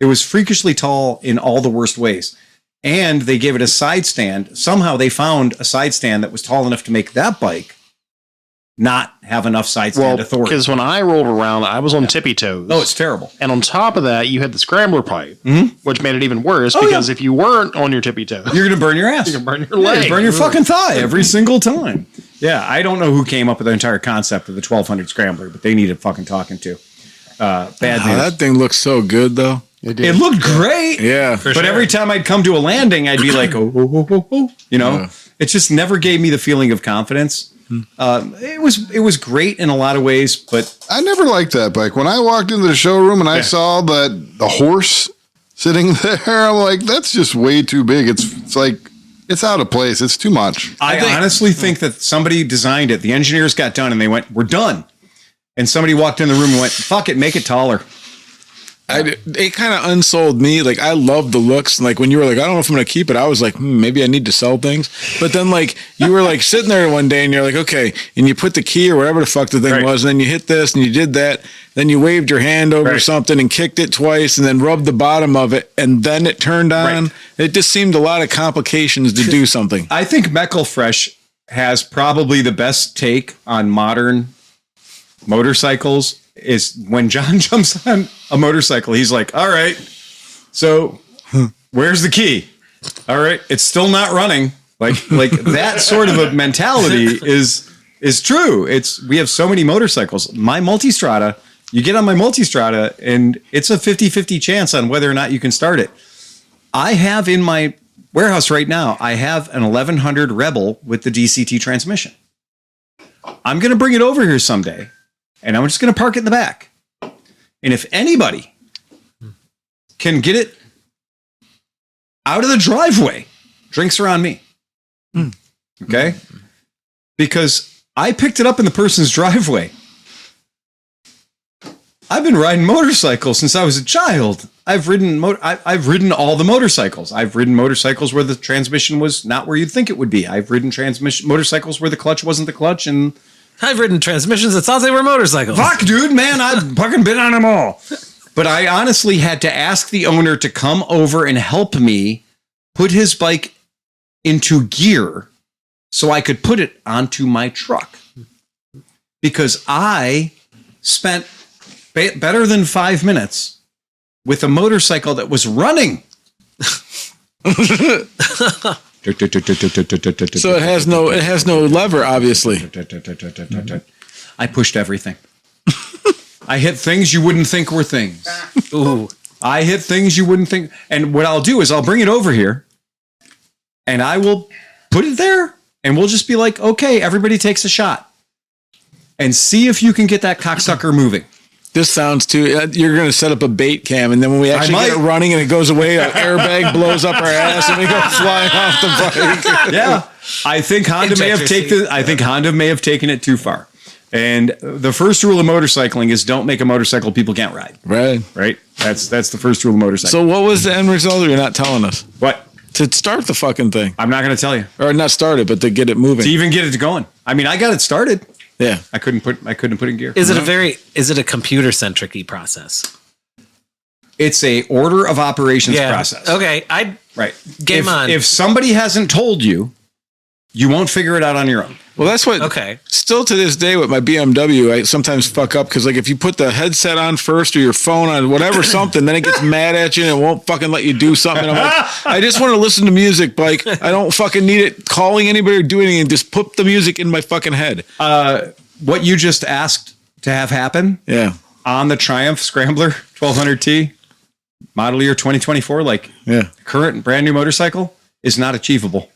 It was freakishly tall in all the worst ways. And they gave it a side stand. Somehow they found a side stand that was tall enough to make that bike not have enough side stand authority. Because when I rolled around, I was on tippy toes. Oh, it's terrible. And on top of that, you had the scrambler pipe, which made it even worse because if you weren't on your tippy toes, you're going to burn your ass. You're going to burn your leg. You burn your fucking thigh every single time. Yeah, I don't know who came up with the entire concept of the 1200 Scrambler, but they needed fucking talking to. Bad news. That thing looks so good, though. It looked great. Yeah. But every time I'd come to a landing, I'd be like, oh. You know, it just never gave me the feeling of confidence. It was great in a lot of ways, but I never liked that bike. When I walked into the showroom and I saw the horse sitting there, I'm like, that's just way too big. It's like it's out of place. It's too much. I honestly think that somebody designed it. The engineers got done and they went, "We're done." And somebody walked in the room and went, "Fuck it, make it taller." It kind of unsold me. Like, I love the looks. And like when you were like, I don't know if I'm going to keep it, I was like, maybe I need to sell things. But then like you were like sitting there one day and you're like, okay, and you put the key or whatever the fuck the thing was, and then you hit this and you did that. Then you waved your hand over something and kicked it twice and then rubbed the bottom of it and then it turned on. It just seemed a lot of complications to do something. I think Meckelfresh has probably the best take on modern motorcycles. Is when John jumps on a motorcycle, he's like, all right, so where's the key? All right, it's still not running. Like that sort of a mentality is true. We have so many motorcycles. My Multistrada, you get on my Multistrada and it's a 50-50 chance on whether or not you can start it. I have in my warehouse right now, I have an 1100 Rebel with the DCT transmission. I'm going to bring it over here someday. And I'm just going to park it in the back. And if anybody can get it out of the driveway, drinks are on me. Okay? Because I picked it up in the person's driveway. I've been riding motorcycles since I was a child. I've ridden all the motorcycles. I've ridden motorcycles where the transmission was not where you'd think it would be. I've ridden motorcycles where the clutch wasn't the clutch, and I've ridden transmissions that thought they were motorcycles. Fuck, dude, man, I've fucking been on them all. But I honestly had to ask the owner to come over and help me put his bike into gear so I could put it onto my truck. Because I spent better than 5 minutes with a motorcycle that was running. So it has no lever, obviously. I pushed everything. I hit things you wouldn't think were things. Ooh. I hit things you wouldn't think. And what I'll do is I'll bring it over here and I will put it there and we'll just be like, okay, everybody takes a shot and see if you can get that cocksucker moving. This sounds too. You're going to set up a bait cam, and then when we actually get it running and it goes away, an airbag blows up our ass, and we go flying off the bike. Yeah, I think Honda may have taken it too far. And the first rule of motorcycling is don't make a motorcycle people can't ride. Right. That's the first rule of motorcycling. So what was the end result? Or you're not telling us what to start the fucking thing. I'm not going to tell you, or not start it, but to get it moving, to even get it going. I mean, I got it started. Yeah, I couldn't put in gear. Is it a computer centric process? It's a order of operations process. Okay, game on. If somebody hasn't told you, you won't figure it out on your own. Well, that's what. Okay. Still to this day with my BMW, I sometimes fuck up because like if you put the headset on first or your phone on whatever something, then it gets mad at you and it won't fucking let you do something. And I'm like, I just want to listen to music, bike. I don't fucking need it calling anybody or doing anything. Just put the music in my fucking head. What you just asked to have happen, on the Triumph Scrambler 1200T, model year 2024, current brand new motorcycle, is not achievable.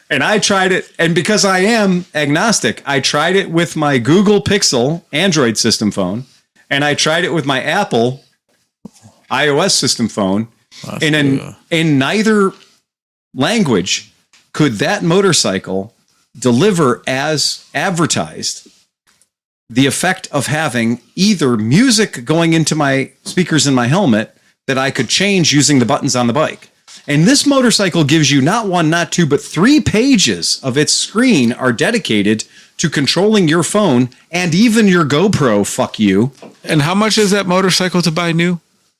And I tried it, and because I am agnostic, I tried it with my Google Pixel Android system phone, and I tried it with my Apple iOS system phone. In neither language could that motorcycle deliver as advertised the effect of having either music going into my speakers in my helmet that I could change using the buttons on the bike. And this motorcycle gives you not one, not two, but 3 pages of its screen are dedicated to controlling your phone and even your GoPro. Fuck you. And how much is that motorcycle to buy new?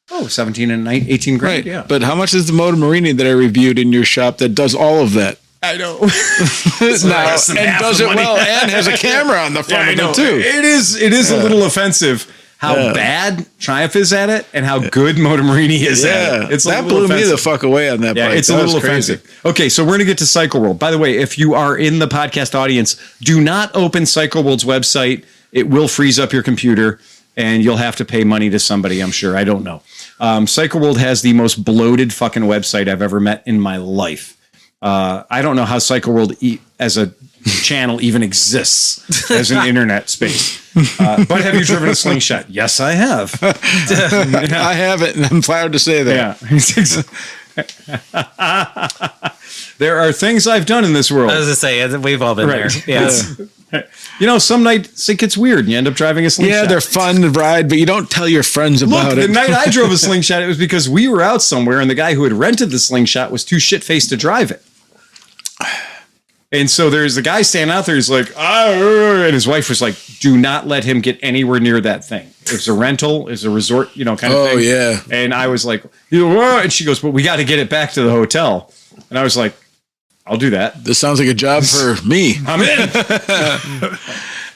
Oh, 17 and 18 grand. Right. Yeah. But how much is the Motor Marini that I reviewed in your shop that does all of that? I know. And does it well and has a camera on the front of it too. It is a little offensive how bad Triumph is at it and how good Motor Marini is at it. That blew me the fuck away on that bike. It's a little offensive. Okay, so we're going to get to CycleWorld. By the way, if you are in the podcast audience, do not open CycleWorld's website. It will freeze up your computer and you'll have to pay money to somebody, I'm sure. I don't know. CycleWorld has the most bloated fucking website I've ever met in my life. I don't know how CycleWorld as a channel even exists as an internet space. But have you driven a Slingshot? Yes, I have. I haven't, and I'm proud to say that. Yeah. There are things I've done in this world. I was to say we've all been Right. there. Yeah. Some nights it gets weird and you end up driving a slingshot. Yeah, they're fun to ride, but you don't tell your friends about Look, it. the night I drove a slingshot, it was because we were out somewhere and the guy who had rented the slingshot was too shit-faced to drive it. And so there's a guy standing out there, he's like, and his wife was like, do not let him get anywhere near that thing. It's a rental, it's a resort, kind of thing. Oh, yeah. And I was like, and she goes, but we got to get it back to the hotel. And I was like, I'll do that. This sounds like a job for me. I'm in.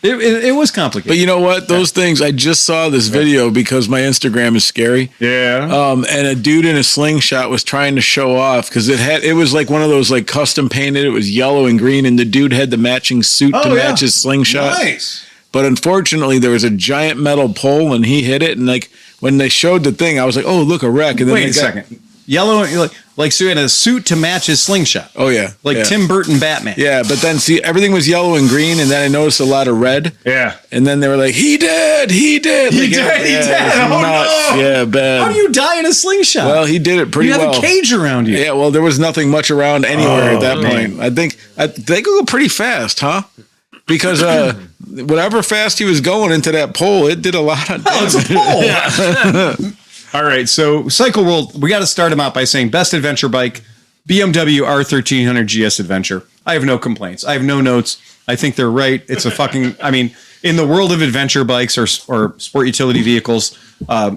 It was complicated. But you know what? Those things, I just saw this video because my Instagram is scary. Yeah. And a dude in a slingshot was trying to show off because it was like one of those like custom painted. It was yellow and green, and the dude had the matching suit to match his slingshot. Nice. But unfortunately, there was a giant metal pole, and he hit it. And like when they showed the thing, I was like, "Oh, look, a wreck!" And then Wait a second. Yellow, like so he had a suit to match his slingshot. Oh yeah, like Tim Burton Batman. Yeah, but then see, everything was yellow and green, and then I noticed a lot of red. Yeah, and then they were like, "He did. He did. Oh no! Yeah, bad. How do you die in a slingshot? Well, he did it pretty well. You have a cage around you. Yeah, well, there was nothing much around anywhere at that point. I think they go pretty fast, huh? Because whatever fast he was going into that pole, it did a lot of damage. It's a pole. All right, so CycleWorld, we got to start them out by saying best adventure bike, BMW R1300 GS Adventure. I have no complaints. I have no notes. I think they're right. It's a fucking, in the world of adventure bikes or sport utility vehicles,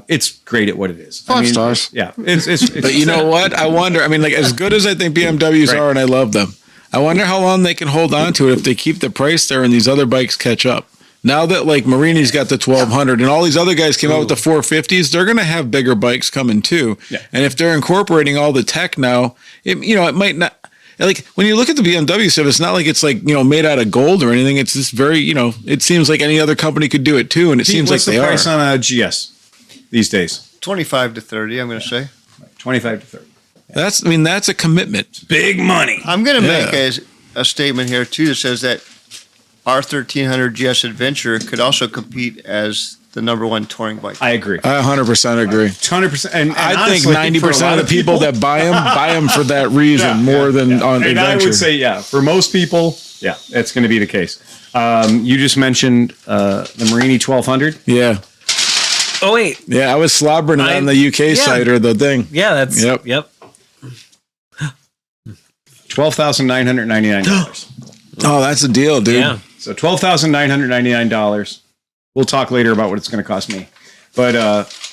it's great at what it is. 5 stars. Yeah. It's but you know what? I wonder, as good as I think BMWs are, and I love them, I wonder how long they can hold on to it if they keep the price there and these other bikes catch up. Now that like Marini's got the 1200 and all these other guys came out with the 450s, they're going to have bigger bikes coming too. Yeah. And if they're incorporating all the tech now, it might not, like when you look at the BMW stuff, it's not like it's like, made out of gold or anything. It's just very, it seems like any other company could do it too. And it seems like they are. What's the price on a GS these days? 25 to 30, I'm going to say. 25 to 30. Yeah. That's a commitment. Big money. I'm going to make a statement here too that says that our 1300 GS Adventure could also compete as the number one touring bike. I agree. I 100% agree. 100%. And I honestly, think 90% of the people that buy them for that reason more than on and adventure. I would say, for most people, that's going to be the case. You just mentioned the Marini 1200. Yeah. Oh, wait. Yeah, I was slobbering it on the UK site or the thing. Yeah, that's... Yep. $12,999. Oh, that's a deal, dude. Yeah. So $12,999. We'll talk later about what it's going to cost me. But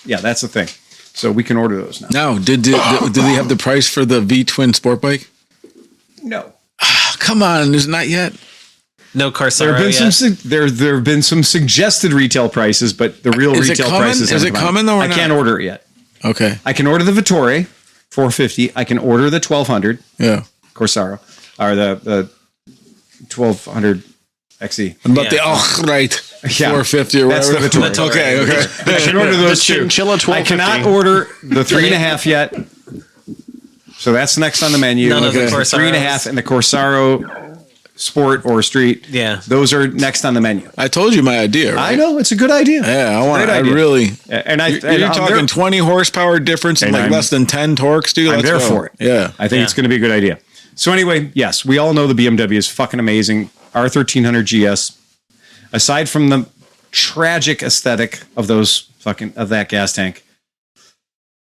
that's the thing. So we can order those now. No, did they have the price for the V-twin sport bike? No. Come on, there's not yet. No Corsaro There have been yet. there have been some suggested retail prices, but the real retail prices is it coming though? Or I can't order it yet. Okay. I can order the Vittore 450. I can order the 1200. Yeah. Corsaro or the 1200 XE. But right. 450 or whatever. That's the Vittore. Okay. I can order those two. Chinchilla 1250. I cannot order the 3.5 yet. So that's next on the menu. None of the Corsaros. 3.5 and the Corsaro Sport or Street. Yeah. Those are next on the menu. I told you my idea, right? I know. It's a good idea. Yeah, You're 20 horsepower difference and like less than 10 torques, dude. I'm there for it. Yeah. I think it's going to be a good idea. So anyway, yes, we all know the BMW is fucking amazing. R1300 GS. Aside from the tragic aesthetic of that gas tank,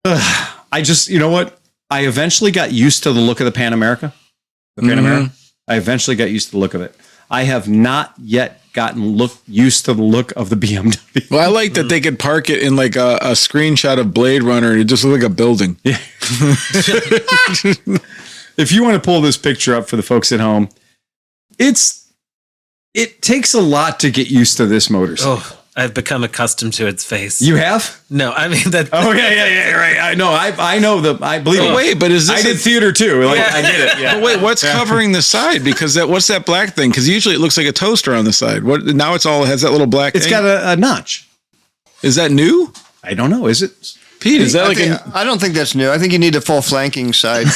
I just, you know what? I eventually got used to the look of the Pan America. I eventually got used to the look of it. I have not yet gotten used to the look of the BMW. Well, I like that they could park it in like a screenshot of Blade Runner and it just look like a building. Yeah. If you want to pull this picture up for the folks at home, it takes a lot to get used to this motorcycle. Oh, I've become accustomed to its face. You have? No, I mean that. Oh yeah, right. I know. I believe it. Wait, but is this? I did theater too. Like, I get it. Yeah. But wait, what's covering the side? Because what's that black thing? Because usually it looks like a toaster on the side. What now? It has that little black. It's thing? got a notch. Is that new? I don't know. Is it? Pete, is that I don't think that's new. I think you need a full flanking side.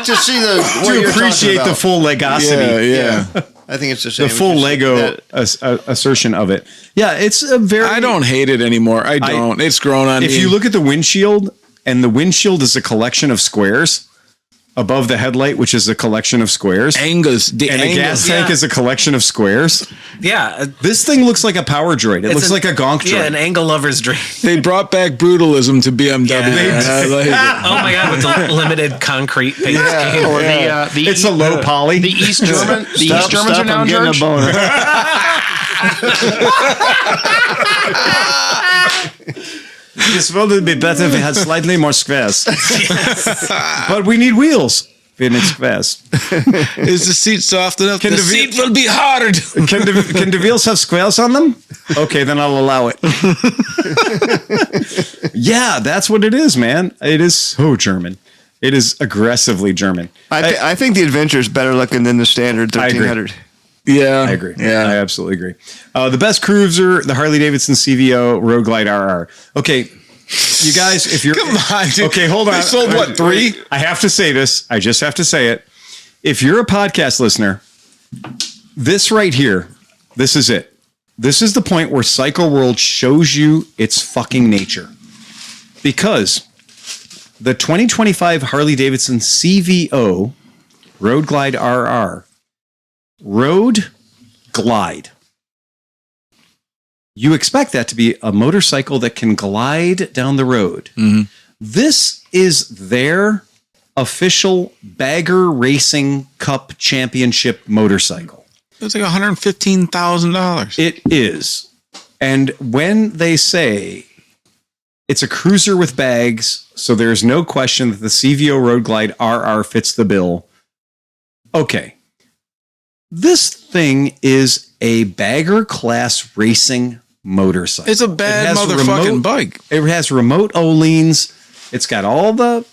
to see to appreciate the full legosity. Yeah. I think it's the same. The full Lego assertion of it. Yeah, it's a very. I don't hate it anymore. I don't. It's grown on me. If you look at the windshield, and the windshield is a collection of squares, above the headlight, which is a collection of squares. Angles. And a gas tank is a collection of squares. Yeah. This thing looks like a power droid. It looks like a gonk droid. Yeah, an angle lover's dream. They brought back brutalism to BMW. Yeah. I like it. Oh my God, with the limited concrete paint scheme. Or the It's a low poly. The East Germans are now in getting charge. a boner. This world would be better if it had slightly more squares. But we need wheels. We need squares. Is the seat soft enough? Can the the seat will be hard. Can the wheels have squares on them? Okay, then I'll allow it. Yeah, that's what it is, man. It is so German. It is aggressively German. I think the Adventure is better looking than the standard 1300. Yeah, I agree. Yeah, I absolutely agree. The best cruiser, the Harley Davidson CVO Road Glide RR. Okay, you guys, if you're come on, dude. Okay, hold on. They sold what, 3? I have to say this. I just have to say it. If you're a podcast listener, this right here, this is it. This is the point where CycleWorld shows you its fucking nature, because the 2025 Harley Davidson CVO Road Glide RR. Road Glide. You expect that to be a motorcycle that can glide down the road. Mm-hmm. This is their official Bagger Racing Cup Championship motorcycle. It's like $115,000. It is. And when they say it's a cruiser with bags, so there's no question that the CVO Road Glide RR fits the bill. Okay. This thing is a bagger class racing motorcycle. It's a bad motherfucking bike. It has remote O-leans. It's got all the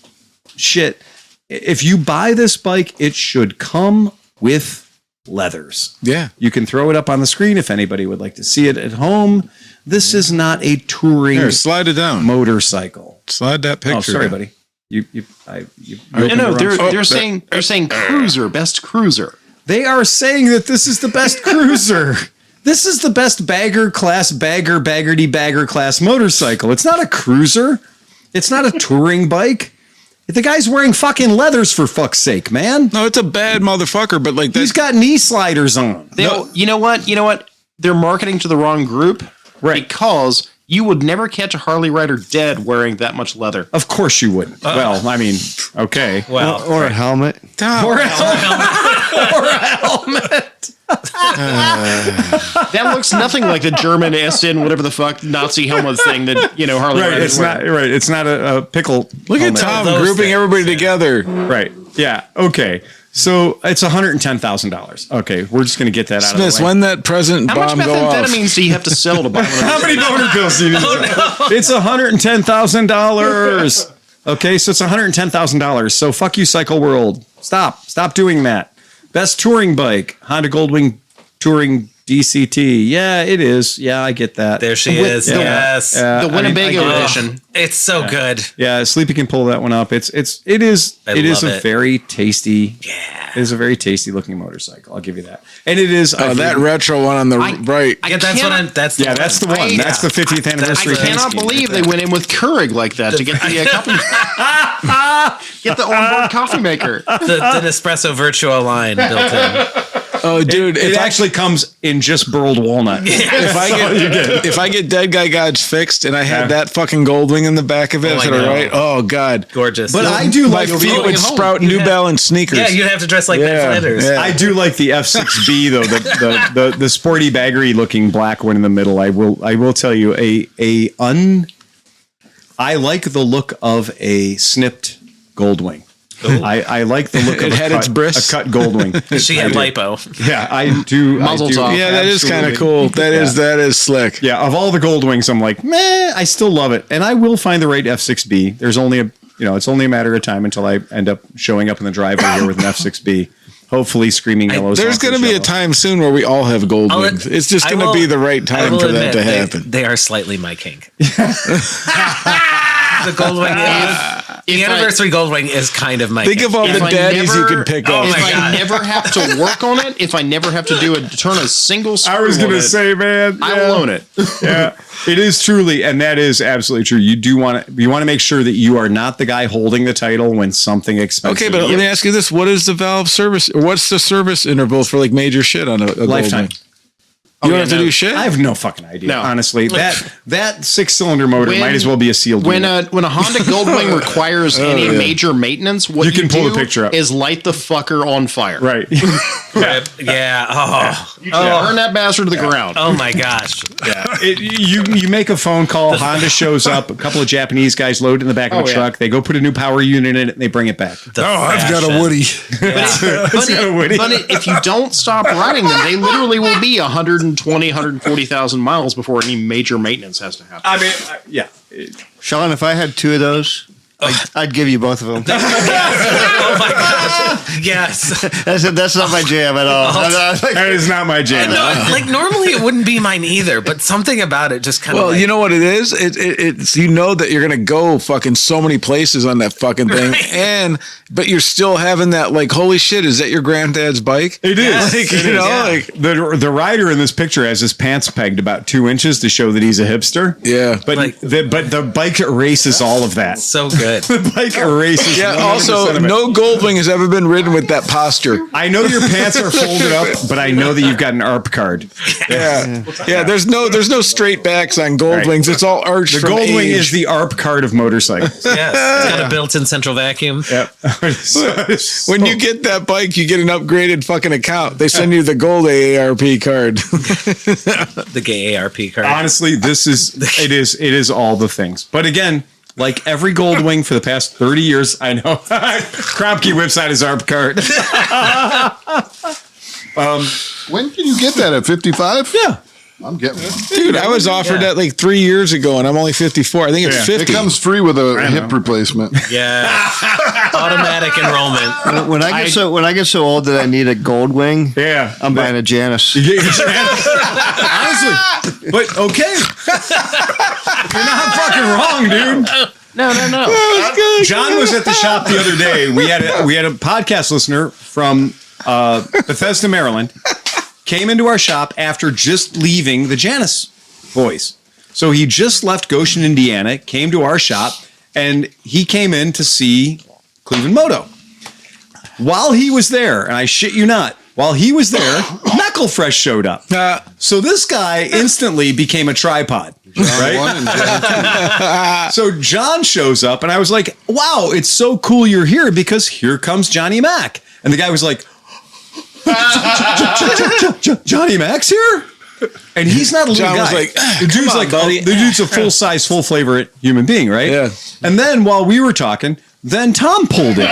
shit. If you buy this bike, it should come with leathers. Yeah. You can throw it up on the screen if anybody would like to see it at home. This is not a touring Here, slide it down. motorcycle. Slide that picture. Oh, sorry, down. buddy. No, they're saying cruiser, best cruiser. They are saying that this is the best cruiser. This is the best bagger class, baggerty bagger class motorcycle. It's not a cruiser. It's not a touring bike. The guy's wearing fucking leathers, for fuck's sake, man. No, it's a bad motherfucker, but like He's got knee sliders on. You know what? They're marketing to the wrong group. Right. Because you would never catch a Harley rider dead wearing that much leather. Of course you wouldn't. Well, I mean, okay. Well, Or a helmet. Or a helmet. That looks nothing like the German SN, whatever the fuck, Nazi helmet thing that, Harley Right, riders it's wear. not right. It's not a pickle. Look at helmet. Tom Those grouping things, everybody yeah. together. Right. Yeah. Okay. So it's $110,000. Okay, we're just gonna get that out of Smith, the way. when that present How much bomb go off? methamphetamines do you have to sell to buy one of How those? many boner pills do you need? It's $110,000. Okay, so it's $110,000. So fuck you, CycleWorld. Stop doing that. Best touring bike, Honda Goldwing Touring DCT. Yeah, it is. Yeah, I get that. there she is. Yes. The Winnebago edition. It's so good. Yeah, Sleepy can pull that one up. It is I love a it. very tasty. Yeah. It is a very tasty looking motorcycle. I'll give you that. And it is that retro one on the right. Yeah, that's cannot- what that's yeah, that's the one. That's the 50th anniversary. I cannot paint scheme. believe they went in with Keurig like that to get the coffee. Get the onboard coffee maker. the Nespresso Virtua line built in. Oh, dude, It actually comes in just burled walnut. if I get Dead Guy Gods fixed and I had that fucking Goldwing in the back of it, Oh, I to know. the right, oh god, Gorgeous. But I do my like feet the, would sprout New Balance sneakers. Yeah, you'd have to dress like Ben Flanders. yeah. I do like the F6B though, the sporty baggery looking black one in the middle. I will tell you I like the look of a snipped Goldwing. I like the look of It had its brisk. a cut Goldwing. She had lipo. Yeah, I do. Muzzle top. Yeah, that is kind of absolutely. cool. That is slick. Yeah, of all the Goldwings, I'm like, meh, I still love it. And I will find the right F6B. There's only it's only a matter of time until I end up showing up in the driveway here with an F6B. Hopefully screaming yellow. There's going to be a time soon where we all have Goldwings. It's just going to be the right time for that to happen. They are slightly my kink. The Goldwing. The anniversary Goldwing is kind of my. Think of all the daddies you can pick up. If I never have to work on it, if I never have to turn a single screw I was going on to it, say, man, I will own it. Yeah, it is truly, and that is absolutely true. You want to make sure that you are not the guy holding the title when something expensive. Okay, but let me ask you this: what is the valve service? Or what's the service interval for like major shit on a lifetime. Goldwing? You don't have to do shit. I have no fucking idea. No. Honestly, that 6-cylinder motor might as well be a sealed When unit. a Honda Goldwing requires any major maintenance, what You can pull do the picture up. is light the fucker on fire. Right. Yeah. Oh. Burn that bastard to the ground. Oh my gosh. Yeah. You make a phone call. Honda shows up. A couple of Japanese guys load it in the back of a truck. They go put a new power unit in it, and they bring it back. I've got a Woody. But if you don't stop riding them, they literally will be 140,000 miles before any major maintenance has to happen. I mean, yeah. Sean, if I had two of those, I'd give you both of them. Oh my gosh. Yes. That's not my jam at all. That is not my jam. No, like normally it wouldn't be mine either, but something about it just kind of. Well, you know what it is? It's you know that you're gonna go fucking so many places on that fucking thing, Right. but you're still having that like, holy shit, is that your granddad's bike? It is. Like, It you is. know, Yeah. like The rider in this picture has his pants pegged about 2 inches to show that he's a hipster. yeah. But Like- the bike erases all of that. so good. The bike erases. Yeah. 100% Also, of it. no Goldwing has ever been ridden with that posture. I know your pants are folded up, but I know that you've got an ARP card. Yeah. Yeah. There's no straight backs on Goldwings. It's all arched. The from Goldwing age. is the ARP card of motorcycles. Yes. It's got a built-in central vacuum. Yep. When you get that bike, you get an upgraded fucking account. They send you the gold AARP card. The gay ARP card. Honestly, it is all the things. But again, like every Goldwing for the past 30 years, I know Kropke whips out his ARP card. When can you get that at 55? Yeah. I'm getting one. Dude, I was offered that like 3 years ago, and I'm only 54. I think it's Yeah. 50. It comes free with a hip replacement. Yeah. Automatic enrollment. when I get so old that I need a Goldwing, Yeah. I'm buying a Janus. Honestly. But okay. You're not fucking wrong, dude. No. John was at the shop the other day. We had a podcast listener from Bethesda, Maryland, came into our shop after just leaving the Janus boys. So he just left Goshen, Indiana, came to our shop, and he came in to see ClevelandMoto. While he was there, and I shit you not, while he was there, Meckelfresh showed up. So this guy instantly became a tripod. Right? One and John two. So John shows up, and I was like, wow, it's so cool you're here because here comes Johnny Mac. And the guy was like, Johnny Mac's here? And he's not a little John guy. was like, the dude's "Come on, like, buddy." the dude's a full-size, full-flavor human being, right? Yeah. And then while we were talking, then Tom pulled in.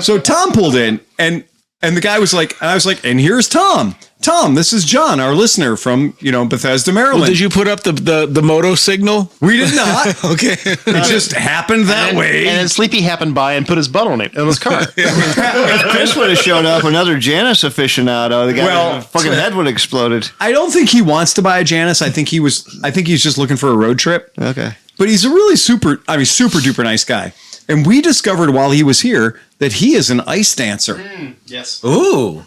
So Tom pulled in, and the guy was like, and I was like, and here's Tom. Tom, this is John, our listener from, Bethesda, Maryland. Well, did you put up the moto signal? We did not. Okay. It just happened that way. And then Sleepy happened by and put his butt on it in his car. If Chris would have showed up, another Janus aficionado, the guy's fucking head would have exploded. I don't think he wants to buy a Janus. I think he's just looking for a road trip. Okay. But he's a really super duper nice guy. And we discovered while he was here that he is an ice dancer. Yes. Ooh.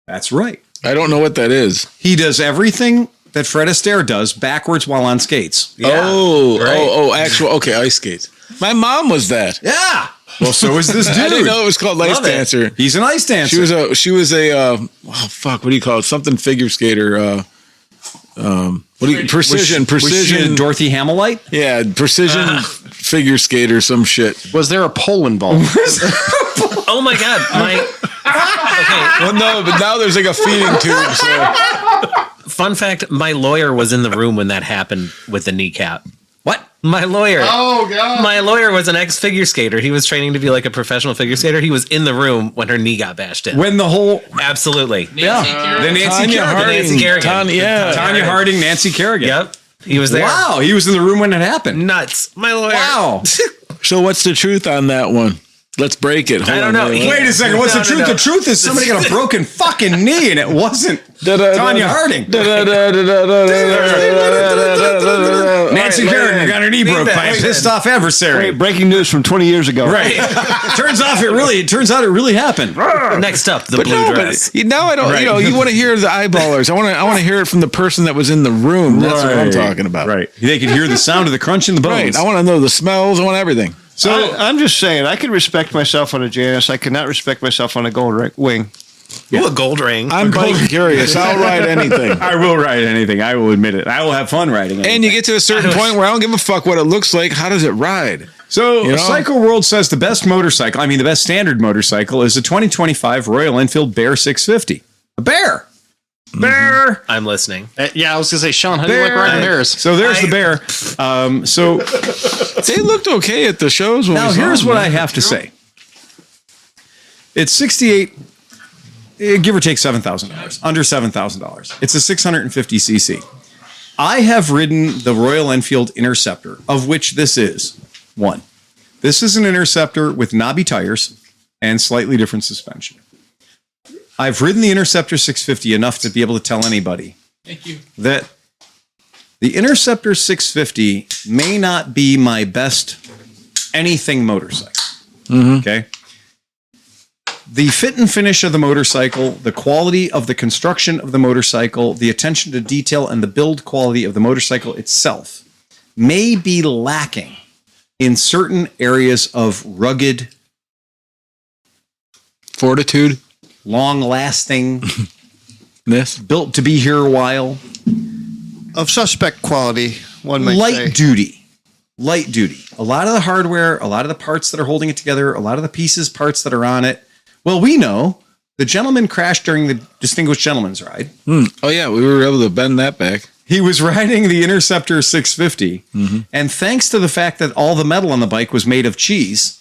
That's right. I don't know what that is. He does everything that Fred Astaire does backwards while on skates. Yeah. Actual. Okay, ice skates. My mom was that. Yeah. Well, so is this dude. I didn't know it was called ice Love it. dancer. He's an ice dancer. She was a what do you call it? Something figure skater. Precision. Was she a Dorothy Hamilite? Yeah, precision figure skater, some shit. Was there a pole involved? Oh my God. Okay. Well, no, but now there's like a feeding tube. So. Fun fact, my lawyer was in the room when that happened with the kneecap. What? My lawyer. Oh, God. My lawyer was an ex-figure skater. He was training to be like a professional figure skater. He was in the room when her knee got bashed in. When the whole Absolutely. the Nancy Tanya Kerrigan. Harding. Nancy Kerrigan. Tanya Harding, Nancy Kerrigan. Yep. He was there. Wow, he was in the room when it happened. Nuts. My lawyer. Wow. So what's the truth on that one? Let's break it. I don't know. Wait a second. What's the truth? The truth is somebody got a broken fucking knee, and it wasn't Tanya Harding. Nancy Kerrigan got her knee broke by a pissed off adversary. Breaking news from 20 years ago. Right. Turns out it really happened. Next up, the blue dress. Now I don't. Right. You want to hear the eyeballers. I want to hear it from the person that was in the room. That's what I'm talking about. Right. They could hear the sound of the crunch in the bones. Right. I want to know the smells. I want everything. So I'm just saying, I could respect myself on a Janus. I could not respect myself on a gold wing. Ooh, a gold ring. I'm bike curious. I'll ride anything. I will ride anything. I will admit it. I will have fun riding anything. And you get to a certain point where I don't give a fuck what it looks like. How does it ride? So CycleWorld says the best the best standard motorcycle is a 2025 Royal Enfield Bear 650. A bear. Bear. I'm listening. Yeah, I was gonna say, Sean, how do you like riding bears? So there's the bear. So They looked okay at the shows. When now we saw here's them. what I have to say. It's 68, give or take $7,000, under $7,000. It's a 650cc. I have ridden the Royal Enfield Interceptor, of which this is one. This is an Interceptor with knobby tires and slightly different suspension. I've ridden the Interceptor 650 enough to be able to tell anybody that the Interceptor 650 may not be my best anything motorcycle. Okay. The fit and finish of the motorcycle, the quality of the construction of the motorcycle, the attention to detail, and the build quality of the motorcycle itself may be lacking in certain areas of rugged fortitude, long-lasting, this built to be here a while, Of suspect quality, one might say. Light duty. A lot of the hardware, a lot of the parts that are holding it together, a lot of the pieces, parts that are on it. Well, we know the gentleman crashed during the Distinguished Gentleman's Ride. Oh yeah, we were able to bend that back. He was riding the Interceptor 650, and thanks to the fact that all the metal on the bike was made of cheese,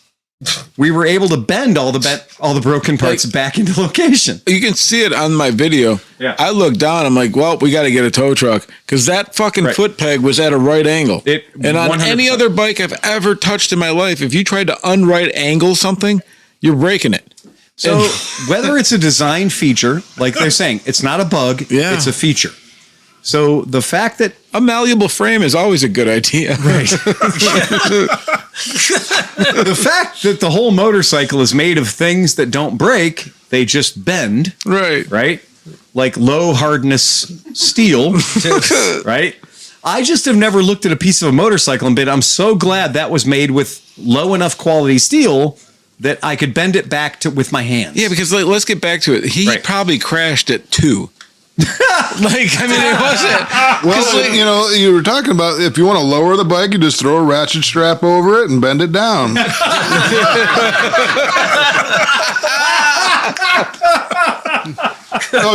we were able to bend all the broken parts back into location. You can see it on my video. Yeah. I looked down. I'm like, well, we got to get a tow truck because that fucking foot peg was at a right angle. And on 100%. any other bike I've ever touched in my life, if you tried to unright angle something, you're breaking it. So whether it's a design feature, like they're saying, it's not a bug, it's a feature. So the fact that a malleable frame is always a good idea. Right. The fact that the whole motorcycle is made of things that don't break, they just bend. Right. Right? Like low hardness steel. Right? I just have never looked at a piece of a motorcycle and been, I'm so glad that was made with low enough quality steel that I could bend it back to with my hands. Yeah, because let's get back to it. He probably crashed at 2. It wasn't. Well, you were talking about if you want to lower the bike, you just throw a ratchet strap over it and bend it down. Oh,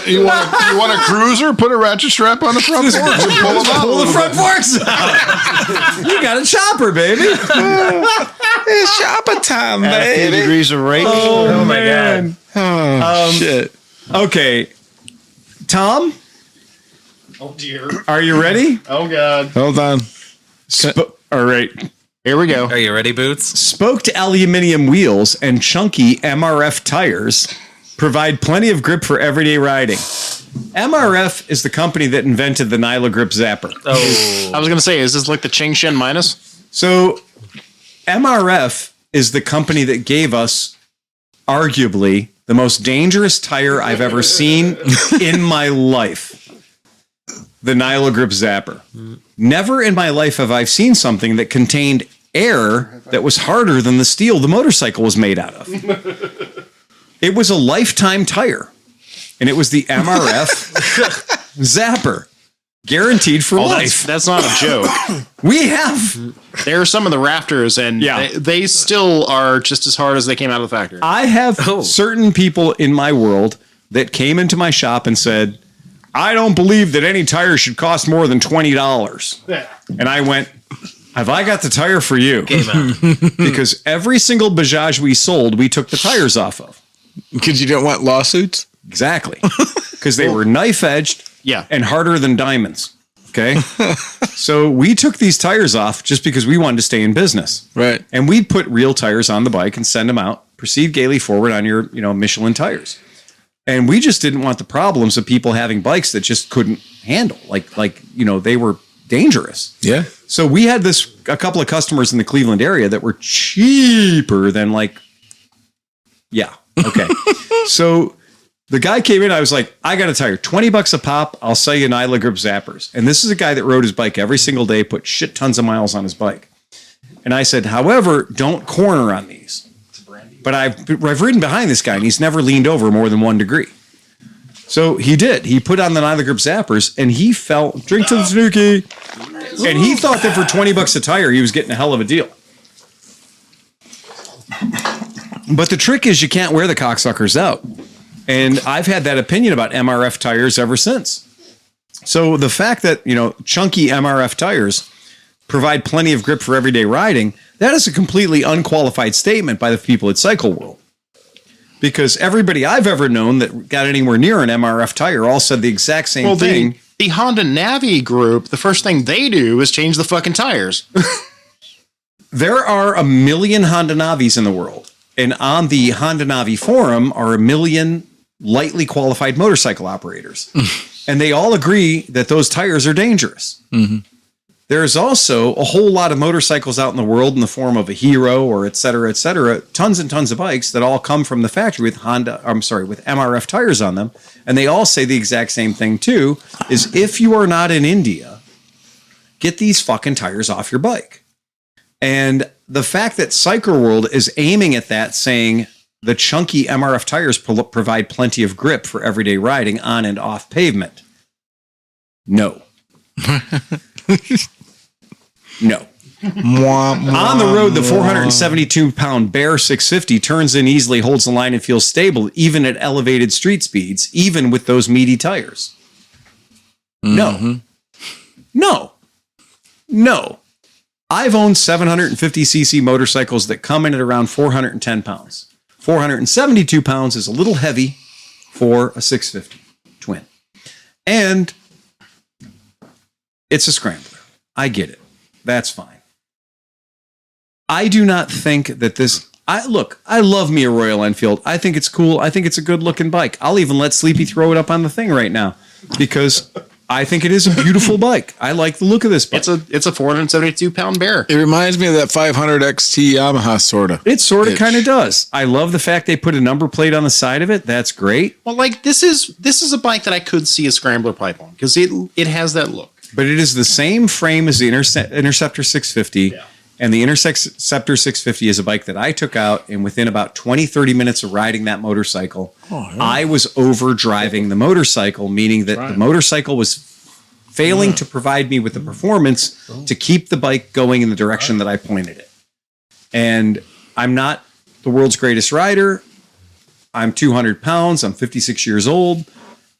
you want a cruiser? Put a ratchet strap on the front forks and pull them out. Pull the front forks out. You got a chopper, baby. It's chopper time, At a few baby. degrees of range. Oh my God. Oh, shit. Okay. Tom? Oh dear. Are you ready? Oh God. Hold on. All right. Here we go. Are you ready, Boots? Spoked aluminum wheels and chunky MRF tires provide plenty of grip for everyday riding. MRF is the company that invented the Nyla Grip Zapper. Oh. I was gonna say, is this like the Ching Shen minus? So MRF is the company that gave us arguably the most dangerous tire I've ever seen in my life. The Nyla Grip Zapper. Never in my life have I seen something that contained air that was harder than the steel the motorcycle was made out of. It was a lifetime tire, and it was the MRF Zapper. Guaranteed for life. That's not a joke. We have. There are some of the rafters, and they still are just as hard as they came out of the factory. I have certain people in my world that came into my shop and said, I don't believe that any tire should cost more than $20. And I went, have I got the tire for you? Game out. Because every single Bajaj we sold, we took the tires off of. Because you don't want lawsuits? Exactly. Because they were knife edged and harder than diamonds. Okay. So we took these tires off just because we wanted to stay in business. Right. And we'd put real tires on the bike and send them out. Proceed gaily forward on your, Michelin tires. And we just didn't want the problems of people having bikes that just couldn't handle. They were dangerous. Yeah. So we had a couple of customers in the Cleveland area that were cheaper than yeah. Okay. So the guy came in, I was like, I got a tire, $20 a pop. I'll sell you Nyla Grip Zappers. And this is a guy that rode his bike every single day, put shit tons of miles on his bike. And I said, however, don't corner on these. But I've ridden behind this guy and he's never leaned over more than 1 degree. So he did. He put on the Nyla Grip Zappers and he fell, drink to the Snooki. And he thought that for $20 a tire, he was getting a hell of a deal. But the trick is you can't wear the cocksuckers out. And I've had that opinion about MRF tires ever since. So the fact that, chunky MRF tires provide plenty of grip for everyday riding, that is a completely unqualified statement by the people at CycleWorld. Because everybody I've ever known that got anywhere near an MRF tire all said the exact same thing. The Honda Navi group, the first thing they do is change the fucking tires. There are 1 million Honda Navis in the world. And on the Honda Navi forum are 1 million lightly qualified motorcycle operators. And they all agree that those tires are dangerous. Mm-hmm. There's also a whole lot of motorcycles out in the world in the form of a Hero or et cetera, tons and tons of bikes that all come from the factory with with MRF tires on them. And they all say the exact same thing too, is if you are not in India, get these fucking tires off your bike. And the fact that CycleWorld is aiming at that, saying the chunky MRF tires provide plenty of grip for everyday riding on and off pavement. No. No. On the road, the 472-pound Bear 650 turns in easily, holds the line, and feels stable, even at elevated street speeds, even with those meaty tires. No. No. I've owned 750cc motorcycles that come in at around 410 pounds. 472 pounds is a little heavy for a 650 twin. And it's a scrambler. I get it. That's fine. I do not think that I love me a Royal Enfield. I think it's cool. I think it's a good looking bike. I'll even let Sleepy throw it up on the thing right now because I think it is a beautiful bike. I like the look of this bike. It's a 472-pound Bear. It reminds me of that 500 XT Yamaha, sort of. It sort of kind of does. I love the fact they put a number plate on the side of it. That's great. Well, this is a bike that I could see a scrambler pipe on because it has that look. But it is the same frame as the Interceptor 650. Yeah. And the Interceptor 650 is a bike that I took out, and within about 20, 30 minutes of riding that motorcycle, I was overdriving the motorcycle, meaning that the motorcycle was failing to provide me with the performance to keep the bike going in the direction that I pointed it. And I'm not the world's greatest rider. I'm 200 pounds. I'm 56 years old.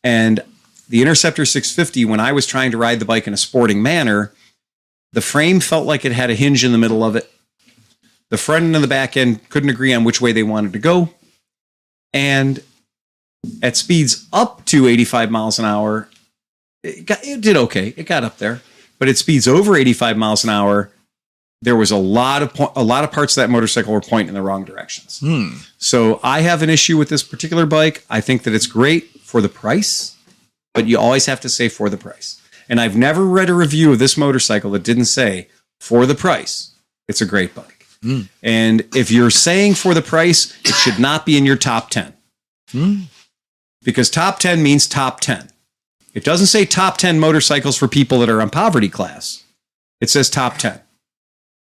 And the Interceptor 650, when I was trying to ride the bike in a sporting manner, the frame felt like it had a hinge in the middle of it. The front end and the back end couldn't agree on which way they wanted to go. And at speeds up to 85 miles an hour, it did okay. It got up there. But at speeds over 85 miles an hour, there was a lot of parts of that motorcycle were pointing in the wrong directions. So I have an issue with this particular bike. I think that it's great for the price, but you always have to say for the price. And I've never read a review of this motorcycle that didn't say, for the price, it's a great bike. And if you're saying for the price, it should not be in your top 10. Because top 10 means top 10. It doesn't say top 10 motorcycles for people that are on poverty class. It says top 10.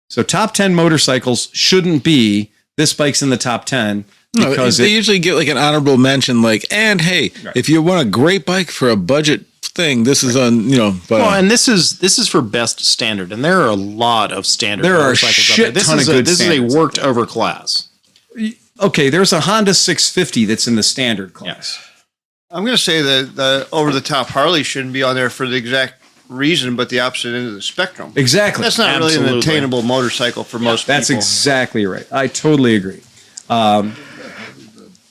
So top 10 motorcycles shouldn't be, this bike's in the top 10. Because they usually get like an honorable mention, and hey, if you want a great bike for a budget thing, this is on, but and this is for best standard, and there are a lot of standard. There are a shit ton of good This standards. is a worked over class. Okay, there's a Honda 650 that's in the standard class. I'm going to say that the over-the-top Harley shouldn't be on there for the exact reason, but the opposite end of the spectrum. Exactly. That's not really an attainable motorcycle for most people. That's exactly right. I totally agree.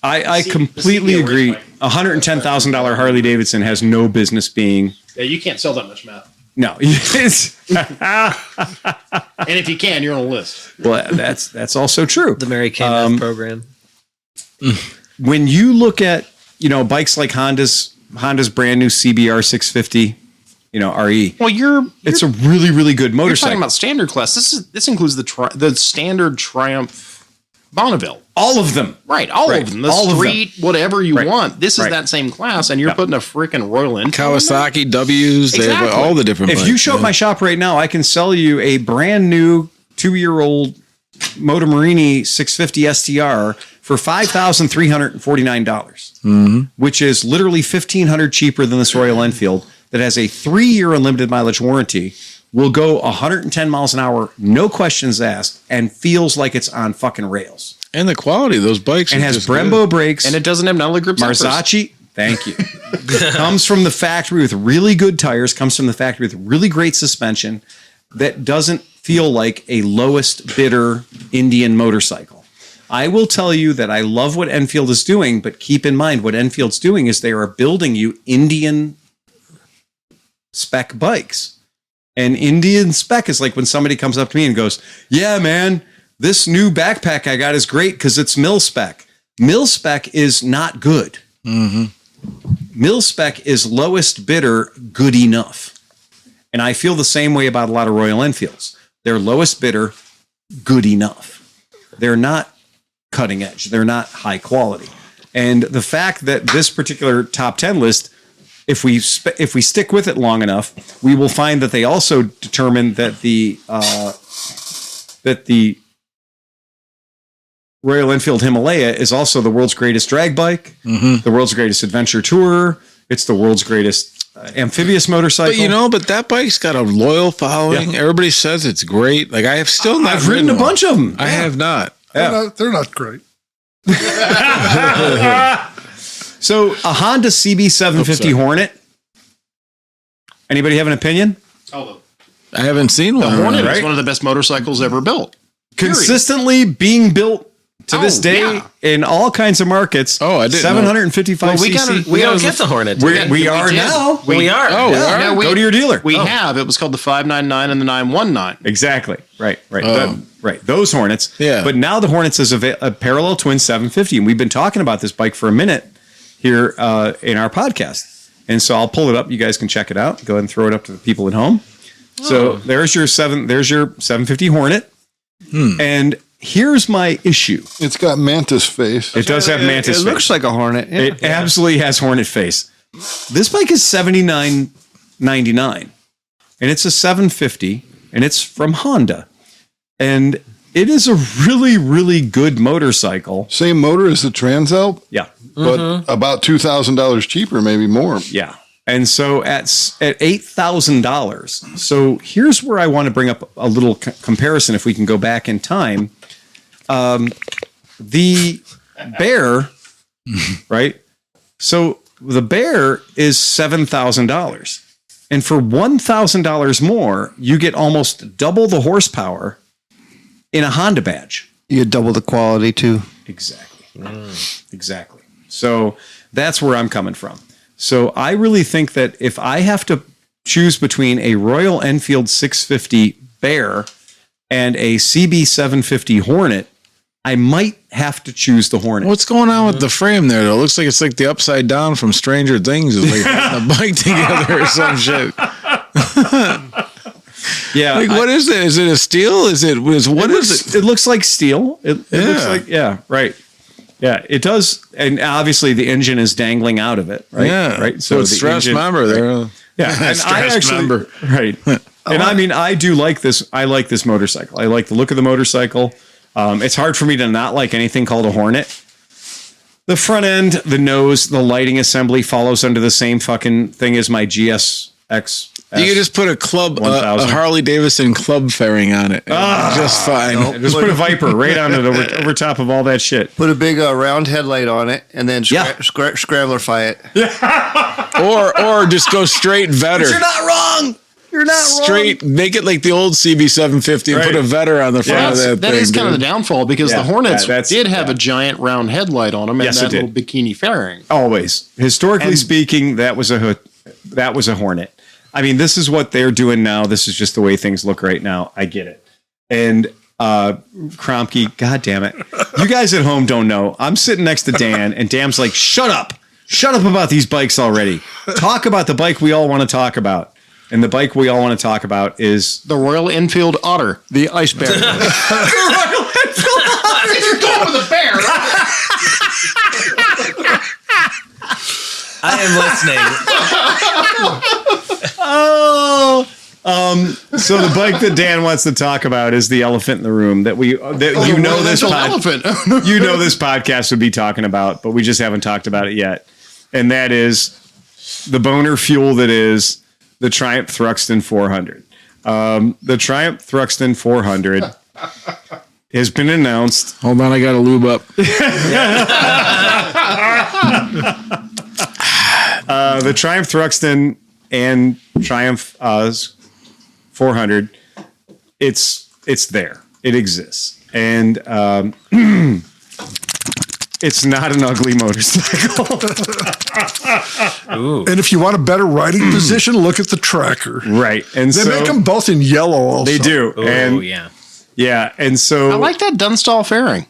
I completely agree. $110,000 Harley Davidson has no business being. Yeah, you can't sell that much meth. No, it's, And if you can, you're on a list. well, that's also true. The Mary Kay program. When you look at, bikes like Honda's brand new CBR 650, RE, Well, it's a really, really good you're talking motorcycle. about standard class. This includes the standard Triumph Bonneville. All of them. Right, all Right, of them. The all of them. street, whatever you Right, want. This is right. that same class, and you're putting a freaking Royal Enfield. Kawasaki W's, they have Exactly. all the different. If bikes, you show up my shop right now, I can sell you a brand new 2-year-old Moto Morini 650 STR for $5,349, which is literally $1,500 cheaper than this Royal Enfield that has a 3-year unlimited mileage warranty, will go 110 miles an hour, no questions asked, and feels like it's on fucking rails. and the quality of those bikes, And is has just Brembo good. brakes. And it doesn't have nully grip stoppers. Marzocchi, thank you. Comes from the factory with really good tires, comes from the factory with really great suspension that doesn't feel like a lowest bidder Indian motorcycle. I will tell you that I love what Enfield is doing, but keep in mind what Enfield's doing is they are building you Indian spec bikes. And Indian spec is like when somebody comes up to me and goes, yeah, man, this new backpack I got is great because it's mil spec. Mil spec is not good. Mil spec is lowest bidder, good enough. And I feel the same way about a lot of Royal Enfields. They're lowest bidder, good enough. They're not cutting edge. They're not high quality. And the fact that this particular top 10 list, if we stick with it long enough, we will find that they also determine that the Royal Enfield Himalaya is also the world's greatest drag bike, the world's greatest adventure tourer. It's the world's greatest amphibious motorcycle. But that bike's got a loyal following. Yeah. Everybody says it's great. Like I have still not. I've ridden a one. bunch of them. I have not. They're not great. So a Honda CB750 Hornet. Anybody have an opinion? Oh, I haven't seen one. the Hornet right? is one of the best motorcycles ever built. Consistently being built to this day yeah. in all kinds of markets. Oh, I didn't know. 755 We cc. don't get the Hornet. We are did. now. We are. Oh, we are? Yeah, Go to your dealer. We have. It was called the 599 and the 919. Exactly. Right. Oh. Right. Those Hornets. Yeah. But now the Hornets is a parallel twin 750. And we've been talking about this bike for a minute here in our podcast. And so I'll pull it up. You guys can check it out. Go ahead and throw it up to the people at home. So there's your 750 Hornet. And here's my issue. It's got mantis face. It does have mantis It face. looks like a Hornet. Yeah. It absolutely has Hornet face. This bike is $79.99, and it's a 750, and it's from Honda, and it is a really, really good motorcycle. Same motor as the Transalp, Yeah, but about $2,000 cheaper, maybe more. yeah. And so at $8,000. So here's where I want to bring up a little comparison. If we can go back in time, the Bear, right? So the Bear is $7,000. And for $1,000 more, you get almost double the horsepower in a Honda badge. You double the quality too. Exactly. So that's where I'm coming from. So I really think that if I have to choose between a Royal Enfield 650 Bear and a CB750 Hornet, I might have to choose the Hornet. What's going on with the frame there? Though? It looks like it's like the upside down from Stranger Things. It's like putting a bike together or some shit. Yeah. Like what is it? Is it a steel? Is it? What is it? It looks like steel. It looks like, right. Yeah, it does. And obviously the engine is dangling out of it, right? Yeah. Right. So it's the stress engine- member there. Yeah. And I Stress actually, member. right. And I mean, I do like this. I like this motorcycle. I like the look of the motorcycle. It's hard for me to not like anything called a Hornet. The front end, the nose, the lighting assembly follows under the same fucking thing as my GSX. You could just put a club, a 1000. Harley Davidson club fairing on it. Just fine. Just put a Viper right on it over top of all that shit. Put a big round headlight on it, and then scramblerify it. Or just go straight Vetter. You're not wrong. You're not Straight, make it like the old CB750 and Right. put a Vetter on the front of that That thing. is kind of the dude. downfall because Yeah, the Hornets that's- did have a giant round headlight on them and Yes, that it little bikini fairing. Always. Historically speaking, that was a Hornet. I mean, this is what they're doing now. This is just the way things look right now. I get it. And Kromke, God damn it. You guys at home don't know. I'm sitting next to Dan, and Dan's like, shut up. Shut up about these bikes already. Talk about the bike we all want to talk about. And the bike we all want to talk about is The Royal Enfield Otter, the Ice Bear. the Royal Enfield Otter. You're going with a bear. I am listening. So the bike that Dan wants to talk about is the elephant in the room that this elephant. this podcast would be talking about, but we just haven't talked about it yet. And that is the boner fuel that is the Triumph Thruxton 400. The Triumph Thruxton 400 has been announced. Hold on, I got to lube up. The Triumph Thruxton and Triumph 400, it's there. It exists. And it's not an ugly motorcycle. And if you want a better riding position, look at the tracker. Right. And They make them both in yellow also. They do. Oh, and yeah. yeah. And so I like that Dunstall fairing.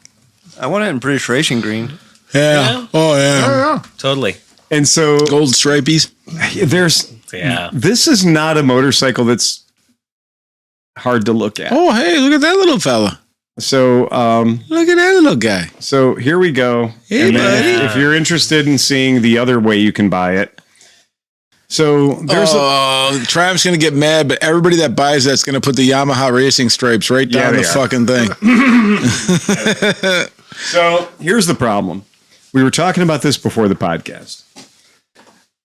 I want it in British Racing Green. Yeah. Oh, yeah. Totally. and so Gold stripies. This is not a motorcycle that's hard to look at. Oh, hey, look at that little fella. So Look at that little guy. So here we go. Hey, And then buddy. if you're interested in seeing the other way you can buy it. So there's Triumph's going to get mad, but everybody that buys that's going to put the Yamaha racing stripes right down they the are. fucking thing. So here's the problem. We were talking about this before the podcast.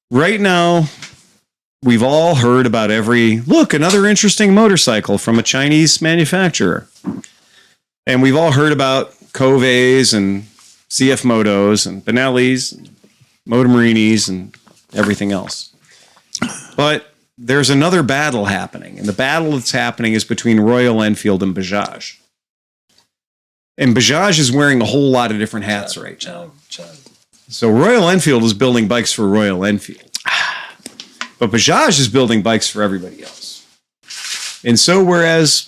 Right now, we've all heard about another interesting motorcycle from a Chinese manufacturer. And we've all heard about Coveys and CF Motos and Benellis and Motomarinis and everything else. But there's another battle happening. And the battle that's happening is between Royal Enfield and Bajaj. And Bajaj is wearing a whole lot of different hats right now. So Royal Enfield is building bikes for Royal Enfield. But Bajaj is building bikes for everybody else. And so whereas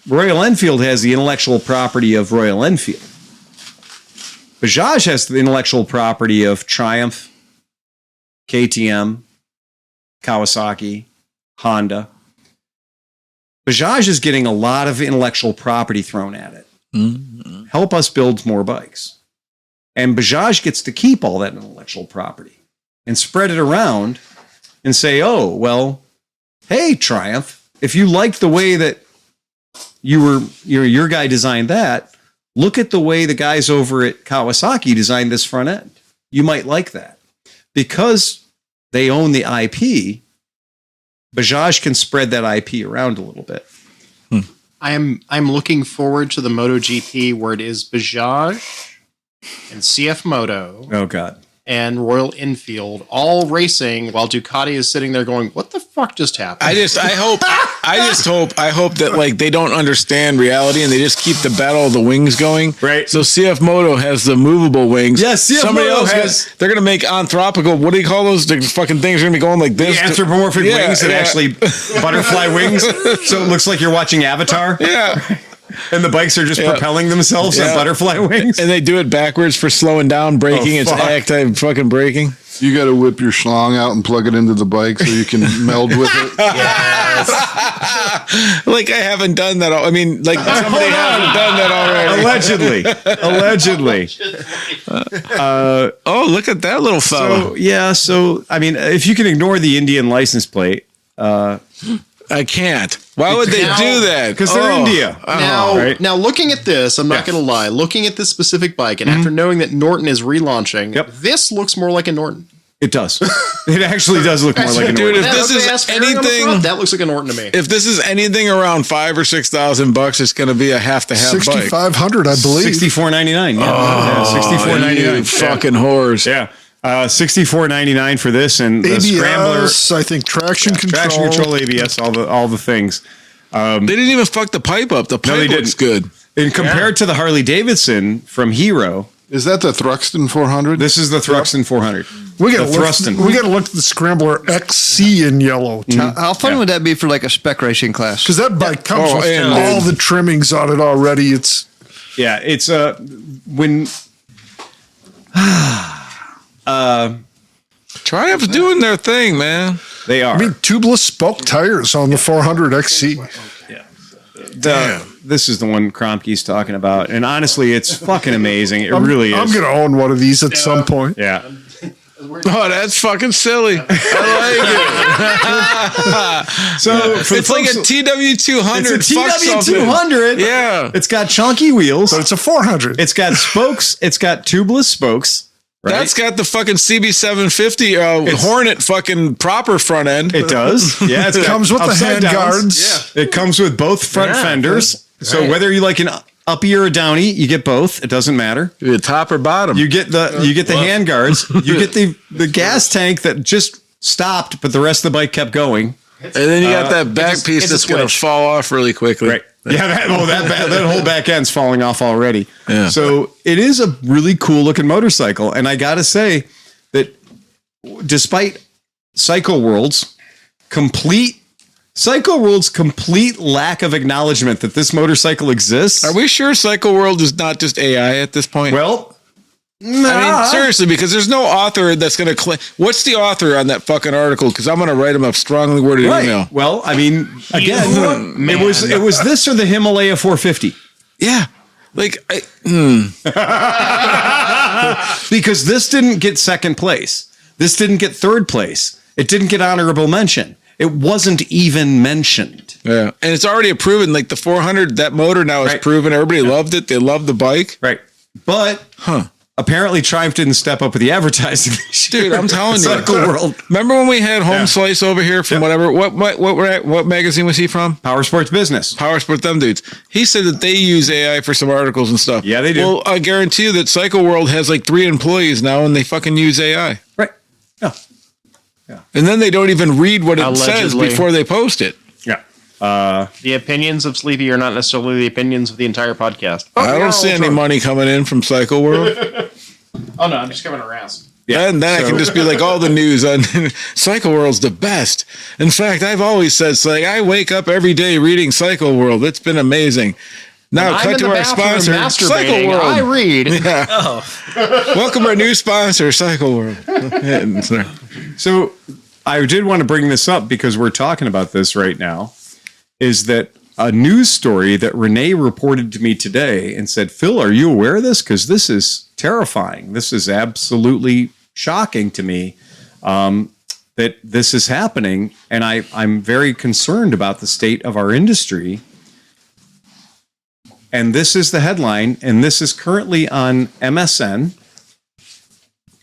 Royal Enfield has the intellectual property of Royal Enfield, Bajaj has the intellectual property of Triumph, KTM, Kawasaki, Honda. Bajaj is getting a lot of intellectual property thrown at it. Mm-hmm. Help us build more bikes. And Bajaj gets to keep all that intellectual property and spread it around and say, oh, well, hey, Triumph, if you liked the way that your guy designed that, look at the way the guys over at Kawasaki designed this front end. You might like that. Because they own the IP, Bajaj can spread that IP around a little bit. I'm looking forward to the MotoGP where it is Bajaj and CF Moto Oh, God. and Royal Enfield all racing while Ducati is sitting there going, what the fuck just happened? I hope that like they don't understand reality and they just keep the battle of the wings going. Right. So CF Moto has the movable wings. Yes, CF Somebody Moto else has- they're gonna make anthropical. What do you call those? The fucking things are gonna be going like this. The anthropomorphic Yeah, wings that yeah. actually butterfly wings. So it looks like you're watching Avatar. Yeah. And the bikes are just Yeah. propelling themselves on Yeah. butterfly wings. And they do it backwards for slowing down, braking. Oh, It's fuck. active fucking braking. You got to whip your schlong out and plug it into the bike so you can meld with it. Like I haven't done that. I mean, like somebody hasn't done that already. Allegedly. Oh, look at that little fella. So I mean, if you can ignore the Indian license plate, I can't. Why would they do that? because they're India. Now, right. now looking at this, I'm not going to lie. Looking at this specific bike, and after knowing that Norton is relaunching, Yep. this looks more like a Norton. It does. It actually does look more like a Dude, Norton. if this is anything, that looks like a Norton to me. if this is anything around $5,000 or $6,000, it's going to be a half bike. 6,500, I believe. $64.99. Yeah, $64.99. You fucking whores. Yeah. $64.99 for this and the Scrambler, ABS, I think traction control. traction control, ABS, all the things. They didn't even fuck the pipe up. The pipe they looks didn't. good. And compared to the Harley Davidson from Hero, Is that the Thruxton 400? This is the Thruxton 400. We got The Thruston. We got to look at the Scrambler XC in yellow How fun would that be for like a spec racing class? because that bike comes with and all the trimmings on it already. It's Yeah, it's when Triumph's doing their thing, man. they are. tubeless spoke tires on the 400 XC. This is the one Kromke's talking about, and honestly, it's fucking amazing. It really is. I'm gonna own one of these at some point. Yeah. Oh, that's fucking silly. I like it. So It's like a TW200. It's a Fuck something. TW200. Yeah. It's got chunky wheels. But it's a 400. It's got spokes. It's got tubeless spokes. Right? That's got the fucking CB750 Hornet fucking proper front end. It does. Yeah, It comes with the upside hand downs. guards. It comes with both front fenders. So whether you like an uppy or a downy, you get both. It doesn't matter. The top or bottom. You get the hand guards. You get the gas tank that just stopped, but the rest of the bike kept going. And then you got that back piece it's a that's going to switch. fall off really quickly. Right. Yeah, that whole back end's falling off already. Yeah. So it is a really cool looking motorcycle. And I got to say that despite CycleWorld's complete lack of acknowledgement that this motorcycle exists. Are we sure CycleWorld is not just AI at this point? Well, I mean, seriously, because there's no author that's going to claim. What's the author on that fucking article? Because I'm going to write him a strongly worded email. Well, I mean, again, it was this or the Himalaya 450. Yeah. Like, Because this didn't get second place. This didn't get third place. It didn't get honorable mention. It wasn't even mentioned. yeah. And it's already proven, like the 400, that motor now is Right. proven. Everybody loved it. They loved the bike. Right. But apparently Triumph didn't step up with the advertising. Dude, I'm telling you. CycleWorld. Remember when we had Home Slice over here from whatever? What magazine was he from? Power Sports Business. Power Sport, them dudes. He said that they use AI for some articles and stuff. Yeah, they do. Well, I guarantee you that CycleWorld has like 3 employees now and they fucking use AI. Right. Yeah. And then they don't even read what it says Allegedly. before they post it. Yeah. The opinions of Sleepy are not necessarily the opinions of the entire podcast. I don't see any money coming in from CycleWorld. Oh no, I'm just giving a rant. Yeah. And then I can just be like, all the news on CycleWorld's the best. In fact, I've always said, it's like, I wake up every day reading CycleWorld. It's been amazing. Now, I'm cut in to the our bathroom sponsor, masturbating. CycleWorld. I read. Welcome our new sponsor, CycleWorld. So I did want to bring this up because we're talking about this right now, is that a news story that Renee reported to me today and said, Phil, are you aware of this? Because this is terrifying. This is absolutely shocking to me that this is happening. And I'm very concerned about the state of our industry. And this is the headline, and this is currently on MSN.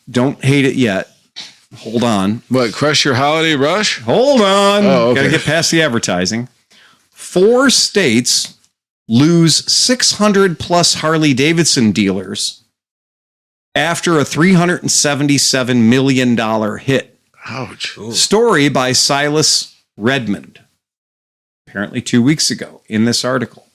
Don't hate it yet. Hold on. What, Crush Your Holiday Rush? Hold on. Oh, okay. Got to get past the advertising. 4 states lose 600 plus Harley Davidson dealers after a $377 million hit. Ouch. Story by Silas Redmond, apparently 2 weeks ago in this article.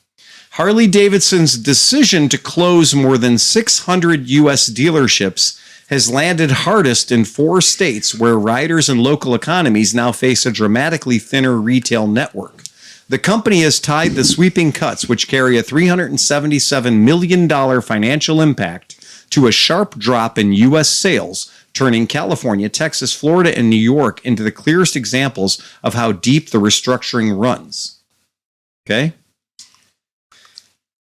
Harley Davidson's decision to close more than 600 U.S. dealerships has landed hardest in 4 states where riders and local economies now face a dramatically thinner retail network. The company has tied the sweeping cuts, which carry a $377 million financial impact, to a sharp drop in U.S. sales, turning California, Texas, Florida, and New York into the clearest examples of how deep the restructuring runs. Okay?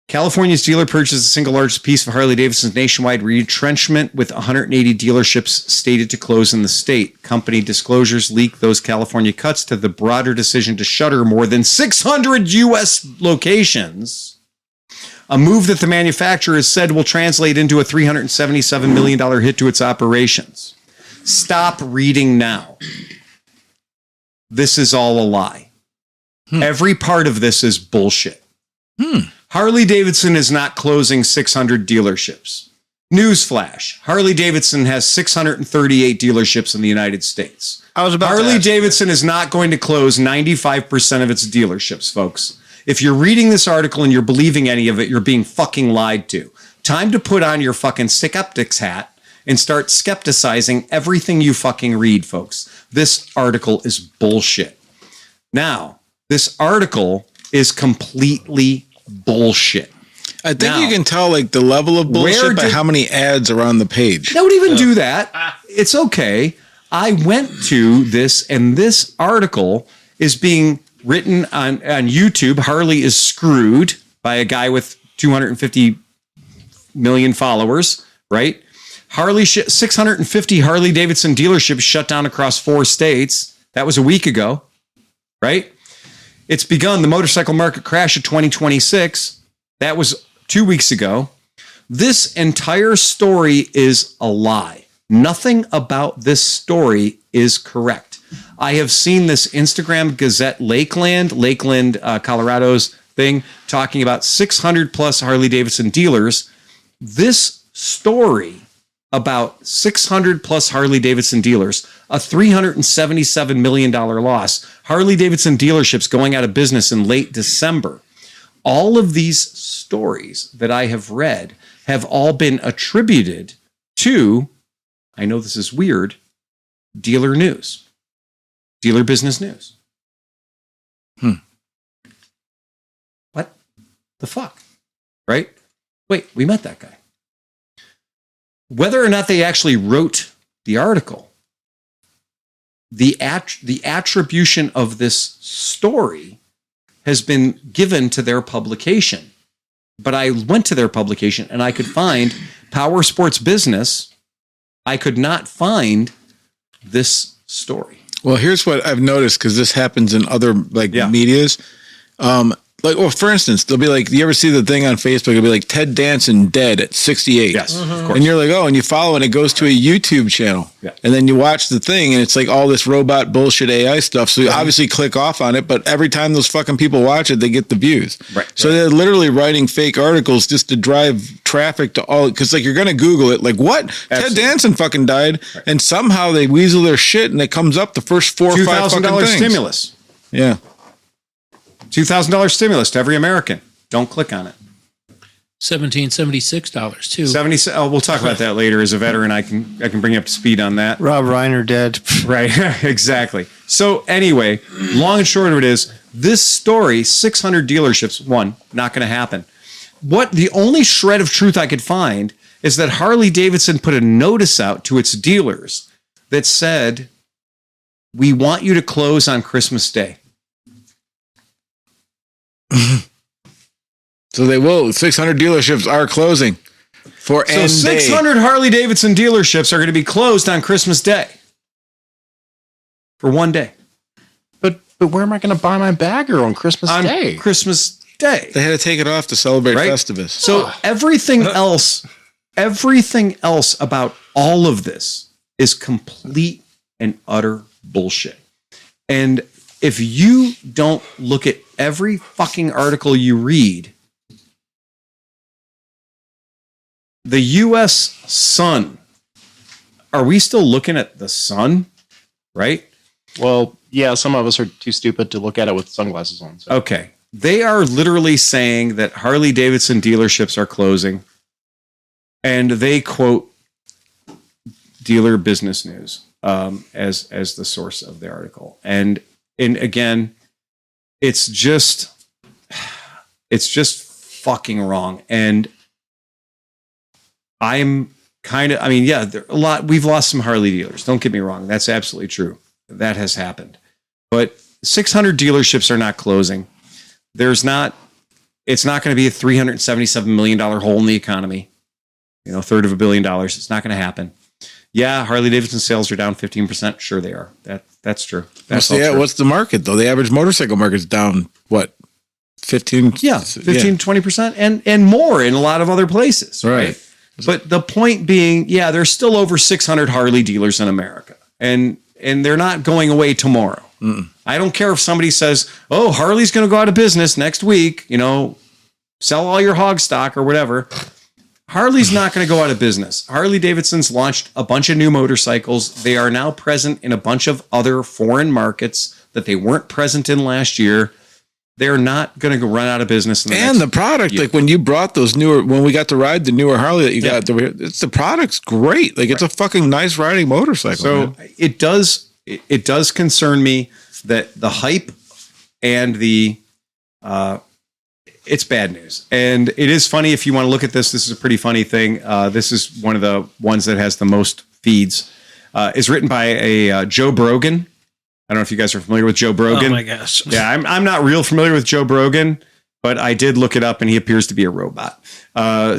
California's dealer purchased the single largest piece of Harley-Davidson's nationwide retrenchment, with 180 dealerships stated to close in the state. Company disclosures leak those California cuts to the broader decision to shutter more than 600 U.S. locations, a move that the manufacturer has said will translate into a $377 million hit to its operations. Stop reading now. This is all a lie. Every part of this is bullshit. Harley-Davidson is not closing 600 dealerships. Newsflash. Harley-Davidson has 638 dealerships in the United States. Harley-Davidson is not going to close 95% of its dealerships, folks. If you're reading this article and you're believing any of it, you're being fucking lied to. Time to put on your fucking skeptics hat and start skepticizing everything you fucking read, folks. This article is bullshit. Now, this article is completely bullshit. I think you can tell like the level of bullshit by how many ads are on the page. Don't even do that. It's okay. I went to this, and this article is being written on YouTube. Harley is screwed by a guy with 250 million followers, right? 650 Harley Davidson dealerships shut down across 4 states. That was a week ago, right? It's begun the motorcycle market crash of 2026. That was 2 weeks ago. This entire story is a lie. Nothing about this story is correct. I have seen this Instagram Gazette Lakeland, Colorado's thing, talking about 600 plus Harley Davidson dealers. This story about 600 plus Harley Davidson dealers, a $377 million loss, Harley Davidson dealerships going out of business in late December. All of these stories that I have read have all been attributed to, I know this is weird, dealer news, dealer business news. What the fuck? Right? Wait, we met that guy. Whether or not they actually wrote the article, the attribution of this story has been given to their publication. But I went to their publication and I could find Power Sports Business. I could not find this story. Well, here's what I've noticed, because this happens in other medias. For instance, they'll be like, you ever see the thing on Facebook? It'll be like Ted Danson dead at 68. Yes, of course. And you're like, oh, and you follow, and it goes to a YouTube channel. Yeah. And then you watch the thing, and it's like all this robot bullshit AI stuff. So you obviously click off on it, but every time those fucking people watch it, they get the views. Right. So they're literally writing fake articles just to drive traffic to all, because like you're going to Google it, like what? Absolutely. Ted Danson fucking died, and somehow they weasel their shit, and it comes up the first 4 or 5 fucking things. $2,000 stimulus. Yeah. $2,000 stimulus to every American. Don't click on it. $1,776 too. 70. Oh, we'll talk about that later. As a veteran, I can bring you up to speed on that. Rob Reiner dead. Right. Exactly. So anyway, long and short of it is, this story, 600 dealerships, not going to happen. The only shred of truth I could find is that Harley Davidson put a notice out to its dealers that said, we want you to close on Christmas Day. So they will. 600 dealerships are closing for So 600 Harley Davidson dealerships are going to be closed on Christmas Day for 1 day. But where am I going to buy my bagger on Christmas Day? Christmas Day. They had to take it off to celebrate Festivus. So everything else about all of this is complete and utter bullshit. And if you don't look at every fucking article you read, the U.S. Sun, are we still looking at the sun? Right? Well, yeah, some of us are too stupid to look at it with sunglasses on. So. Okay. They are literally saying that Harley Davidson dealerships are closing, and they quote Dealer Business News as the source of the article. And again, it's just fucking wrong. And I'm we've lost some Harley dealers. Don't get me wrong. That's absolutely true. That has happened. But 600 dealerships are not closing. It's not going to be a $377 million hole in the economy. $3 $1 billion. It's not going to happen. Yeah, Harley Davidson sales are down 15%. Sure they are. That's true. That's true. What's the market though? The average motorcycle market's down what? 15? Yeah, 20% and more in a lot of other places. Right. But the point being, there's still over 600 Harley dealers in America. And they're not going away tomorrow. Mm-mm. I don't care if somebody says, oh, Harley's going to go out of business next week, sell all your hog stock or whatever. Harley's not going to go out of business. Harley Davidson's launched a bunch of new motorcycles. They are now present in a bunch of other foreign markets that they weren't present in last year. They're not going to run out of business. And the product, like when you brought when we got to ride the newer Harley that you got, the product's great. Like it's a fucking nice riding motorcycle. So it does concern me that the hype and the, it's bad news. And it is funny if you want to look at this. This is a pretty funny thing. This is one of the ones that has the most feeds. Is written by a Joe Brogan. I don't know if you guys are familiar with Joe Brogan. Oh my gosh. Yeah, I'm not real familiar with Joe Brogan, but I did look it up and he appears to be a robot.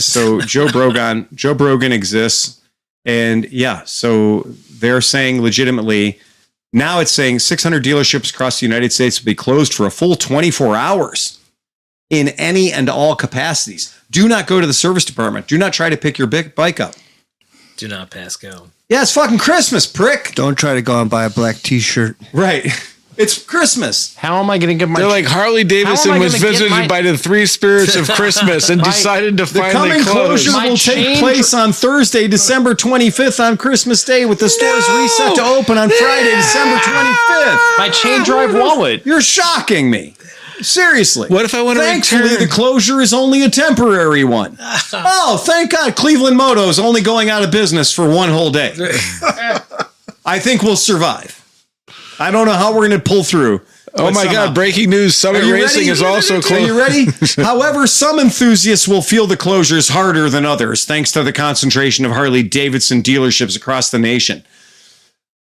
So Joe Brogan exists. And yeah, so they're saying legitimately, now it's saying 600 dealerships across the United States will be closed for a full 24 hours in any and all capacities. Do not go to the service department. Do not try to pick your bike up. Do not pass go. Yeah, it's fucking Christmas, prick. Don't try to go and buy a black T-shirt. Right. It's Christmas. How am I going to get my... They're like Harley Davidson was visited by the three spirits of Christmas and decided to The finally coming close. closure will take place on Thursday, December 25th on Christmas Day, with the stores reset to open on Friday, December 25th. My chain drive wallet. You're shocking me. Seriously. What if I want to Thankfully, return? the closure is only a temporary one. Oh, thank God ClevelandMoto is only going out of business for one whole day. I think we'll survive. I don't know how we're going to pull through. Oh my God, breaking news. Summit Racing is also closed. Are you ready? However, some enthusiasts will feel the closures harder than others, thanks to the concentration of Harley-Davidson dealerships across the nation.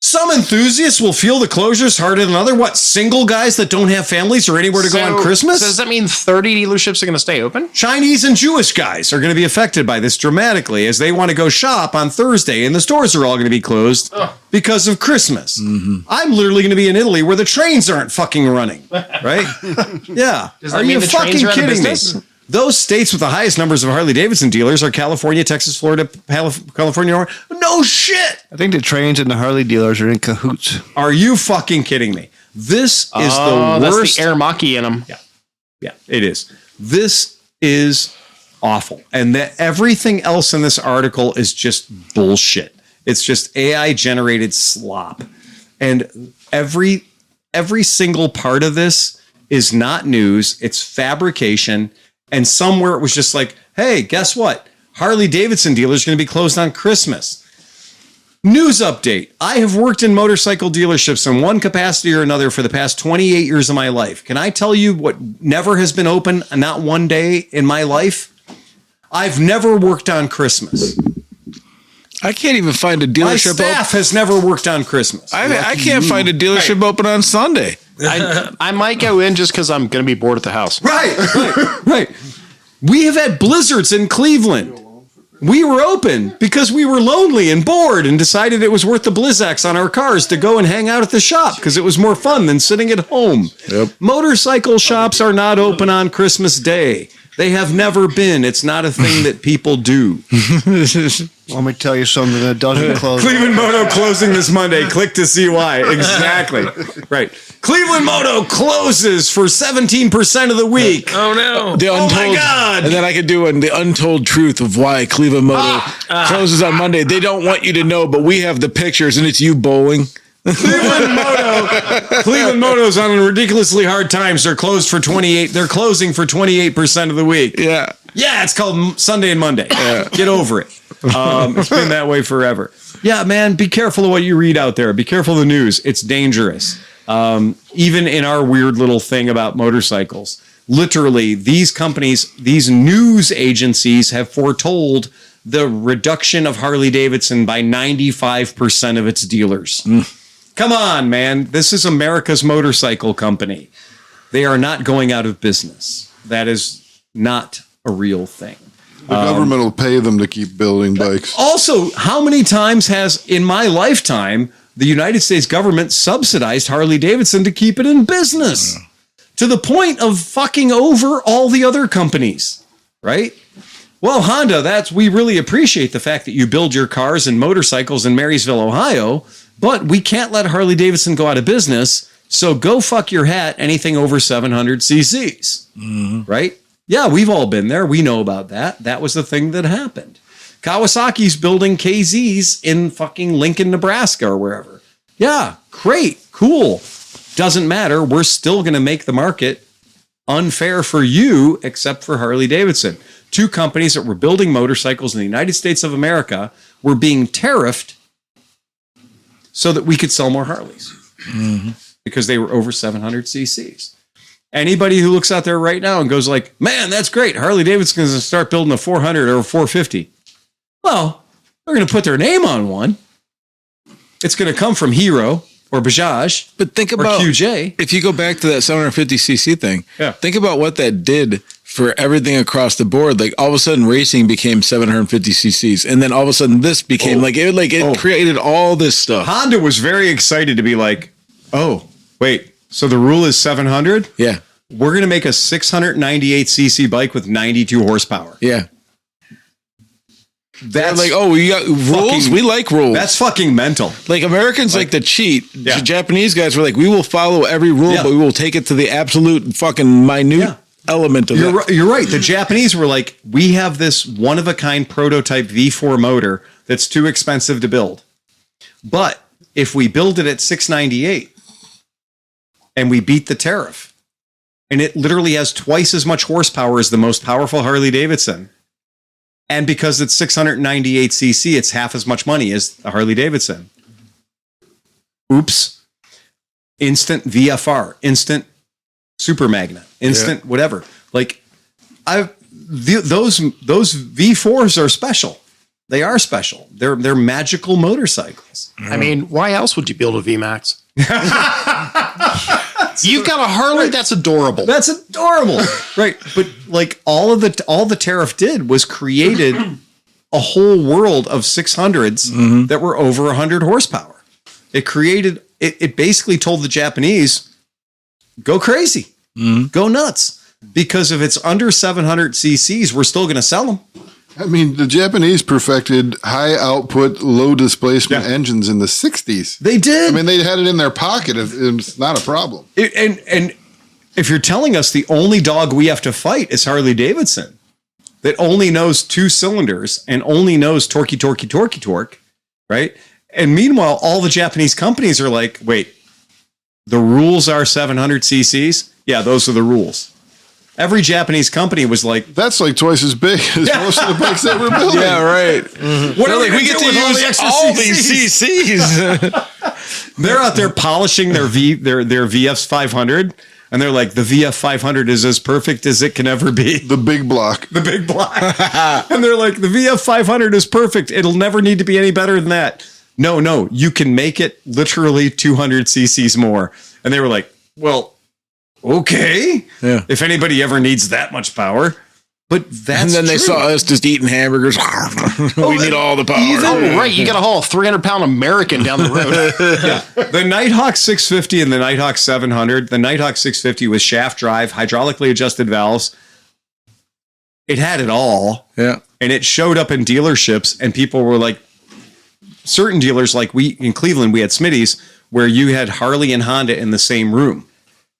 Some enthusiasts will feel the closures harder than others. What, single guys that don't have families or anywhere to go on Christmas? So does that mean 30 dealerships are going to stay open? Chinese and Jewish guys are going to be affected by this dramatically as they want to go shop on Thursday, and the stores are all going to be closed because of Christmas. Mm-hmm. I'm literally going to be in Italy where the trains aren't fucking running, right? Yeah. Does that mean the trains are out of business? Those states with the highest numbers of Harley-Davidson dealers are California, Texas, Florida, California, Oregon. No shit. I think the trains and the Harley dealers are in cahoots. Are you fucking kidding me? This is the worst. That's the air Maki in them. Yeah, it is. This is awful. And everything else in this article is just bullshit. It's just AI generated slop. And every single part of this is not news. It's fabrication. And somewhere it was just like, hey, guess what? Harley-Davidson dealers are going to be closed on Christmas. News update. I have worked in motorcycle dealerships in one capacity or another for the past 28 years of my life. Can I tell you what never has been open, not one day in my life? I've never worked on Christmas. I can't even find a dealership. My staff has never worked on Christmas. I can't find a dealership open on Sunday. I might go in just because I'm going to be bored at the house. Right. We have had blizzards in Cleveland. We were open because we were lonely and bored and decided it was worth the Blizzax on our cars to go and hang out at the shop because it was more fun than sitting at home. Yep. Motorcycle shops are not open on Christmas Day. They have never been. It's not a thing that people do. Let me tell you something that doesn't close. ClevelandMoto closing this Monday. Click to see why. Exactly. Right. ClevelandMoto closes for 17% of the week. Oh no. Oh my God. And then I could do the untold truth of why ClevelandMoto closes on Monday. They don't want you to know, but we have the pictures and it's you bowling. ClevelandMoto's on ridiculously hard times. They're closed for 28. They're closing for 28% of the week. Yeah. Yeah, it's called Sunday and Monday. Get over it. It's been that way forever. Yeah, man, be careful of what you read out there. Be careful of the news. It's dangerous. Even in our weird little thing about motorcycles, literally, these companies, these news agencies have foretold the reduction of Harley-Davidson by 95% of its dealers. Come on, man. This is America's motorcycle company. They are not going out of business. That is not a real thing. The government will pay them to keep building bikes. Also, how many times has, in my lifetime, the United States government subsidized Harley-Davidson to keep it in business? To the point of fucking over all the other companies, right? Well, Honda, we really appreciate the fact that you build your cars and motorcycles in Marysville, Ohio, but we can't let Harley-Davidson go out of business, so go fuck your hat anything over 700 cc's, right? Yeah, we've all been there. We know about that. That was the thing that happened. Kawasaki's building KZs in fucking Lincoln, Nebraska or wherever. Yeah, great, cool. Doesn't matter. We're still going to make the market unfair for you, except for Harley Davidson. Two companies that were building motorcycles in the United States of America were being tariffed so that we could sell more Harleys because they were over 700 cc's. Anybody who looks out there right now and goes like, man, that's great. Harley Davidson's going to start building a 400 or a 450. Well, they're going to put their name on one. It's going to come from Hero or Bajaj, but think or about QJ. If you go back to that 750cc thing, Yeah. think about what that did for everything across the board. Like all of a sudden racing became 750cc's, and then all of a sudden this became it created all this stuff. Honda was very excited to be like, oh, wait, so the rule is 700? Yeah. We're going to make a 698cc bike with 92 horsepower. Yeah. That's like, oh, we got rules. We like rules. That's fucking mental. Like Americans like to cheat. Yeah. The Japanese guys were like, we will follow every rule, but we will take it to the absolute fucking minute element of it. You're right. The Japanese were like, we have this one of a kind prototype V4 motor that's too expensive to build. But if we build it at 698 and we beat the tariff, and it literally has twice as much horsepower as the most powerful Harley Davidson, and because it's 698cc, it's half as much money as the Harley Davidson. Oops. Instant VFR, instant Super Magna, instant whatever. Like, those V4s are special. They are special. They're magical motorcycles. I mean, why else would you build a VMAX? You've got a Harley. That's adorable. That's adorable. Right. But like all the tariff did was created a whole world of 600s that were over 100 horsepower. It basically told the Japanese, go crazy, go nuts. Because if it's under 700 cc's, we're still going to sell them. I mean, the Japanese perfected high output, low displacement engines in the 60s. They did. I mean, they had it in their pocket. It's not a problem. And if you're telling us the only dog we have to fight is Harley Davidson, that only knows 2 cylinders and only knows torque, right? And meanwhile, all the Japanese companies are like, wait, the rules are 700 cc's? Yeah, those are the rules. Every Japanese company was like, that's like twice as big as most of the bikes that we're building. Yeah, right. What are we get to use all these CCs? They're out there polishing their VF's 500, and they're like, the VF 500 is as perfect as it can ever be. The big block. The big block. And they're like, the VF 500 is perfect. It'll never need to be any better than that. No, you can make it literally 200 cc's more. And they were like, well, okay. Yeah. If anybody ever needs that much power. But that's and then they saw us just eating hamburgers. We need all the power. Right. You got to haul a 300-pound American down the road. The Nighthawk 650 and the Nighthawk 700. The Nighthawk 650 was shaft drive, hydraulically adjusted valves. It had it all. Yeah. And it showed up in dealerships, and people were like, certain dealers, like we in Cleveland, we had Smitty's, where you had Harley and Honda in the same room.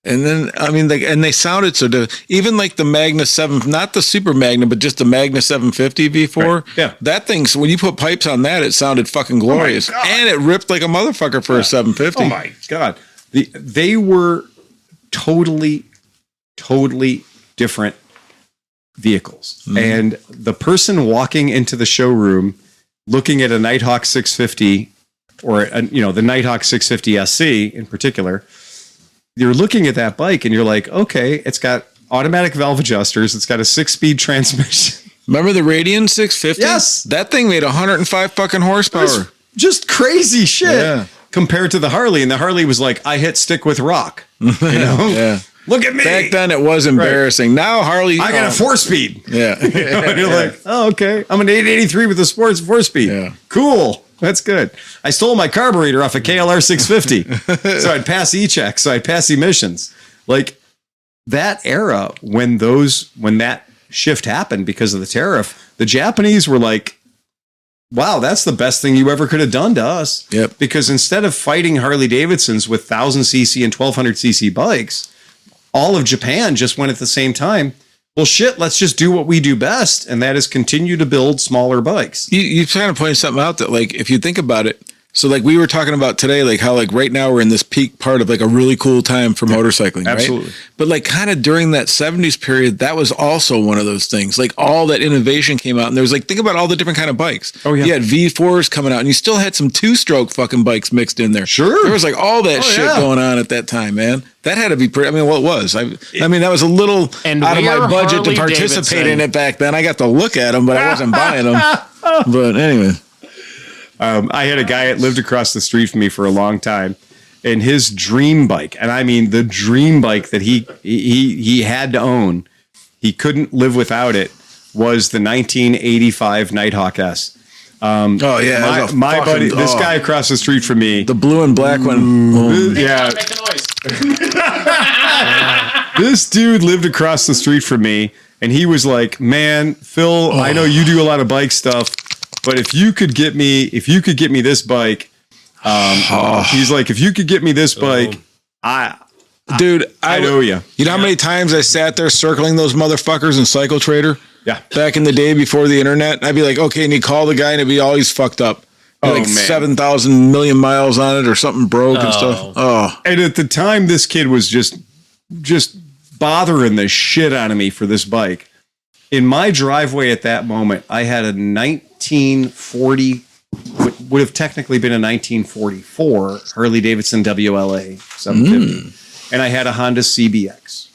And then, I mean, and they sounded so even like the Magna 7, not the Super Magna, but just the Magna 750 V4. Right. Yeah. That thing, so when you put pipes on that, it sounded fucking glorious. And it ripped like a motherfucker for a 750. Oh my God. They were totally different vehicles. And the person walking into the showroom looking at a Nighthawk 650 or, the Nighthawk 650 SC in particular, you're looking at that bike and you're like, okay, it's got automatic valve adjusters. It's got a 6-speed transmission. Remember the Radian 650? Yes. That thing made 105 fucking horsepower. Just crazy shit. Yeah. Compared to the Harley. And the Harley was like, I hit stick with rock. You know? Yeah. Look at me. Back then it was embarrassing. Right. Now Harley, I got a 4-speed. Yeah. And you're like, oh, okay. I'm an 883 with a sports 4-speed. Yeah. Cool. That's good. I stole my carburetor off a KLR 650. So I'd pass E-check. So I'd pass emissions. Like that era when that shift happened because of the tariff, the Japanese were like, wow, that's the best thing you ever could have done to us. Yep. Because instead of fighting Harley Davidsons with 1000cc and 1200cc bikes, all of Japan just went at the same time. Well, shit, let's just do what we do best, and that is continue to build smaller bikes. You kind of pointed something out that, like, if you think about it, So like we were talking about today, like how like right now we're in this peak part of like a really cool time for motorcycling, absolutely. right? But like kind of during that 70s period, that was also one of those things. Like all that innovation came out and there was like, think about all the different kind of bikes. Oh, yeah. You had V4s coming out and you still had some 2-stroke fucking bikes mixed in there. Sure. There was like all that shit going on at that time, man. That had to be pretty, I mean, well, it was. I mean, that was a little And out of my we're budget Harley to participate Davidson. in it back then. I got to look at them, but I wasn't buying them. But anyway. I had a guy that lived across the street from me for a long time, and his dream bike, and I mean the dream bike that he had to own, he couldn't live without it, was the 1985 Nighthawk S. Oh yeah, that was a My fucking- buddy, this oh. guy across the street from me, The blue and black one. yeah, Make the noise. this dude lived across the street from me, and he was like, "Man, Phil, I know you do a lot of bike stuff, but if you could get me this bike, he's like, if you could get me this bike, Dude, I know you. You know how many times I sat there circling those motherfuckers in Cycle Trader? Yeah. Back in the day before the internet, I'd be like, okay, and you call the guy and it'd be always fucked up. Oh, Like man. 7,000 million miles on it or something broke and stuff. Oh, And at the time, this kid was just bothering the shit out of me for this bike. In my driveway at that moment, I had a 1940, would have technically been a 1944 Harley Davidson WLA 750. And I had a Honda CBX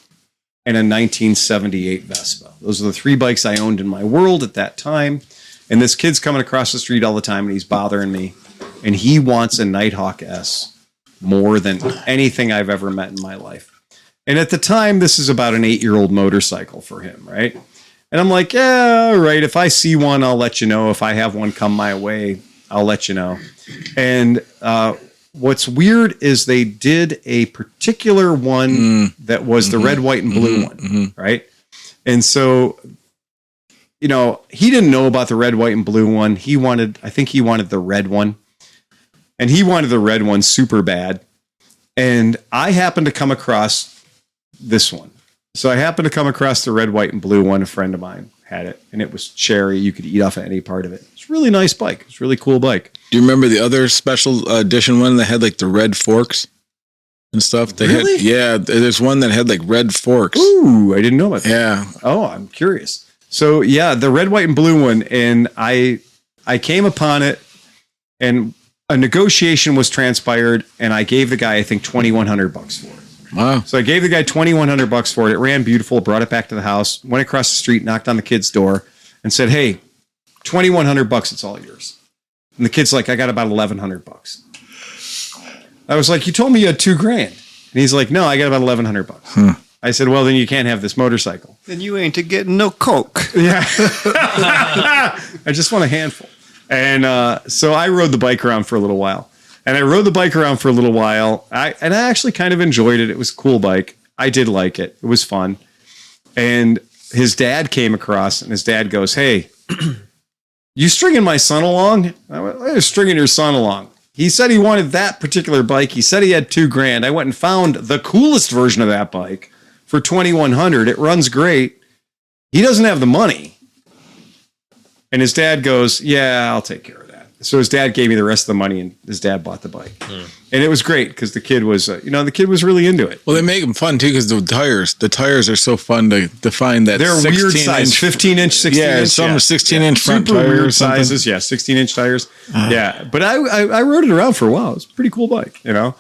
and a 1978 Vespa. Those are the three bikes I owned in my world at that time. And this kid's coming across the street all the time and he's bothering me. And he wants a Nighthawk S more than anything I've ever met in my life. And at the time, this is about an 8-year-old motorcycle for him, right? And I'm like, yeah, all right. If I see one, I'll let you know. If I have one come my way, I'll let you know. And what's weird is they did a particular one that was the red, white, and blue one, right? And so, you know, he didn't know about the red, white, and blue one. I think he wanted the red one. And he wanted the red one super bad. And I happened to come across this one. So I happened to come across the red, white, and blue one. A friend of mine had it, and it was cherry. You could eat off of any part of it. It's a really nice bike. It's a really cool bike. do you remember the other special edition one that had like the red forks and stuff? They Really? had, yeah, there's one that had like red forks. Ooh, I didn't know about that. Yeah. Oh, I'm curious. So yeah, the red, white, and blue one, and I came upon it, and a negotiation was transpired, and I gave the guy, I think, $2,100 for it. Wow. So I gave the guy $2,100 for it. It ran beautiful. Brought it back to the house. Went across the street, knocked on the kid's door, and said, "Hey, $2,100. It's all yours." And the kid's like, "I got about $1,100." I was like, "You told me you had $2,000." And he's like, "No, I got about $1,100." I said, "Well, then you can't have this motorcycle." Then you ain't getting no Coke. Yeah. I just want a handful. And so I rode the bike around for a little while. And I rode the bike around for a little while. I actually kind of enjoyed it. It was a cool bike. I did like it. It was fun. And his dad came across, and his dad goes, "Hey, you stringing my son along?" I went, "I was stringing your son along." He said he wanted that particular bike. He said he had $2,000. I went and found the coolest version of that bike for $2,100. It runs great. He doesn't have the money. And his dad goes, "Yeah, I'll take care of that." So his dad gave me the rest of the money, and his dad bought the bike. And it was great because the kid was, the kid was really into it. Well, they make them fun too because the tires are so fun to find that They're weird size, 15-inch, 16-inch. Yeah, some are 16-inch front super tires. weird something. sizes. Yeah, 16-inch tires. Yeah, but I rode it around for a while. It was a pretty cool bike, Yeah.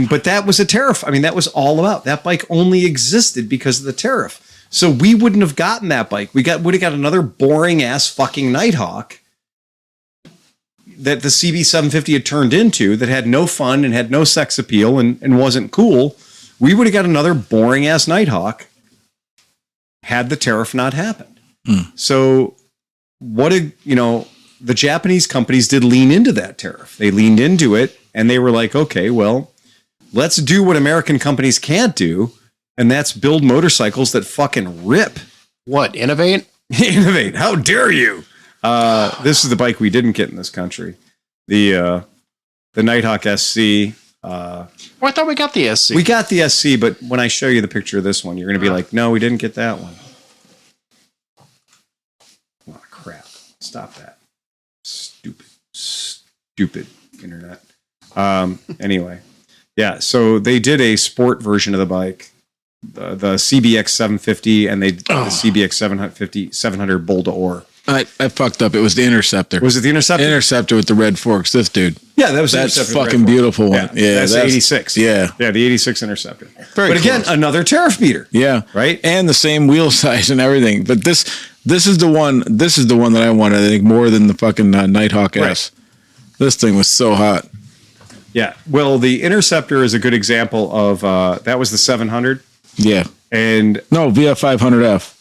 But that was a tariff. I mean, that was all about that bike. Only existed because of the tariff. So we wouldn't have gotten that bike. Would have got another boring ass fucking Nighthawk that the CB750 had turned into, that had no fun and had no sex appeal and wasn't cool. We would have got another boring ass Nighthawk had the tariff not happened. So the Japanese companies did lean into that tariff. They leaned into it, and they were like, okay, well, let's do what American companies can't do, and that's build motorcycles that fucking rip. What, innovate? Innovate. How dare you? This is the bike we didn't get in this country. The Nighthawk SC. Oh, I thought we got the SC. We got the SC, but when I show you the picture of this one, you're going to be like, no, we didn't get that one. Oh, crap. Stop that. Stupid. internet. Anyway, yeah. So they did a sport version of the bike, the CBX 750, and they did the CBX 700 Bull d'Or. I fucked up. It was the Interceptor. Was it the Interceptor? Interceptor with the red forks. This dude. Yeah, that was that's Interceptor fucking beautiful one. Yeah, that's the 86. Yeah, the 86 Interceptor. Very but again, another tariff beater. Yeah, right. And the same wheel size and everything. But this is the one. This is the one that I wanted. I think more than the fucking Nighthawk S. This thing was so hot. Yeah. Well, the Interceptor is a good example of that was the 700. Yeah. And no VF 500F.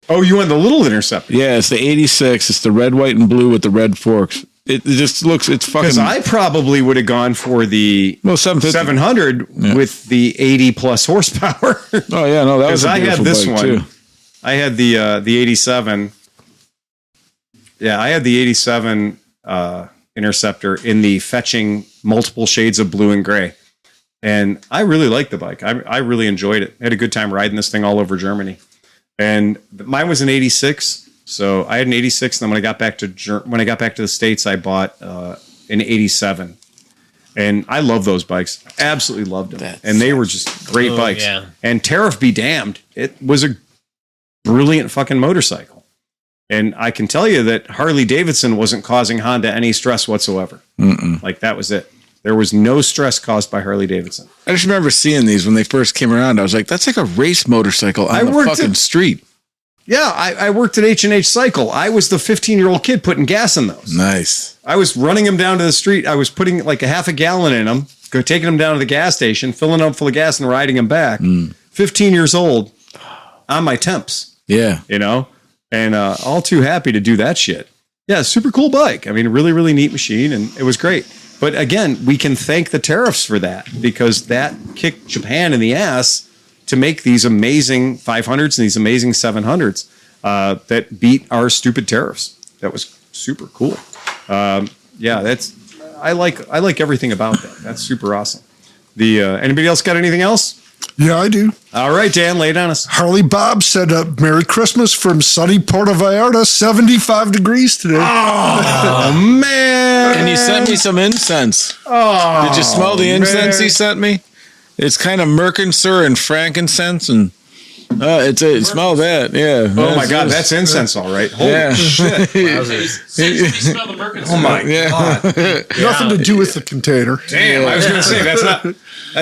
Oh, you want the little Interceptor? Yeah, it's the 86. It's the red, white, and blue with the red forks. It just looks, it's fucking... Because I probably would have gone for the 700 with the 80 plus horsepower. Oh, yeah, no, that was a I had this one. Too. I had the 87. Yeah, I had the 87 Interceptor in the fetching multiple shades of blue and gray. And I really liked the bike. I really enjoyed it. I had a good time riding this thing all over Germany. And mine was an 86, so I had an 86. And then when I got back to the States, I bought an 87, and I love those bikes. Absolutely loved them, and they were just great bikes. Yeah. And tariff be damned, it was a brilliant fucking motorcycle. And I can tell you that Harley Davidson wasn't causing Honda any stress whatsoever. Like that was it. There was no stress caused by Harley Davidson. I just remember seeing these when they first came around. I was like, that's like a race motorcycle on the fucking street. Yeah, I worked at H&H Cycle. I was the 15-year-old kid putting gas in those. Nice. I was running them down to the street. I was putting like a half a gallon in them, taking them down to the gas station, filling them up full of gas and riding them back. 15 years old on my temps. Yeah. You know? And all too happy to do that shit. Yeah, super cool bike. I mean, really, really neat machine, and it was great. But again, we can thank the tariffs for that, because that kicked Japan in the ass to make these amazing 500s and these amazing 700s that beat our stupid tariffs. That was super cool. Yeah, I like everything about that. That's super awesome. Anybody else got anything else? Yeah, I do. All right, Dan, lay it on us. Harley Bob said, Merry Christmas from sunny Puerto Vallarta, 75 degrees today. Oh, man. And he sent me some incense. Oh, did you smell the incense man. he sent me? It's kind of mercanser and frankincense, and smell that. Yeah. Oh, my God, that's incense, all right. Holy shit. Smell the mercury. Oh, my God. Nothing to do with the container. Damn, I was going to say, that's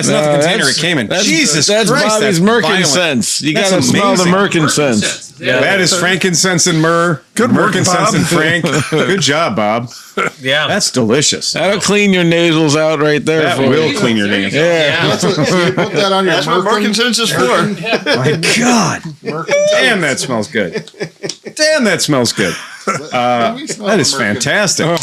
not the container it came in. Jesus that's Christ, Bobby's merkincense. You got to smell the merkincense. Yeah, that is frankincense and myrrh. Good work, Merkincense Bob. and Frank. Good job, Bob. Yeah. That's delicious. That'll clean your nasals out right there. That for will you. clean your nails. Yeah. That's what, so you put that on your That's what Merkincense is for. My God. Damn, that smells good. Damn, that smells good. That is fantastic.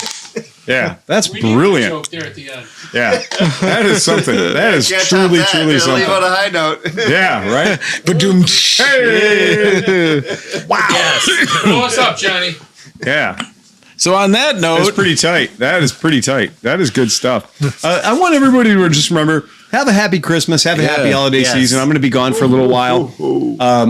Yeah, that's brilliant. Joke there at the end. Yeah, that is something. That is truly something. Leave on a high note. Yeah, right? Ba-doom. Hey! Wow. Yes. What's up, Johnny? Yeah. So on that note, That's pretty tight. That is pretty tight. That is good stuff. I want everybody to just remember, have a happy Christmas, have a happy holiday season. I'm going to be gone for a little while.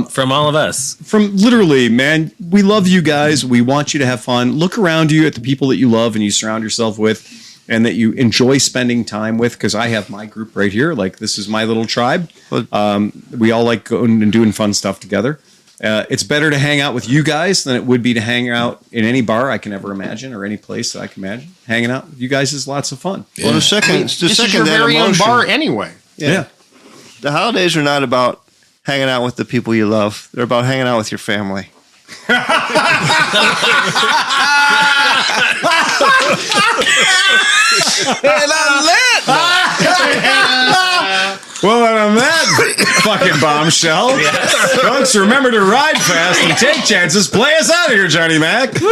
From all of us. From literally, man, we love you guys. We want you to have fun. Look around you at the people that you love and you surround yourself with and that you enjoy spending time with, because I have my group right here. Like, this is my little tribe. We all like going and doing fun stuff together. It's better to hang out with you guys than it would be to hang out in any bar I can ever imagine, or any place that I can imagine. Hanging out with you guys is lots of fun. Well, this is your that very own emotion. bar anyway. Yeah. The holidays are not about hanging out with the people you love. They're about hanging out with your family. Well, and on that fucking bombshell, folks, remember to ride fast and take chances. Play us out of here, Johnny Mac. You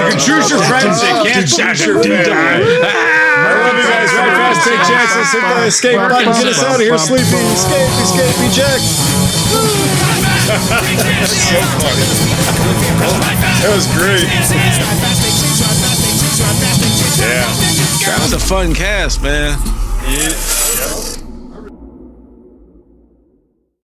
can choose your friends, you can't choose your family. I love you guys. Ride fast, take chances, hit the escape button, get us out of here. Sleepy, escapey, Jack. So funny. That was great. Yeah. that was a fun cast, man. Yeah.